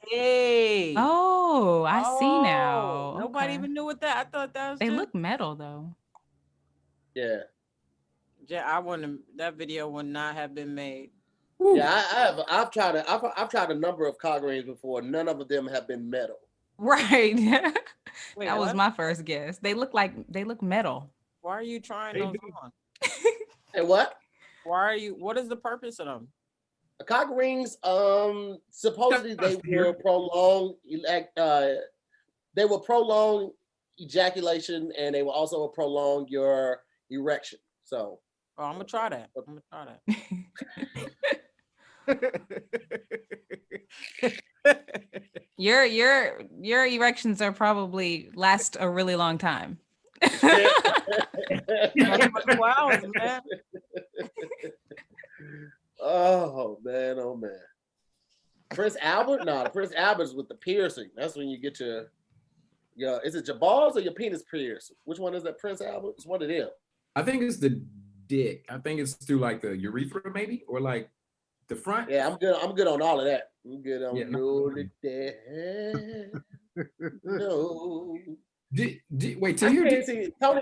Hey.
Oh, I see now.
Nobody even knew what that. I thought that was.
They look metal though.
Yeah.
Yeah, that video would not have been made.
Yeah, I've tried a number of cock rings before. None of them have been metal.
Right.
Wait,
that was my first guess. They look metal.
Why are you trying those on?
Hey, what?
What is the purpose of them?
Cock rings, supposedly they will prolong ejaculation, and they will also prolong your erection. So
I'm gonna try that.
Your erections are probably last a really long time.
2 hours, man.
Oh man. Prince Albert? No, Prince Albert's with the piercing. That's when you get your is it your balls or your penis pierced? Which one is that? Prince Albert? It's one of them.
I think it's the dick. I think it's through like the urethra maybe, or like the front.
Yeah, I'm good on all of that. I'm good on no.
Wait, Tahir,
Tony,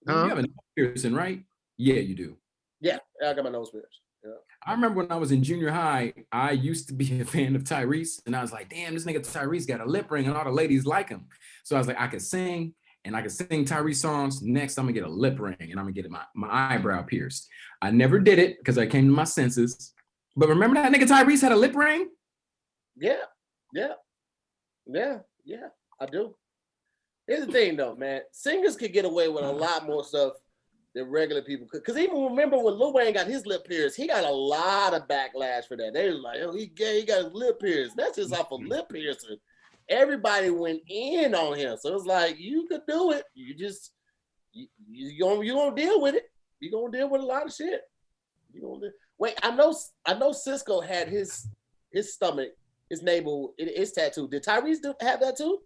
you have a nose piercing, right? Yeah, you do.
Yeah, I got my nose pierced. Yeah.
I remember when I was in junior high, I used to be a fan of Tyrese, and I was like, damn, this nigga Tyrese got a lip ring, and all the ladies like him. So I was like, I could sing, and I could sing Tyrese songs. Next, I'm gonna get a lip ring, and I'm gonna get my eyebrow pierced. I never did it because I came to my senses, But remember that nigga Tyrese had a lip ring?
Yeah. I do. Here's the thing, though, man. Singers could get away with a lot more stuff than regular people could. Because even remember when Lil Wayne got his lip pierced, he got a lot of backlash for that. They was like, oh, he gay, he got his lip pierced. That's just off a lip piercing. Everybody went in on him. So it's like, you could do it. You just, you gonna deal with it. You're gonna deal with a lot of shit. Wait, I know Cisco had his stomach, his navel, his tattoo. Did Tyrese have that too?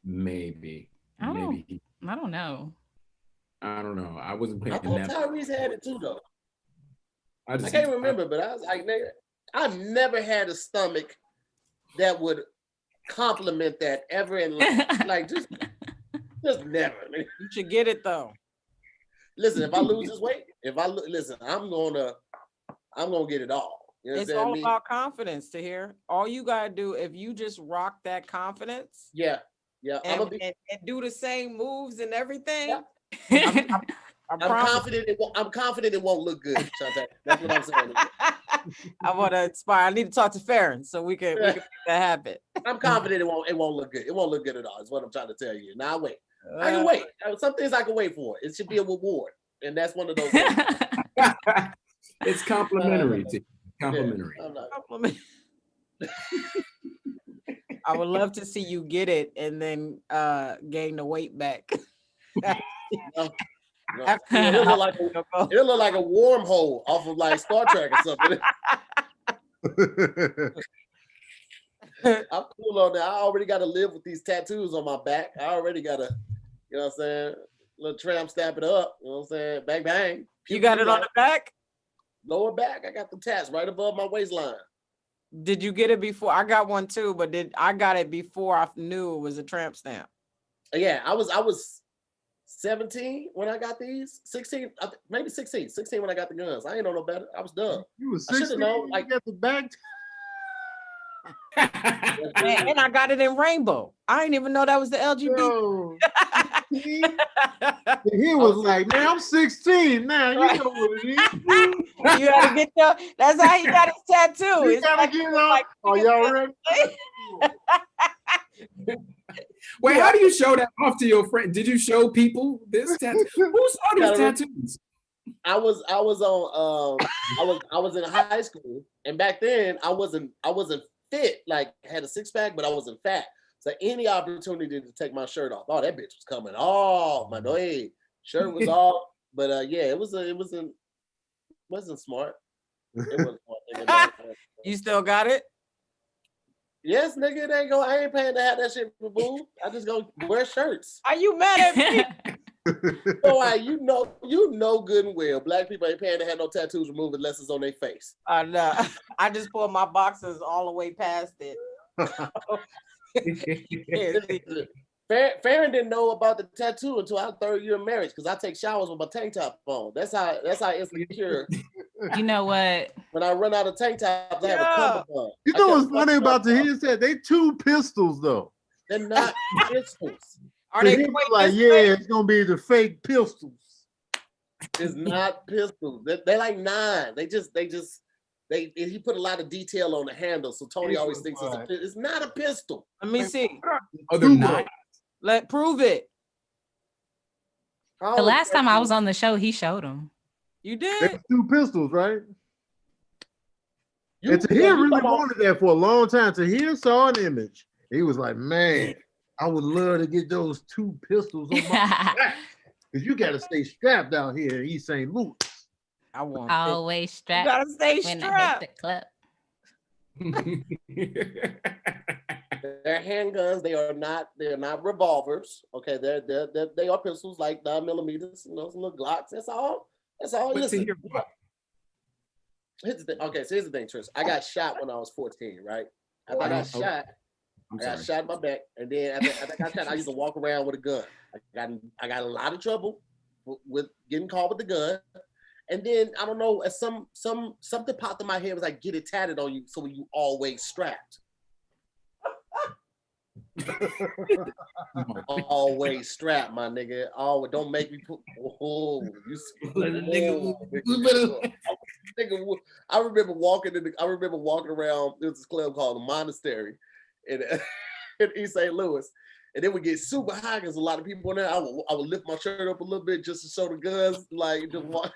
Maybe.
I don't know.
I don't know. I wasn't paying
I thought Tyrese had it too, though. I can't remember, but I was like, nigga, I've never had a stomach that would compliment that ever in life. Like, just never. Man.
You should get it though.
Listen, if I lose this weight, listen, I'm gonna get it all. You know
it's all about confidence. Tahir, all you gotta do if you just rock that confidence.
Yeah.
And do the same moves and everything.
Yeah. I'm confident it won't look good, Shante. That's what I'm saying.
I want to inspire. I need to talk to Farron so we can make that happen.
I'm confident it won't look good. It won't look good at all. Is what I'm trying to tell you. Now wait. I can wait. Some things I can wait for. It should be a reward, and that's one of those.
It's complimentary. Complimentary.
Yeah, I would love to see you get it and then gain the weight back.
No. It'll look like a wormhole off of like Star Trek or something. I'm cool on that. I already got to live with these tattoos on my back. I already got to, you know what I'm saying? Little Tramp stamp it up. You know what I'm saying? Bang, bang.
You got it on the back?
Lower back. I got the tats right above my waistline.
Did you get it before? I got one too, but I got it before I knew it was a Tramp stamp.
Yeah, I was 17 when I got these. 16, maybe 16 when I got the guns. I ain't know no better. I was dumb.
You was 16. I should have known. Like, got the back.
And I got it in rainbow. I didn't even know that was the LGBT.
He was like, man, I'm 16 now. You know what it is.
You gotta get your. That's how he got his tattoo.
You gotta get like, oh, y'all ready?
Wait, how do you show that off to your friend? Did you show people this tattoo? Who saw these tattoos?
I was in high school, and back then I wasn't fit. Like, had a six pack, but I wasn't fat. So any opportunity to take my shirt off, oh, that bitch was coming off. My shirt was off, but yeah, it wasn't smart. It wasn't smart.
You still got it?
Yes, nigga, I ain't paying to have that shit removed. I just go wear shirts.
Are you mad at me?
So you know good and well, black people ain't paying to have no tattoos removed unless it's on their face.
I just pulled my boxers all the way past it.
Farron didn't know about the tattoo until our third year of marriage because I take showers with my tank top on. That's how insecure.
You know what?
When I run out of tank tops, I have a cummerbund on.
You know what's funny about the said they two pistols though.
They're not pistols.
Are they
like, yeah, it's gonna be the fake pistols.
It's not pistols. They're like 9. He put a lot of detail on the handle, so Tony always thinks it's not a pistol.
Let me see.
Oh, they're not.
Prove it.
The last time I was on the show, he showed them.
You did?
It's 2 pistols, right? And Tahir really wanted that for a long time. Tahir saw an image. He was like, man, I would love to get those 2 pistols on my back. Because you got to stay strapped out here in East St. Louis.
I want
always strapped.
You gotta stay strapped.
The club.
They're handguns. They're not revolvers. Okay, they are pistols like 9mm. Some little Glocks. That's all. Listen. Here's the thing, Tristan. I got shot when I was 14, right? After I got shot, I got shot in my back, and then after I got shot, I used to walk around with a gun. I got a lot of trouble with getting caught with the gun. And then I don't know, something popped in my head was like, get it tatted on you so you always strapped. Always strapped, my nigga. Always don't make me put. I remember walking around. There was this club called the Monastery in East St. Louis. And then we get super high because a lot of people in there. I would lift my shirt up a little bit just to show the guns, like just walk.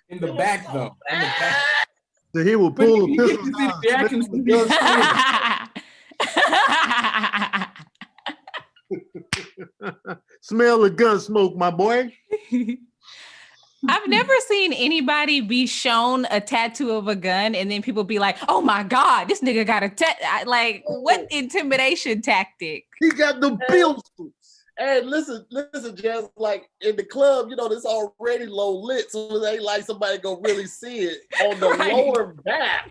In the back, though. In the back.
So he will pull the pistols out. Smell the gun smoke, my boy.
I've never seen anybody be shown a tattoo of a gun and then people be like, "Oh my God, this nigga got a tattoo." Like, what intimidation tactic?
He got the pistols.
Hey, listen, Jess, like in the club, it's already low lit, so it ain't like somebody gonna really see it on the lower back.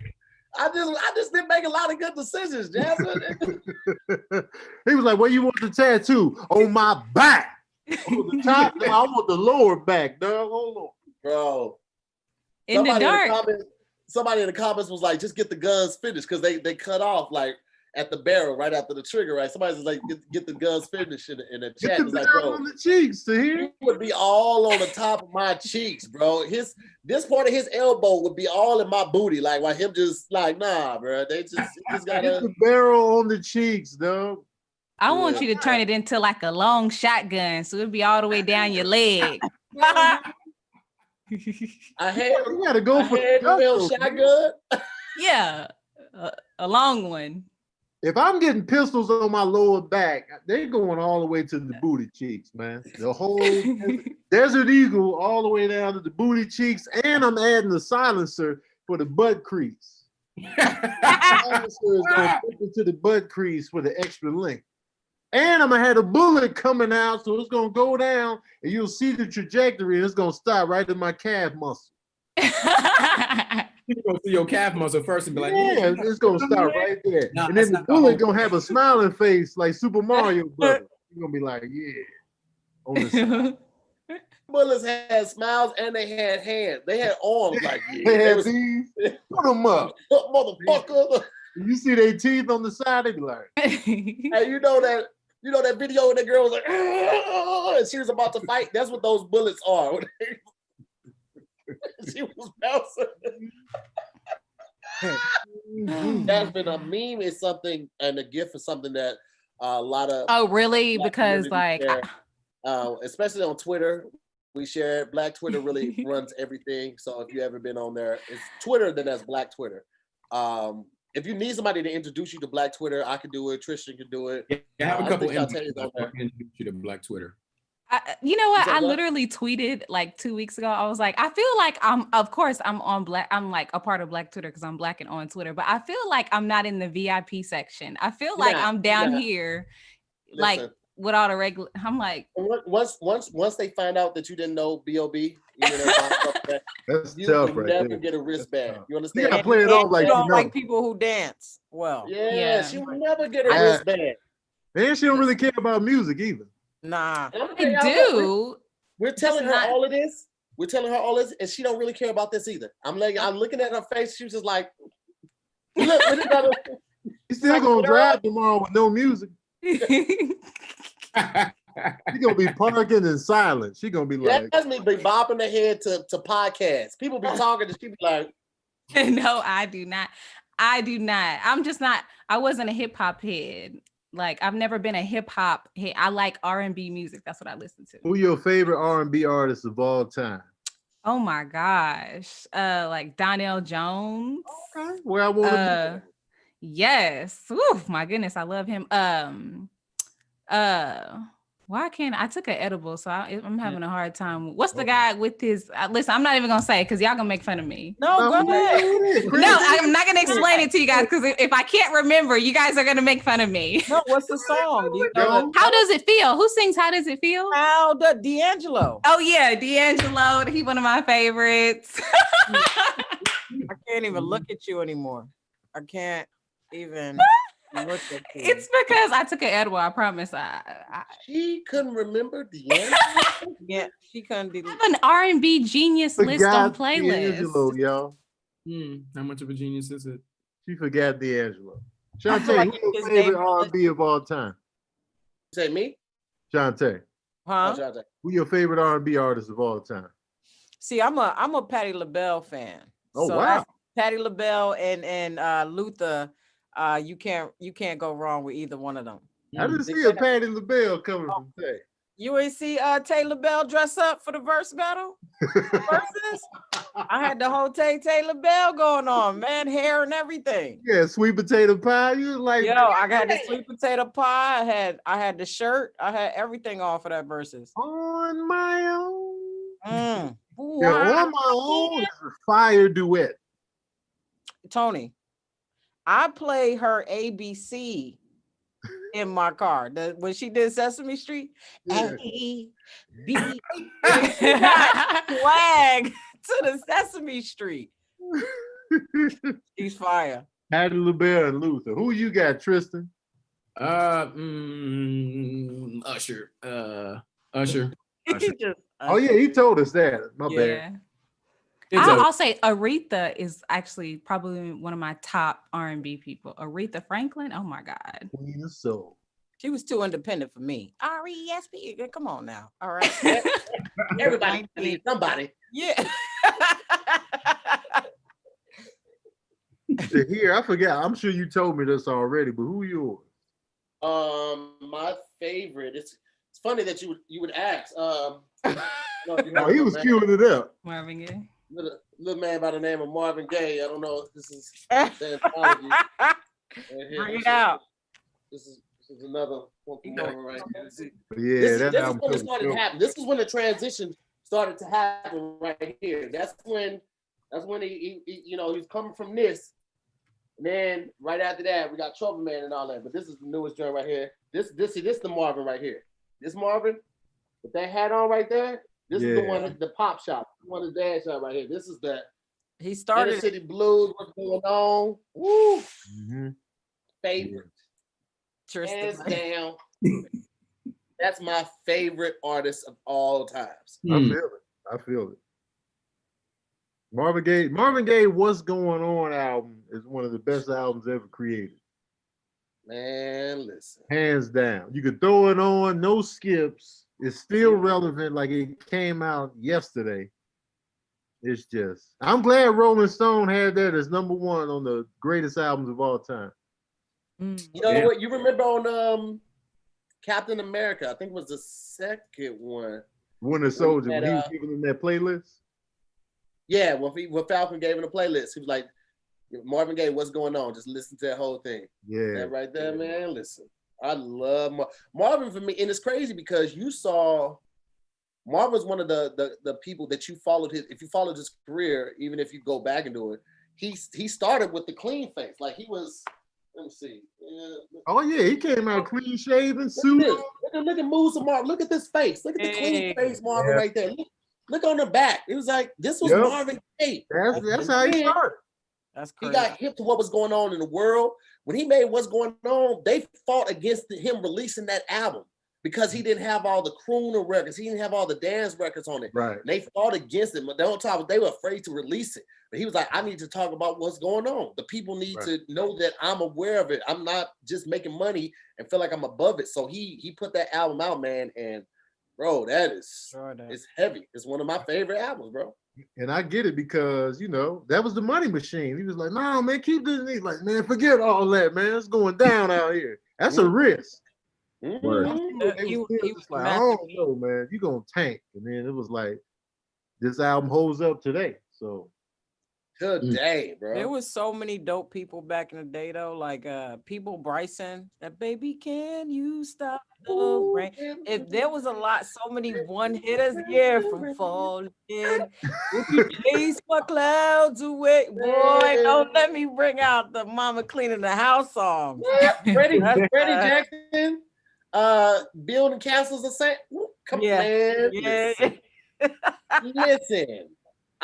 I just didn't make a lot of good decisions, Jasmine.
He was like, "Where you want the tattoo?" On my back. On the top, no, I want the lower back, dog. Hold on,
bro.
In the dark.
Somebody in the comments was like, "Just get the guns finished," because they cut off like at the barrel right after the trigger. Right? Somebody's like, "Get the guns finished," in the chat.
Get the
like,
bro, on the cheeks, Tahir.
He would be all on the top of my cheeks, bro. This part of his elbow would be all in my booty, like while him just like, nah, bro. They just gotta
get the barrel on the cheeks, dog.
I want you to turn it into like a long shotgun, so it'd be all the way down your leg.
You
gotta go for
the shotgun.
Yeah, a long one.
If I'm getting pistols on my lower back, they're going all the way to the booty cheeks, man. The whole Desert Eagle all the way down to the booty cheeks, and I'm adding the silencer for the butt crease. Silencer is going to the butt crease for the extra length. And I'm gonna have a bullet coming out, so it's gonna go down, and you'll see the trajectory, and it's gonna stop right in my calf muscle.
You're gonna see your calf muscle first and be like,
"Yeah, it's gonna stop right there." No, and then the bullet gonna have a smiling face like Super Mario Brothers. You're gonna be like, "Yeah." On the side.
Bullets had smiles and they had hands. They had arms like
these. Put them up,
motherfucker.
You see their teeth on the side, they be like,
"Hey, you know that video where the girl was like, and she was about to fight? That's what those bullets are." She was bouncing. That's been a meme. It's something, and a GIF is something that a lot of.
Oh, really? Because like,
especially on Twitter, we share it. Black Twitter really runs everything. So if you ever been on there, it's Twitter. Then that's Black Twitter. If you need somebody to introduce you to Black Twitter, I could do it. Tristan could do it.
Yeah, I have a couple
of introduce
you to Black Twitter.
You know what? I literally tweeted like 2 weeks ago. I was like, I feel like I'm on Black. I'm like a part of Black Twitter because I'm Black and on Twitter. But I feel like I'm not in the VIP section. I feel like I'm down here, like with all the regular. I'm like,
once they find out that you didn't know B.O.B.
That's
you
tough,
can
right
never
there.
get a wristband. You understand?
You gotta play it off like
you don't like people who dance. Well,
yeah, she will never get a wristband.
And she don't really care about music either.
Nah,
I do.
We're telling her all of this. We're telling her all this, and she don't really care about this either. I'm looking at her face. She was just like, "Look,
he's still gonna drive tomorrow with no music." She gonna be parking and silent. She gonna be like,
Jasmine be bopping her head to podcasts. People be talking, and she be like,
"No, I do not. I do not. I'm just not. I wasn't a hip hop head. Like I've never been a hip hop head. I like R&B music. That's what I listen to."
Who your favorite R&B artist of all time?
Oh my gosh, like Donnell Jones.
Okay, where I want to be.
Yes. Ooh, my goodness, I love him. Why can't I took an edible, so I'm having a hard time. What's the guy with his? Listen, I'm not even gonna say because y'all gonna make fun of me.
No, go ahead.
No, I'm not gonna explain it to you guys because if I can't remember, you guys are gonna make fun of me.
No, what's the song? Do you know
How does it feel? Who sings How Does It Feel?
D'Angelo.
Oh yeah, D'Angelo. He one of my favorites.
I can't even look at you anymore. I can't even.
It's because I took an edible. I promise.
She couldn't remember D'Angelo.
Yeah, she couldn't.
I have an R&B genius list on playlist.
D'Angelo, y'all.
How much of a genius is it?
She forgot D'Angelo. Shantae, who's your favorite R&B of all time?
Say me?
Shantae.
Huh?
Who your favorite R&B artist of all time?
See, I'm a Patti LaBelle fan.
Oh
So
wow!
that's Patti LaBelle and Luther. You can't go wrong with either one of them.
I didn't see a Patti LaBelle coming from Tay.
You ain't see Taylor Bell dress up for the verse battle? Versus? I had the whole Taylor Bell going on, man, hair and everything.
Yeah, sweet potato pie. You was like,
Yo, I got the sweet potato pie. I had the shirt. I had everything on for that versus.
On my own.
Ooh,
Yeah, on my own is a fire duet.
Tony, I played her ABC in my car. When she did Sesame Street,
Yeah.
A, B. She got swag to the Sesame Street. She's fire.
Patti LaBelle and Luther. Who you got, Tristan?
Usher. Usher.
Oh yeah, he told us that. My bad.
I'll say Aretha is actually probably one of my top R&B people. Aretha Franklin. Oh my God.
Queen of Soul.
She was too independent for me. R-E-S-P. Come on now. All right.
Everybody needs somebody.
Yeah.
Here, I forgot. I'm sure you told me this already, but who yours?
My favorite. It's funny that you would ask.
Oh, he was queuing it up.
Marvin Gaye.
Little man by the name of Marvin Gaye. I don't know if this is the
Bring it out.
This is another one from Marvin right here. See,
Yeah,
this is when it started to happen. This is when the transition started to happen right here. That's when he he's coming from this. And then right after that, we got Trouble Man and all that. But this is the newest joint right here. This the Marvin right here. This Marvin with that hat on right there. This is the one, the pop shop, one of the dad shop right here. This is the
he started
Inner City Blues. What's going on? Woo! Favorite. Hands down. That's my favorite artist of all times.
I feel it. Marvin Gaye, What's Going On album is one of the best albums ever created.
Man, listen.
Hands down. You could throw it on, no skips. It's still relevant like it came out yesterday. It's just, I'm glad Rolling Stone had that as #1 on the greatest albums of all time.
You know what? You remember on Captain America, I think it was the second one.
Winter Soldier, when he was giving them that playlist?
Yeah, when Falcon gave him the playlist, he was like, Marvin Gaye, what's going on? Just listen to that whole thing.
Yeah.
That right there, man, listen. I love Marvin for me, and it's crazy because you saw Marvin's one of the people that you followed if you followed his career, even if you go back and do it, he started with the clean face. Like he was, let me see.
Oh yeah, he came out clean shaven, suit.
Look at moves of Marvin. Look at this face. Look at the clean face Marvin right there. Look on the back. It was like this was Marvin Gaye.
That's how he started.
That's crazy.
He got hip to what was going on in the world. When he made What's Going On, they fought against him releasing that album because he didn't have all the crooner records. He didn't have all the dance records on it.
Right.
And they fought against it, but they were afraid to release it. But he was like, I need to talk about what's going on. The people need to know that I'm aware of it. I'm not just making money and feel like I'm above it. So he put that album out, man, and bro, that is it's heavy. It's one of my favorite albums, bro.
And I get it because, that was the money machine. He was like, no, man, keep this. He's like, man, forget all that, man. It's going down out here. That's a risk. He was like, I don't know, man. You're going to tank. And then it was like, this album holds up today. So.
Good day, bro.
There was so many dope people back in the day, though. Like People Bryson, that baby, can you stop the rain? If there was so many one-hitters, from falling. If you chase my clouds away, boy, don't let me bring out the Mama Cleaning the House song.
Freddie Jackson, building castles of sand. Come on, man. Listen.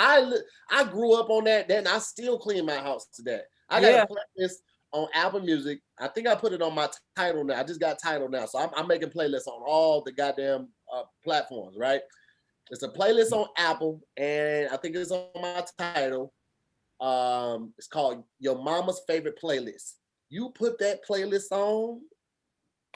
I grew up on that, then I still clean my house today. I got a playlist on Apple Music. I think I put it on my title now. I just got title now. So I'm making playlists on all the goddamn platforms, right? It's a playlist on Apple, and I think it's on my title. It's called Your Mama's Favorite Playlist. You put that playlist on,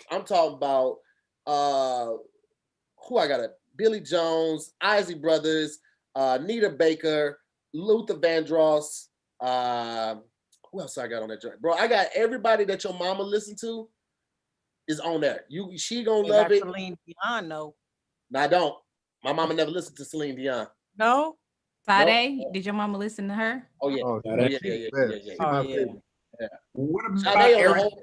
I'm talking about who I got Billy Jones, Isley Brothers, Nita Baker, Luther Vandross. Who else I got on that joint? Bro, I got everybody that your mama listen to is on there. She gonna love it.
Celine Dion, no.
No, I don't. My mama never listened to Celine Dion.
No?
Sade, did your mama listen to her?
Oh yeah.
Oh,
Oh, yeah.
Oh, yeah.
What about
Sade
Eric?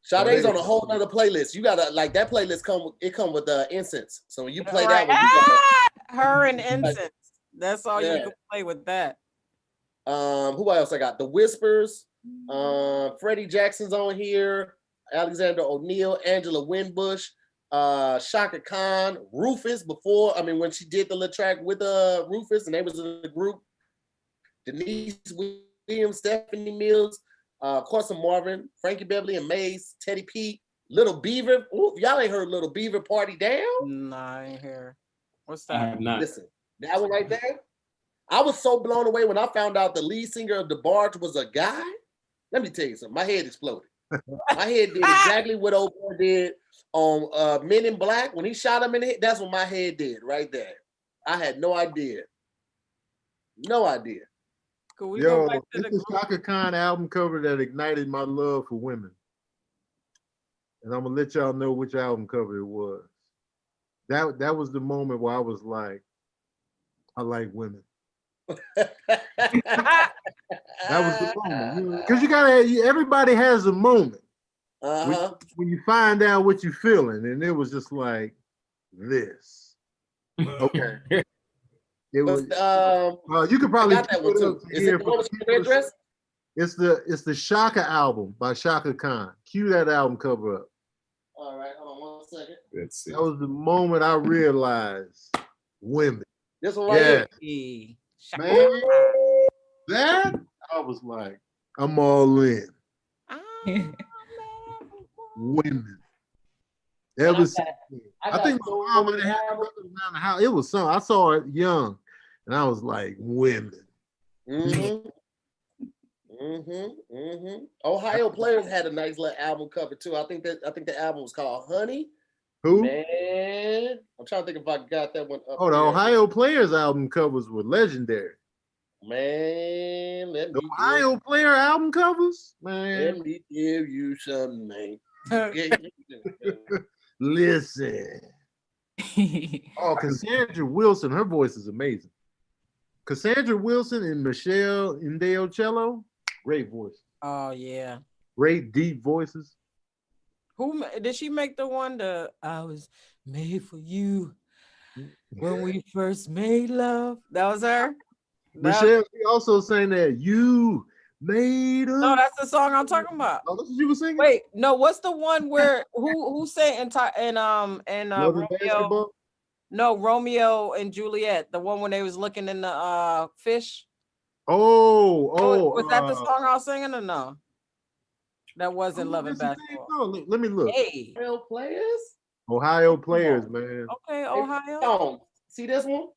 Sade's on a whole nother playlist. You gotta like that playlist come with incense. So when you play
Right.
that one, you gotta,
Her and incense. That's all you
Yeah.
can play with that.
who else I got? The Whispers, Freddie Jackson's on here, Alexander O'Neal, Angela Winbush, Shaka Khan, Rufus when she did the little track with Rufus and they was in the group, Denise Williams, Stephanie Mills, Corsa Marvin, Frankie Beverly and Maze, Teddy P, Little Beaver. Ooh, y'all ain't heard Little Beaver Party Down?
Nah, I ain't hear. What's
I
that?
have not.
Listen, that one right there. I was so blown away when I found out the lead singer of The Barge was a guy. Let me tell you something. My head exploded. My head did exactly what old boy did on Men in Black when he shot him in the head. That's what my head did right there. I had no idea. No idea.
Could we
Yo,
go back to
it's
the
the Shaka Khan album cover that ignited my love for women. And I'm gonna let y'all know which album cover it was. That was the moment where I was like, I like women. That was the moment. Because everybody has a moment when you find out what you're feeling. And it was just like this. Okay. It was you could probably
got that one too. Is it the one with the red dress?
It's the Shaka album by Shaka Khan. Cue that album cover up.
All right, hold on 1 second.
Let's see.
That was the moment I realized women.
This one right
here. Man, that I was like, I'm all in. Women. Ever since I think my mom would have had it around the house. It was something. I saw it young, and I was like, women.
Ohio Players had a nice little album cover too. I think the album was called Honey.
Who?
Man, I'm trying to think if I got that one up.
Oh, the Ohio Players album covers were legendary.
Man,
the Ohio Player album covers, man.
Let me give you some name.
Listen. Oh, Cassandra Wilson, her voice is amazing. Cassandra Wilson and Michelle Indeocello, great voice.
Oh yeah.
Great deep voices.
Who did she make the one? I was made for you when we first made love. That was her.
Michelle, she also sang that you made us.
No, that's the song I'm talking about.
Oh, that's what you were singing?
Wait, no, what's the one where who sang and Romeo?
Basketball?
No, Romeo and Juliet, the one when they was looking in the fish.
Was
that the song I was singing or no? That wasn't Love and Basketball.
No, let me look.
Hey,
Ohio Players, man.
Okay, Ohio.
Oh, see this one?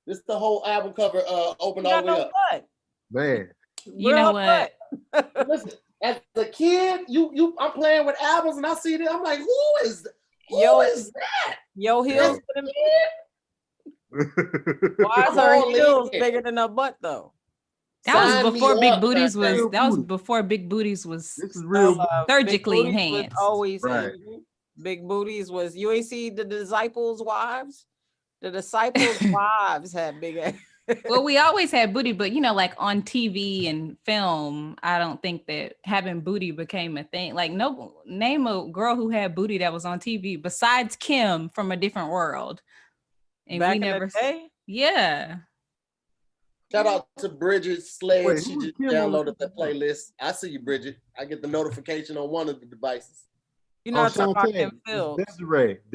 This is the whole album cover open all the way up.
Man.
You know what?
Listen, as a kid, I'm playing with albums and I see it. I'm like, who is that?
Yo heels. Why is her heels bigger than her butt though?
That was before Big Booties was. That was before Big Booties was.
This is real
surgically enhanced.
Always
right.
Big Booties was. You ain't see the Disciples' wives. The Disciples' wives had big ass.
Well, we always had booty, but like on TV and film, I don't think that having booty became a thing. Like, name a girl who had booty that was on TV besides Kim from A Different World. And
Back
we never.
in the day?
Yeah.
Shout out to Bridget Slade.
Wait,
she
who
just
Kim
downloaded the playlist. I see you, Bridget. I get the notification on one of the devices.
You know, I'm talking about
Shantae,
Kim Fields.
Desiree.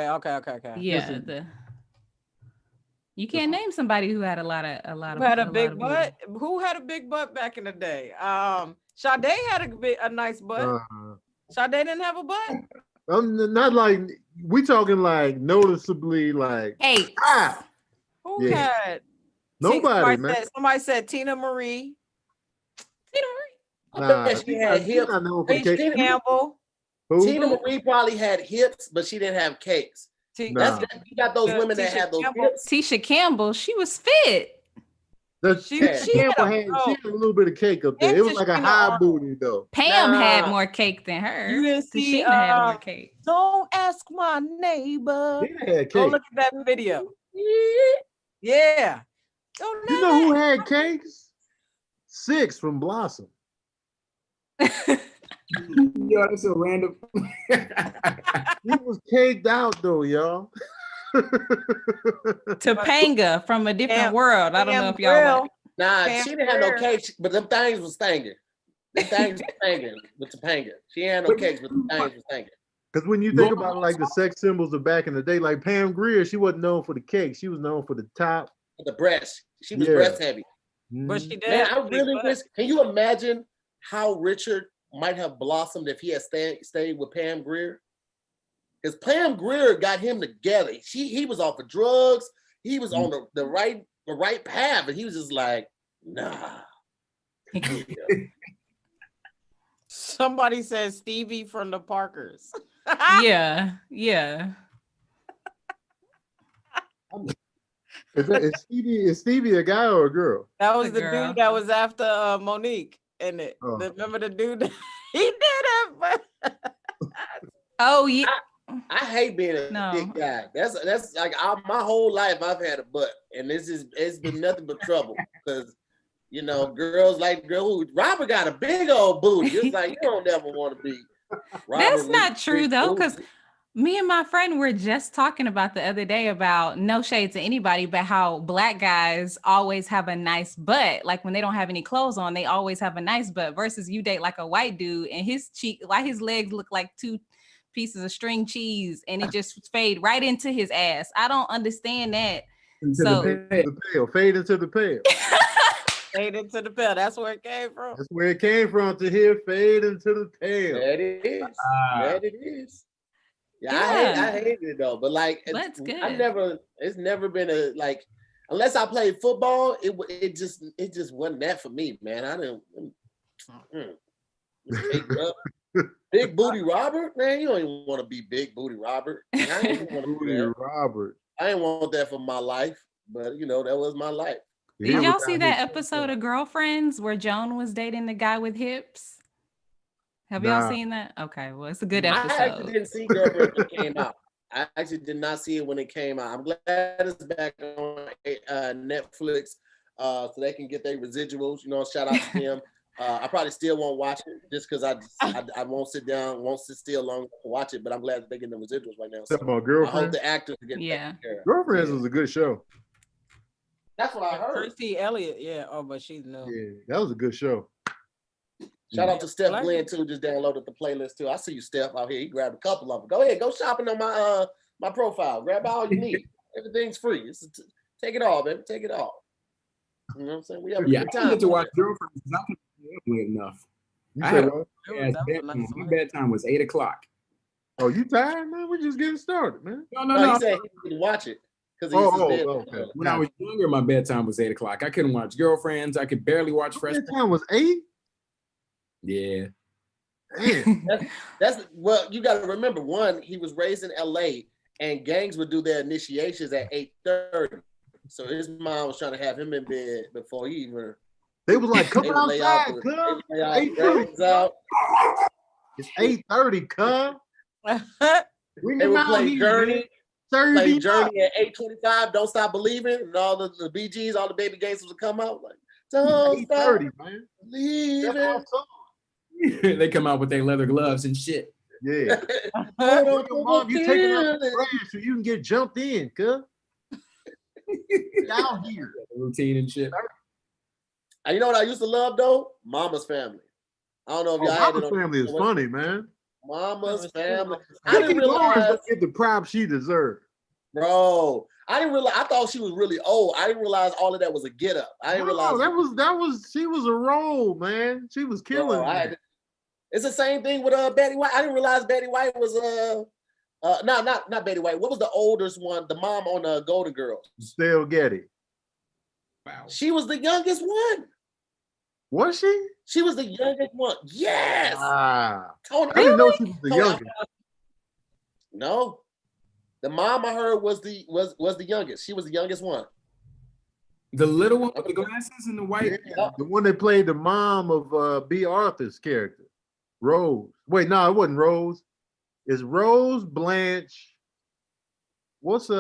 Okay.
Yeah. You can't name somebody who had a lot of
who had a big butt. Who had a big butt back in the day? Sade had a nice butt. Sade didn't have a butt.
Not like we talking like noticeably like.
Hey,
who had?
Nobody, man.
Somebody said Tina Marie.
She had hips.
Campbell.
Tina Marie probably had hips, but she didn't have cakes.
See,
Nah.
You got those women that
Tisha
have those
Campbell.
hips.
Tisha Campbell, she was fit.
She
Campbell had a little bit of cake up there. It was like a high booty though.
Pam had more cake than her.
You didn't see
She had more cake.
Don't ask my neighbor.
They had
Go
cake.
look at that video. Yeah.
You know who had cakes? 6 from Blossom.
Yo, that's so random.
He was caked out though, y'all.
Topanga from a different world. I don't know if y'all like.
Nah, she didn't have no cakes, but them things was stinging. Them things was stinging with Topanga. She had no cakes, but them things was stinging.
Because when you think about like the sex symbols of back in the day, like Pam Grier, she wasn't known for the cake. She was known for the top.
The breast. She was breast heavy.
But she did.
Man, I really wish. Can you imagine how Richard might have blossomed if he had stayed with Pam Grier? Because Pam Grier got him together. He was off of drugs. He was on the right path, and he was just like, nah.
Somebody says Stevie from the Parkers.
Yeah.
Is Stevie a guy or a girl?
That was the dude that was after Monique in it.
Oh.
Remember the dude? He did it. But
oh yeah.
I hate being a big guy. That's like my whole life I've had a butt, and it's been nothing but trouble because girls like Robert got a big old booty. It's like you don't ever want to be. Robert
That's not true though, because me and my friend were just talking about the other day about no shade to anybody, but how Black guys always have a nice butt. Like when they don't have any clothes on, they always have a nice butt. Versus you date like a white dude and his legs look like 2 pieces of string cheese and it just fade right into his ass. I don't understand that.
Fade into the pale.
Fade into the pale. That's where it came from.
That's where it came from. To hear fade into the pale.
That it is. That it is. Yeah, I hate it though. But like,
that's good.
It's never been a like. Unless I played football, it just wasn't that for me, man. I didn't. Big booty Robert, man. You don't even want to be big booty Robert. I didn't want to be
Robert.
I didn't want that for my life, but that was my life.
Did y'all see that episode of Girlfriends where Joan was dating the guy with hips? Have y'all seen that? Okay, well, it's a good episode.
I actually didn't see Girlfriends when it came out. I actually did not see it when it came out. I'm glad it's back on Netflix, so they can get their residuals. Shout out to them. I probably still won't watch it just because I won't sit still long to watch it. But I'm glad that they're getting the residuals right now. So I hope the actors are getting taken care of.
Girlfriends was a good show.
That's what I heard.
Kirstie Elliott, yeah. Oh, but she's no.
Yeah, that was a good show.
Shout out to Steph Glenn too. Just downloaded the playlist too. I see you, Steph, out here. He grabbed a couple of them. Go ahead, go shopping on my profile. Grab all you need. Everything's free. Take it all, baby. Take it all. You know what I'm saying? We have a good time.
I get to watch Girlfriends because I can't late enough. My bedtime was 8:00.
Oh, you tired, man? We're just getting started, man.
No. He said he didn't watch it.
Okay.
When I was younger, my bedtime was 8:00. I couldn't watch Girlfriends. I could barely watch Fresh.
Bedtime was 8.
Yeah.
That's well. You got to remember, one, he was raised in LA, and gangs would do their initiations at 8:30. So his mom was trying to have him in bed before he even.
They was like, "Come outside, cuz." 8:30. It's 8:30, cuz.
They would play Journey. Play Journey at 8:25. Don't Stop Believing, and all the BGs, all the baby gangsters would come out like, "Don't stop believing."
They come out with their leather gloves and shit.
Yeah. Mom, you taking out the trash so you can get jumped in, cuz. Down here.
Routine and shit.
And you know what I used to love though? Mama's Family. I don't know if y'all had it on.
Family is funny, man.
Mama's Family.
I didn't realize get the prop she deserved.
Bro, I didn't realize. I thought she was really old. I didn't realize all of that was a get up. I didn't realize
that was she was a role, man. She was killing.
It's the same thing with Betty White. I didn't realize Betty White was not Betty White. What was the oldest one? The mom on Golden Girls.
Stale Getty.
Wow.
She was the youngest one.
Was she?
She was the youngest one. Yes.
I
Tony,
didn't know she was the youngest.
No. The mom I heard was the youngest. She was the youngest one.
The little one with the glasses and the white.
Yeah, the one that played the mom of B. Arthur's character, Rose. Wait, no, it wasn't Rose. It's Rose Blanche. What's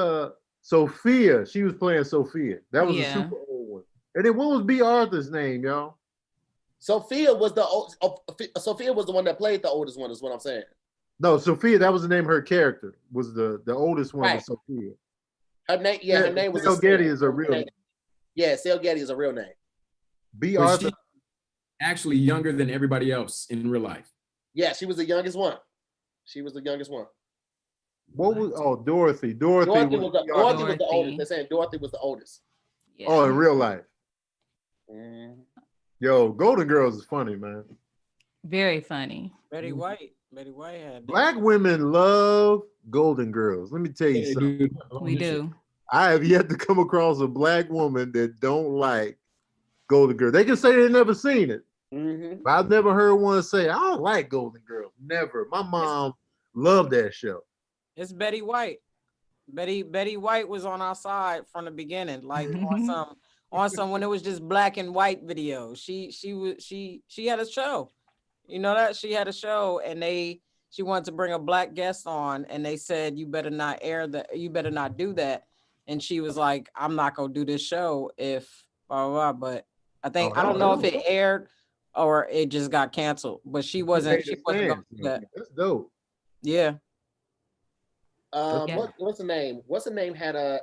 Sophia? She was playing Sophia. That was a super old one. And then what was B. Arthur's name, y'all?
Sophia was Sophia was the one that played the oldest one. Is what I'm saying.
No, Sophia. That was the name of her character. Was the oldest one? Right. Was Sophia.
Her name, her name was.
Sale Getty is a real name.
Yeah, Sale Getty is a real name.
B. Arthur.
Actually younger than everybody else in real life.
Yeah, she was the youngest one. She was the youngest one.
What was Dorothy? Dorothy was the
oldest. They're saying Dorothy was the oldest.
Yeah. Oh, in real life. Yo, Golden Girls is funny, man.
Very funny.
Betty White had
Black women love Golden Girls. Let me tell you something.
We do.
I have yet to come across a black woman that don't like Golden Girls. They can say they've never seen it. But I've never heard one say, I don't like Golden Girls. Never. My mom loved that show.
It's Betty White. Betty White was on our side from the beginning, like on some when it was just black and white videos. She had a show. You know that she had a show, and she wanted to bring a black guest on, and they said you better not do that. And she was like, I'm not gonna do this show if blah blah blah. But I don't know if it aired or it just got canceled. But she wasn't gonna do that.
That's dope.
Yeah.
What's the name? What's the name had a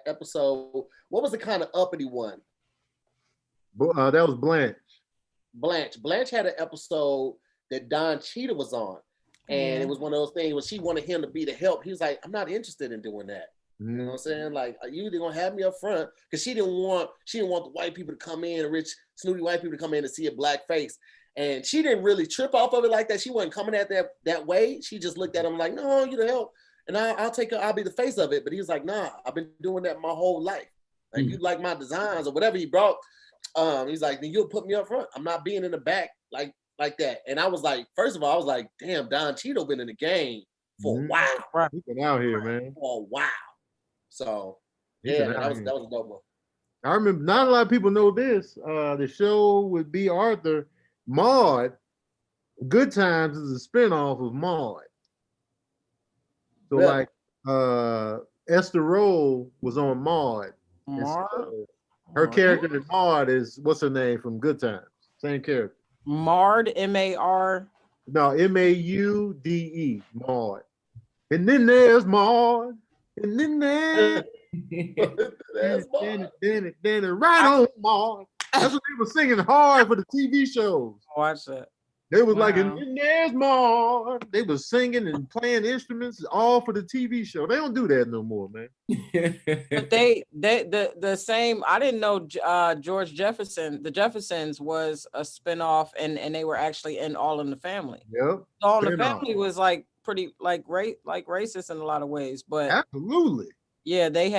episode? What was the kind of uppity one?
That was Blanche.
Blanche had an episode that Don Cheadle was on, and it was one of those things where she wanted him to be the help. He was like, I'm not interested in doing that. You know what I'm saying? Like, are you either gonna have me up front? Because she didn't want the white people to come in, rich, snooty white people to come in and see a black face. And she didn't really trip off of it like that. She wasn't coming at that way. She just looked at him like, no, you the help. And I'll be the face of it. But he was like, nah, I've been doing that my whole life. Like, you like my designs or whatever he brought. He's like, then you'll put me up front. I'm not being in the back like that. And I was like, first of all, I was like, damn, Don Cheadle been in the game for a while.
He's been out here, man.
For a while. So yeah, that was a dope one.
I remember not a lot of people know this. The show with B. Arthur, Maude, Good Times is a spinoff of Maude. So like Esther Rolle was on Maude. Her character in Maude is what's her name from Good Times? Same character.
Maude, M-A-R.
No, M-A-U-D-E, Maude. And then there's Maude. And then there's right on Maude. That's what they were singing hard for the TV shows.
Watch that.
They was like, and there's more. They was singing and playing instruments all for the TV show. They don't do that no more, man.
But the same. I didn't know George Jefferson. The Jeffersons was a spinoff, and they were actually in All in the Family.
Yep.
All in the Family was like pretty like racist in a lot of ways, but
absolutely.
Yeah, they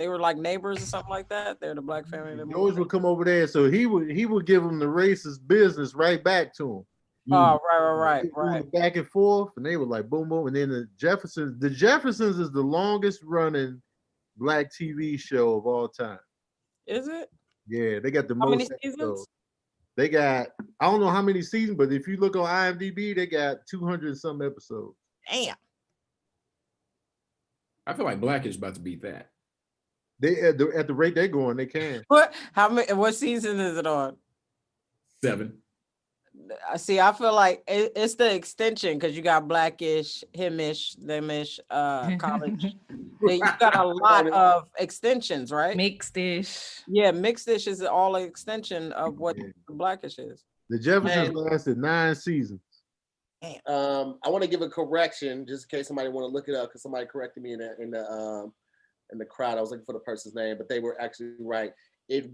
were like neighbors or something like that. They're the black family.
George would come over there, so he would give them the racist business right back to him.
Oh, right.
Back and forth, and they were like boom, boom. And then the Jeffersons is the longest running black TV show of all time.
Is it?
Yeah, they got the
most.
How many seasons? They got, I don't know how many seasons, but if you look on IMDb, they got 200 and some episodes.
Damn.
I feel like Black is about to beat that.
They at the rate they're going, they can.
What season is it on?
7.
I see. I feel like it's the extension because you got Blackish, Himish, Themish, College. You got a lot of extensions, right?
Mixed-ish.
Yeah, Mixed-ish is all an extension of what Blackish is.
The Jeffersons lasted 9 seasons.
I want to give a correction just in case somebody want to look it up because somebody corrected me in the crowd. I was looking for the person's name, but they were actually right. It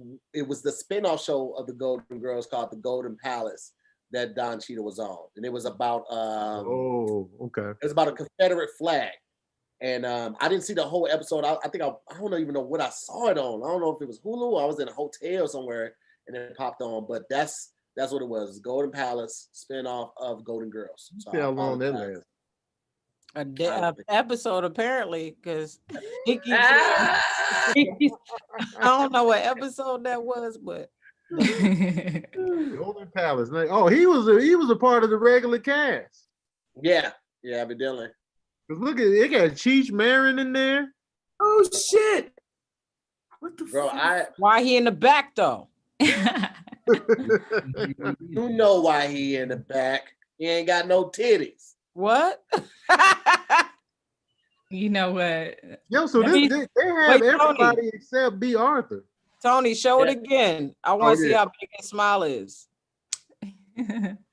was the spinoff show of the Golden Girls called The Golden Palace that Don Cheadle was on, and it was about
okay.
It was about a Confederate flag, and I didn't see the whole episode. I don't even know what I saw it on. I don't know if it was Hulu or I was in a hotel somewhere and it popped on, but that's what it was. Golden Palace spinoff of Golden Girls. So
how long that lasts?
episode apparently, because I don't know what episode that was, but
Golden Palace. Oh, he was a part of the regular cast.
Yeah, evidently.
Cause look at it, got Cheech Marin in there.
Oh shit! What the
Bro,
fuck?
Why he in the back though?
You know why he in the back. He ain't got no titties.
What?
You know what?
Yo, so they have everybody except B. Arthur.
Tony, show it again. I want to see how big his smile is.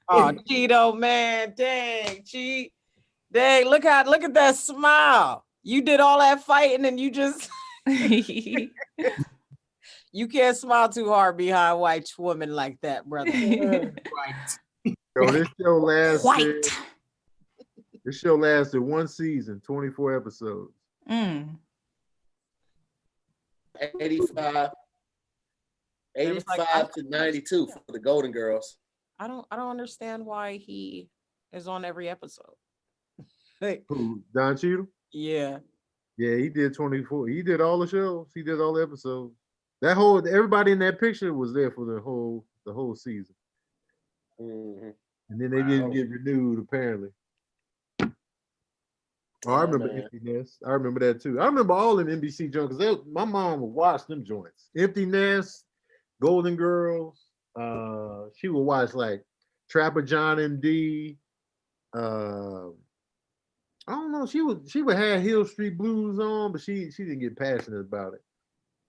Oh, Cheeto, man. Dang, Cheat. Dang, look at that smile. You did all that fighting and you just you can't smile too hard behind a white woman like that, brother.
Right.
So this show lasted one season, 24 episodes.
85 to 92 for the Golden Girls.
I don't understand why he is on every episode.
Who, Don Cheadle?
Yeah.
Yeah, he did 24. He did all the shows. He did all the episodes. Everybody in that picture was there for the whole season.
Mm-hmm.
And then they didn't get renewed, apparently. Oh, I remember Empty Nest. I remember that too. I remember all them NBC joints because my mom would watch them joints. Empty Nest, Golden Girls. She would watch like Trapper John M.D. I don't know. She would have Hill Street Blues on, but she didn't get passionate about it.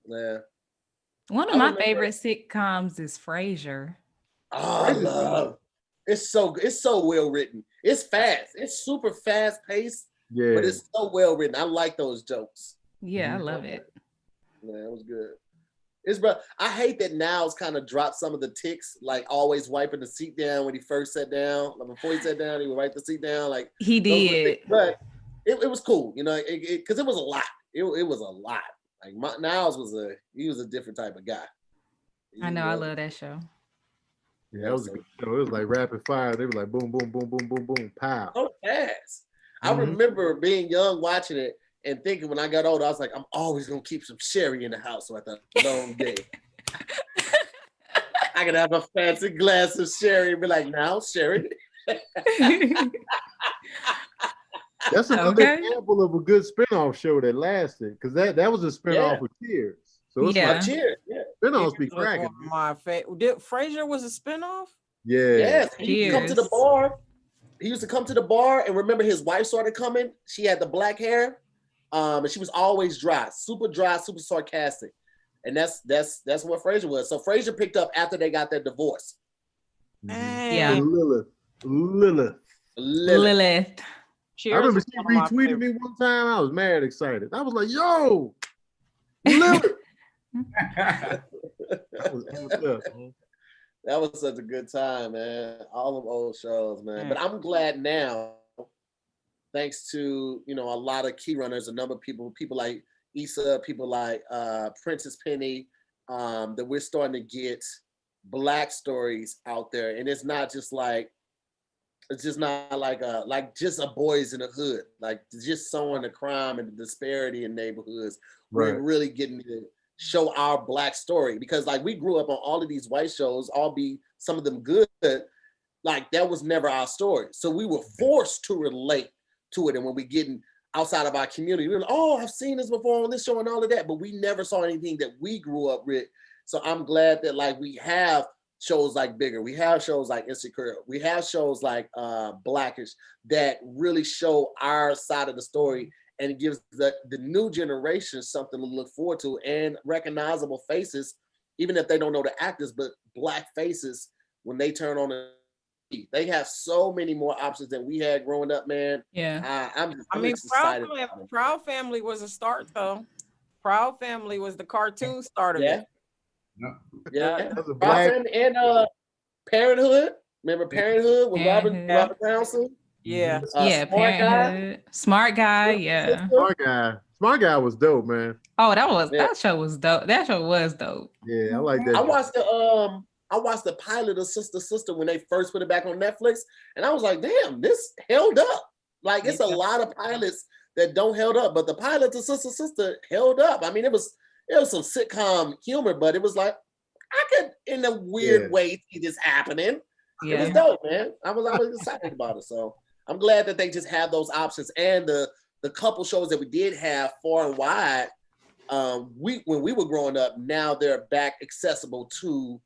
Yeah.
One of my favorite sitcoms is Frasier.
Oh, I love. It's so well written. It's fast. It's super fast paced.
Yeah.
But it's so well written. I like those jokes.
Yeah, I love it.
Yeah, it was good. I hate that Niles kind of dropped some of the ticks, like always wiping the seat down when he first sat down. Like before he sat down, he would wipe the seat down. Like
he did.
But it was cool, you know, because it was a lot. It was a lot. Like Niles was a different type of guy.
I know. I love that show.
Yeah, that was a good show. It was like rapid fire. They were like boom, boom, boom, boom, boom, boom, pow.
So fast. I remember being young watching it and thinking when I got older, I was like, I'm always gonna keep some sherry in the house so after a long day. I could have a fancy glass of sherry and be like, now sherry.
That's another example of a good spinoff show that lasted, because that was a spinoff of Cheers. So it's like
Cheers. Yeah.
Spinoffs be cracking.
My favorite. Frasier was a spinoff?
Yeah.
Yes. He used to come to the bar. He used to come to the bar, and remember his wife started coming. She had the black hair, and she was always dry, super sarcastic, and that's what Frasier was. So Frasier picked up after they got their divorce.
Yeah.
Lilith.
Cheers.
I remember she retweeted me one time. I was mad excited. I was like, "Yo, Lilith."
That was such a good time, man. All of old shows, man. But I'm glad now, thanks to a lot of key runners, a number of people like Issa, people like Princess Penny, that we're starting to get Black stories out there, and it's just not like just a boys in the hood, like just showing the crime and the disparity in neighborhoods. We're really getting to show our Black story, because like we grew up on all of these white shows, albeit some of them good, like that was never our story. So we were forced to relate to it. And when we getting outside of our community, we were like, oh, I've seen this before on this show and all of that, but we never saw anything that we grew up with. So I'm glad that like we have shows like Bigger, we have shows like Insecure, we have shows like Blackish that really show our side of the story, and it gives the new generation something to look forward to, and recognizable faces, even if they don't know the actors, but Black faces when they turn on the TV. They have so many more options than we had growing up, man.
Yeah.
I'm excited. Proud Family was a start, though. Proud Family was the cartoon start of it.
Yeah. Proud Family and Parenthood. Remember Parenthood with Robert Townsend?
Yeah.
Smart Guy. Yeah.
Smart Guy was dope, man.
Oh, that show was dope. That show was dope.
Yeah, I like that.
I watched the pilot of Sister when they first put it back on Netflix, and I was like, damn, this held up. Like it's a lot of pilots that don't held up, but the pilot to Sister held up. I mean, it was some sitcom humor, but it was like I could, in a weird way, see this happening. It was dope, man. I was excited about it. So I'm glad that they just have those options, and the couple shows that we did have far and wide. When we were growing up, now they're back accessible to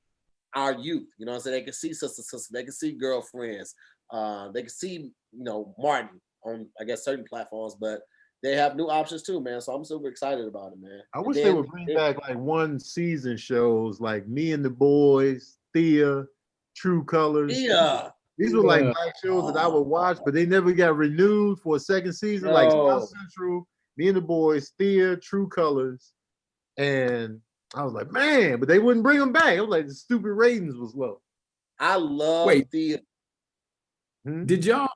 our youth. You know what I'm saying? They can see Sister, they can see Girlfriends, they can see, Martin on, I guess, certain platforms, but they have new options too, man. So I'm super excited about it, man.
I wish they would bring back like one season shows like Me and the Boys, Thea, True Colors.
Yeah.
These were like black shows that I would watch, but they never got renewed for a second season. Like South Central, Me and the Boys, Thea, True Colors. And I was like, man, but they wouldn't bring them back. I was like, the stupid ratings was low.
I love Thea.
Did y'all,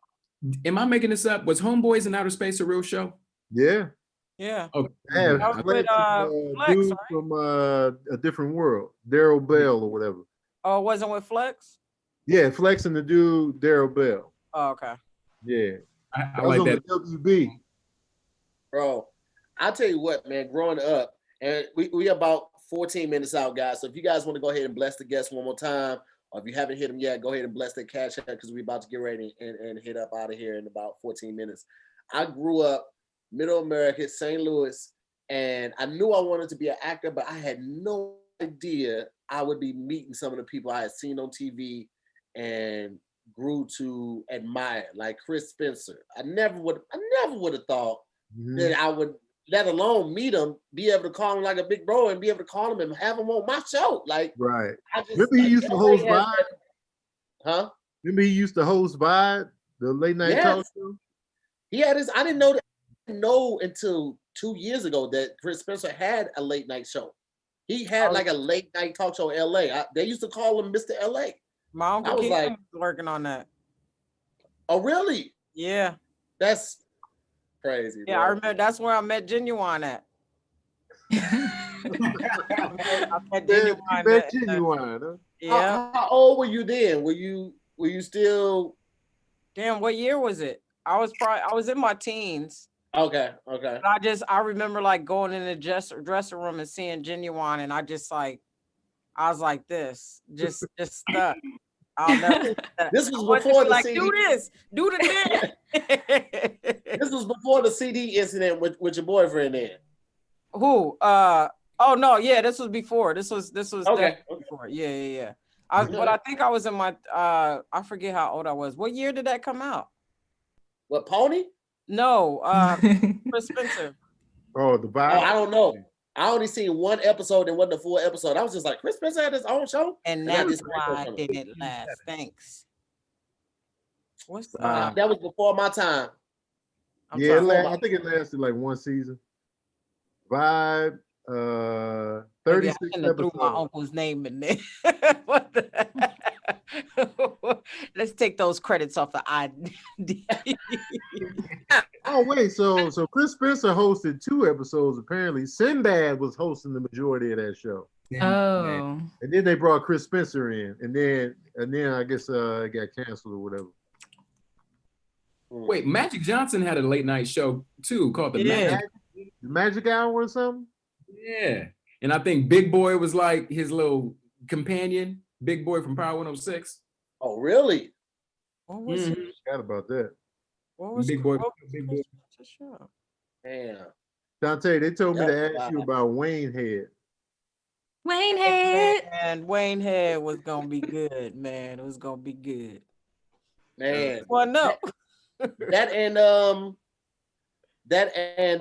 am I making this up? Was Homeboys in Outer Space a real show?
Yeah.
Yeah.
Okay.
Yeah,
with, Flex,
dude
right?
from A Different World, Daryl Bell or whatever.
Oh, it wasn't with Flex?
Yeah, Flex and the dude, Daryl Bell.
Oh, okay.
Yeah.
I like that.
WB.
Bro, I'll tell you what, man, growing up, and we about 14 minutes out, guys. So if you guys want to go ahead and bless the guests one more time, or if you haven't hit them yet, go ahead and bless their CashApp because we're about to get ready and hit up out of here in about 14 minutes. I grew up Middle America, St. Louis, and I knew I wanted to be an actor, but I had no idea I would be meeting some of the people I had seen on TV and grew to admire, like Chris Spencer. I never would have thought that I would, let alone meet him, be able to call him like a big bro and be able to call him and have him on my show. Like,
right.
I just,
remember he used to host Vibe?
Huh?
Remember he used to host Vibe, the late night talk show?
He had his, I didn't know until 2 years ago that Chris Spencer had a late night show. He had like a late night talk show in LA. They used to call him Mr. LA.
My uncle was like, working on that.
Oh, really?
Yeah.
That's crazy.
Yeah, bro. I remember that's where I met Genuine at. I met
Genuine. Huh?
Yeah.
How old were you then? Were you still?
Damn, what year was it? I was in my teens.
Okay.
But I remember like going in the dressing room and seeing Genuine, and I was like this, just stuck. I'll never.
This was before the
like,
CD.
do this, do the dance.
This was before the CD incident with your boyfriend then.
Who? Oh no, yeah, this was before. This was
okay.
Before. Yeah. But I think I was in my I forget how old I was. What year did that come out?
What, Pony?
No, Chris Spencer.
Oh, the Vibe.
Oh, I don't know. I only seen one episode and wasn't a full episode. I was just like, Chris Spencer had his own show?
And that's why I didn't last. Thanks. What's
that was before my time.
I think it lasted like one season. Vibe, 36 episodes.
Threw my uncle's name in there. What the Let's take those credits off the ID.
Oh wait, so Chris Spencer hosted 2 episodes apparently. Sinbad was hosting the majority of that show.
Oh.
And then they brought Chris Spencer in, and then I guess it got canceled or whatever.
Wait, Magic Johnson had a late night show too called the
Magic Hour or something.
Yeah, and I think Big Boy was like his little companion. Big Boy from Power 106.
Oh, really?
What was it?
Forgot about that.
What was
Big Boy?
Big Boy.
Damn.
Dante, they told me to ask you about Wayne Head.
Wayne Head.
And Wayne Head was gonna be good, man. It was gonna be good.
Man.
Well, no.
That and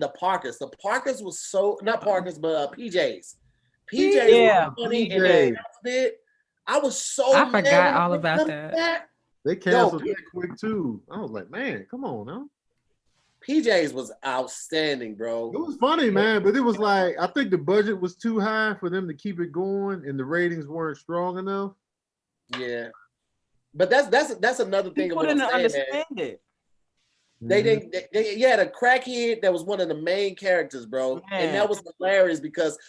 the Parkers. The Parkers was so, not Parkers, but PJs. PJs was funny.
PJ.
And then I was so
I forgot all about that.
They canceled that quick too. I was like, man, come on now.
PJs was outstanding, bro.
It was funny, man, but it was like, I think the budget was too high for them to keep it going, and the ratings weren't strong enough.
Yeah, but that's another thing.
People didn't understand it.
They didn't. They had a crackhead that was one of the main characters, bro, and that was hilarious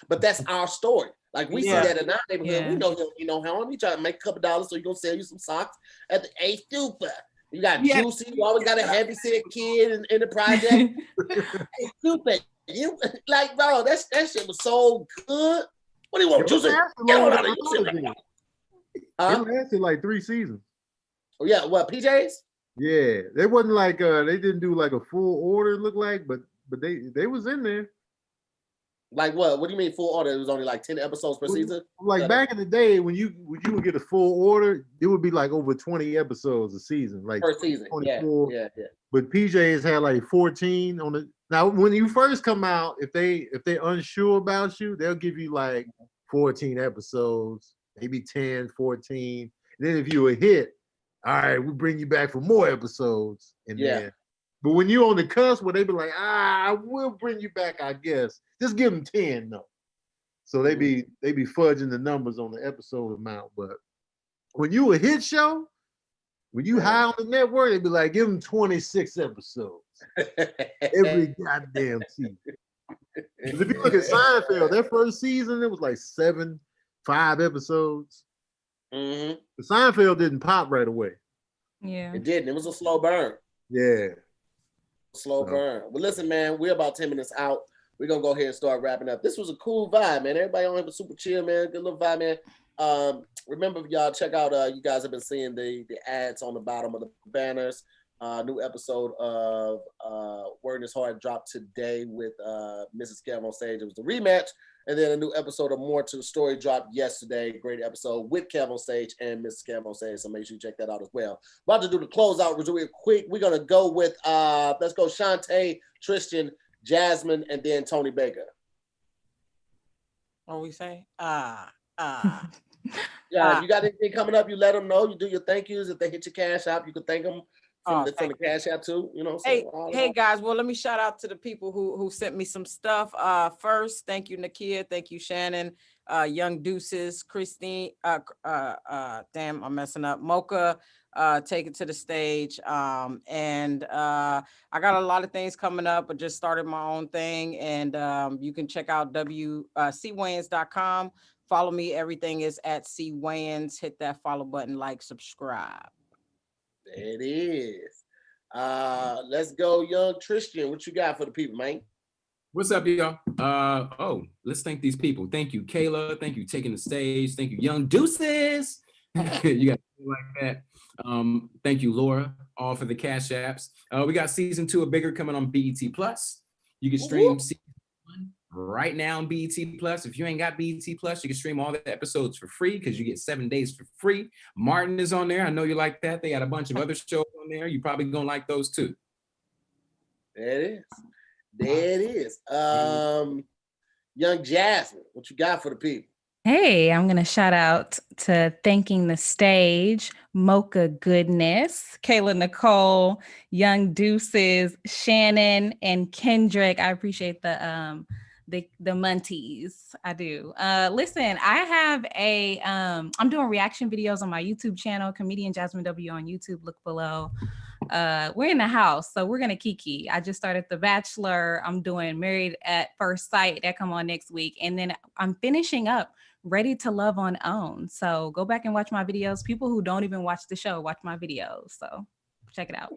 but that's our story. Like we see that in our neighborhood. We know him. You know him. He trying to make a couple dollars so he gonna sell you some socks at the A Super. You got Juicy. You always got a heavy set kid in the project. Hey, stupid. You like, bro, that shit was so good. What do you want, Juicy?
It lasted like 3 seasons.
Oh yeah, what, PJs?
Yeah, they wasn't like they didn't do like a full order, look like, but they was in there.
Like what? What do you mean full order? It was only like 10 episodes per season?
Like back in the day when you would get a full order, it would be like over 20 episodes a season, like
per season. 24. Yeah.
But PJs had like 14 on the. Now when you first come out, if they're unsure about you, they'll give you like 14 episodes, maybe 10, 14. And then if you a hit, all right, we bring you back for more episodes. And then, but when you're on the cusp, where they be like, I will bring you back, I guess. Just give them 10 though. So they be fudging the numbers on the episode amount. But when you a hit show, when you high on the network, they be like, give them 26 episodes. Every goddamn season. If you look at Seinfeld, their first season, it was like 5 episodes.
Mm-hmm.
The Seinfeld didn't pop right away.
Yeah.
It didn't. It was a slow burn.
Yeah.
Slow burn. Well, listen, man, we're about 10 minutes out. We're going to go ahead and start wrapping up. This was a cool vibe, man. Everybody on here was super chill, man. Good little vibe, man. Remember, y'all, check out, you guys have been seeing the ads on the bottom of the banners. New episode of Word is Hard dropped today with Mrs. Kev on stage. It was the rematch. And then a new episode of More to the Story dropped yesterday. Great episode with Kev on stage and Mrs. Kev on stage. So make sure you check that out as well. About to do the closeout real quick. We're going to go with, let's go Shantae, Tristan, Jasmine, and then Tony Baker.
What we say?
Yeah, if you got anything coming up, you let them know. You do your thank yous. If they hit your cash app, you can thank them from the cash app too. You know.
Hey guys, well, let me shout out to the people who sent me some stuff. First, thank you, Nakia. Thank you, Shannon. Young Deuces, Christine. Damn, I'm messing up. Mocha. Take it to the stage. And I got a lot of things coming up. I just started my own thing, and you can check out cwayans.com. Follow me. Everything is at cwayans. Hit that follow button, like, subscribe.
There it is. Let's go, young Tristan. What you got for the people, man?
What's up, y'all? Let's thank these people. Thank you, Kayla. Thank you, taking the stage. Thank you, Young Deuces. You got like that. Thank you, Laura, all for the cash apps. We got season 2 of Bigger coming on BET Plus. You can stream season 1 right now on BET Plus. If you ain't got BET Plus, you can stream all the episodes for free because you get 7 days for free. Martin is on there. I know you like that. They got a bunch of other shows on there. You probably gonna like those too.
There it is. Young Jasmine, what you got for the people?
Hey, I'm going to shout out to Thanking the Stage, Mocha Goodness, Kayla Nicole, Young Deuces, Shannon, and Kendrick. I appreciate the Munties. I do. Listen, I have I'm doing reaction videos on my YouTube channel, comedian Jasmine W on YouTube. Look below. We're in the house, so we're gonna kiki. I just started The Bachelor. I'm doing Married at First Sight that come on next week, and then I'm finishing up Ready to Love on OWN. So go back and watch my videos. People who don't even watch the show watch my videos, so check it out.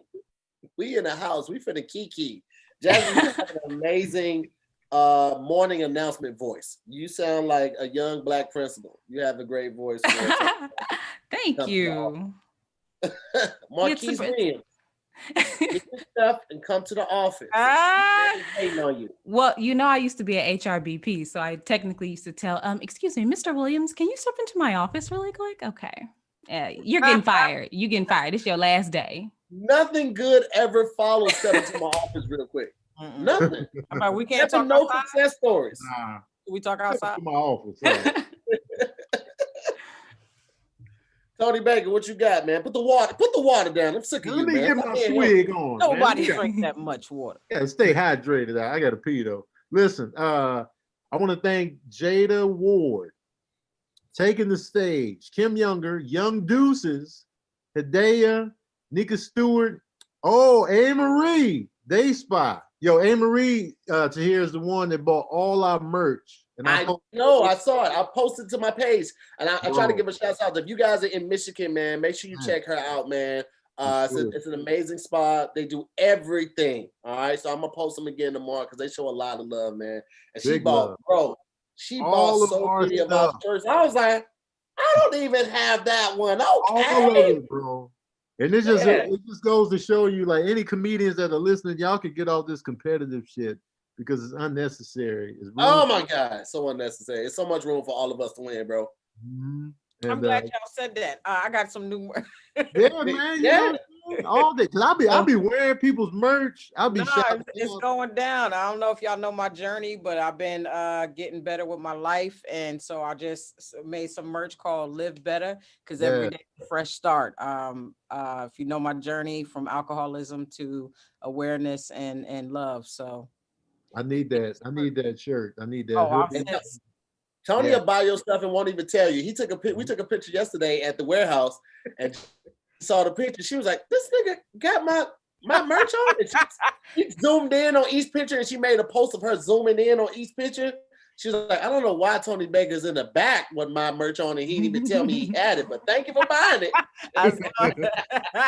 We in the house. We finna kiki. Jasmine, you have an amazing morning announcement voice. You sound like a young Black principal. You have a great voice.
Thank you.
Marquise Williams. Get your stuff and come to the office. Waiting on you.
Well, you know, I used to be an HRBP, so I technically used to tell, excuse me, Mr. Williams, can you step into my office really quick? Okay. You're getting fired. You getting fired. It's your last day.
Nothing good ever follows step into my office real quick. Nothing.
We can't talk
no success stories.
We talk outside.
My office.
Tony Baker, what you got, man? Put the water down. I'm sick of you, man.
Let me get my swig on.
Nobody drinks that much water.
Yeah, stay hydrated. I got to pee though. Listen, I want to thank Jada Ward, Taking the Stage, Kim Younger, Young Deuces, Hidea, Nika Stewart, A. Marie, Day Spy. Yo, A. Marie TAHIR'S the one that bought all our merch. And
I know, I saw it. I posted to my page, and I try to give a shout out. If you guys are in Michigan, man, make sure you check her out, man. It's an amazing spot. They do everything. All right. So I'm gonna post them again tomorrow because they show a lot of love, man. And she bought so many of our shirts. I was like, I don't even have that one. Okay.
All of it, bro. And it just goes to show you, like, any comedians that are listening, y'all can get all this competitive shit because it's unnecessary.
Oh my God, so unnecessary. It's so much room for all of us to win, bro.
Mm-hmm.
I'm glad y'all said that. I got some new merch.
Yeah, man. Yeah. All day. Cause I'll be wearing people's merch.
It's going down. I don't know if y'all know my journey, but I've been getting better with my life. And so I just made some merch called Live Better, because every day is a fresh start. If you know my journey from alcoholism to awareness and love. So
I need that. I need that shirt. I need that.
Tony will buy your stuff and won't even tell you. We took a picture yesterday at the warehouse and saw the picture. She was like, "This nigga got my merch on." And she zoomed in on each picture and she made a post of her zooming in on each picture. She was like, "I don't know why Tony Baker's in the back with my merch on and he didn't even tell me he had it, but thank you for buying it."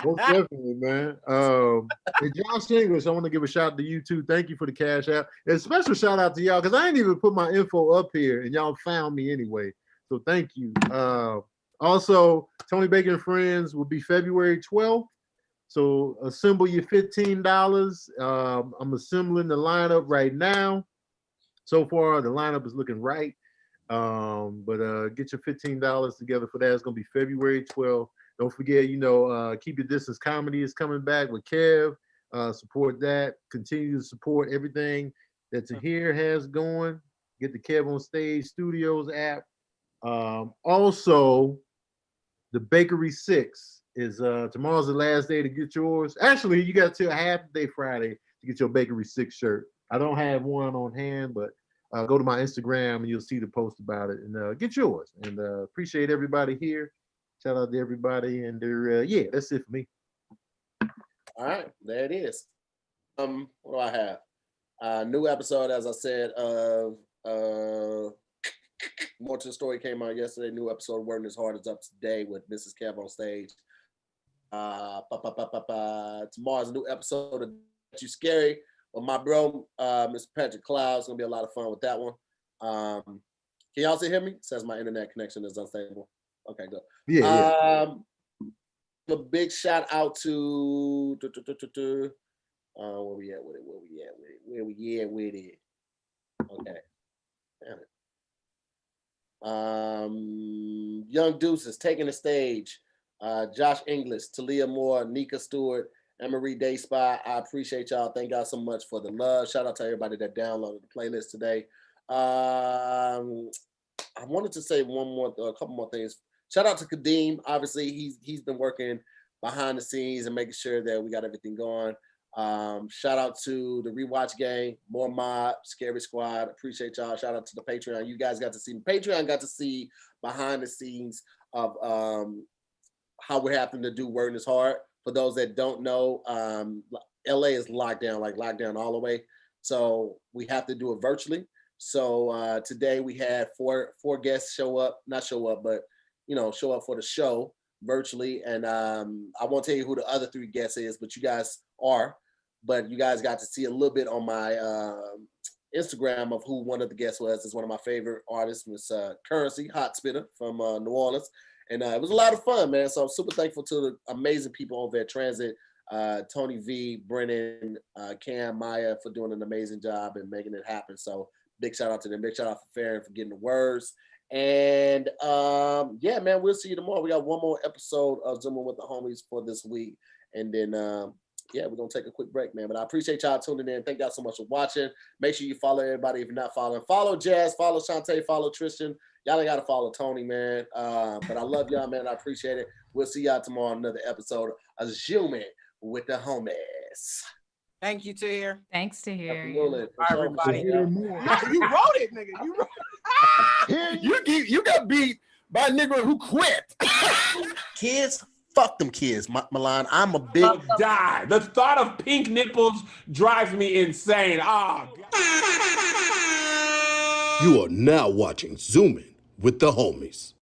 Most definitely, man. And Josh English, I want to give a shout out to you too. Thank you for the cash app. And a special shout out to y'all because I ain't even put my info up here and y'all found me anyway. So thank you. Also, Tony Baker and Friends will be February 12th. So assemble your $15. I'm assembling the lineup right now. So far, the lineup is looking right. But get your $15 together for that. It's going to be February 12th. Don't forget, Keep Your Distance Comedy is coming back with Kev. Support that. Continue to support everything that Tahir has going. Get the Kev on Stage Studios app. Also, the Bakery 6 is tomorrow's the last day to get yours. Actually, you got till half day Friday to get your Bakery 6 shirt. I don't have one on hand, but go to my Instagram and you'll see the post about it and get yours. And appreciate everybody here. Shout out to everybody. And that's it for me.
All right, there it is. What do I have? New episode, as I said, of More to the Story came out yesterday. New episode of Working As Hard is up today with Mrs. Kev on Stage. Tomorrow's a new episode of You Scary with my bro, Mr. Patrick Cloud. It's gonna be a lot of fun with that one. Can y'all still hear me? It says my internet connection is unstable. Okay, good.
Yeah.
A big shout out to where we at with it? Okay. Damn it. Young Deuces taking the stage. Josh English, Talia Moore, Nika Stewart, Emery Day Spy. I appreciate y'all. Thank y'all so much for the love. Shout out to everybody that downloaded the playlist today. I wanted to say a couple more things. Shout out to Kadeem. Obviously, he's been working behind the scenes and making sure that we got everything going. Shout out to the Rewatch Gang, MooreMods, Scary Squad. Appreciate y'all. Shout out to the Patreon. You guys got to see Patreon. Got to see behind the scenes of how we're having to do Working As Hard. For those that don't know, LA is locked down all the way. So we have to do it virtually. So today we had four guests show up for the show virtually. And I won't tell you who the other three guests is, but you guys got to see a little bit on my Instagram of who one of the guests was. It's one of my favorite artists, Miss Currency, Hot Spitter from New Orleans. And it was a lot of fun, man. So I'm super thankful to the amazing people over at Transit, Tony V, Brennan, Cam, Maya for doing an amazing job and making it happen. So big shout out to them. Big shout out for Farron for getting the words. And man, we'll see you tomorrow. We got one more episode of Zooming with the Homies for this week. And then we're gonna take a quick break, man. But I appreciate y'all tuning in. Thank y'all so much for watching. Make sure you follow everybody if you're not following. Follow Jazz, follow Shantae, follow Tristan. Y'all ain't gotta follow Tony, man. But I love y'all, man. I appreciate it. We'll see y'all tomorrow on another episode of Zooming with the Homies.
Thank you, Tahir.
Thanks, Tahir.
Absolutely.
Everybody.
You wrote it, nigga. You got beat by a nigga who quit. Kids, fuck them kids, Milan. I'm a big
die. The thought of pink nipples drives me insane. Oh,
You are now watching Zooming with the Homies.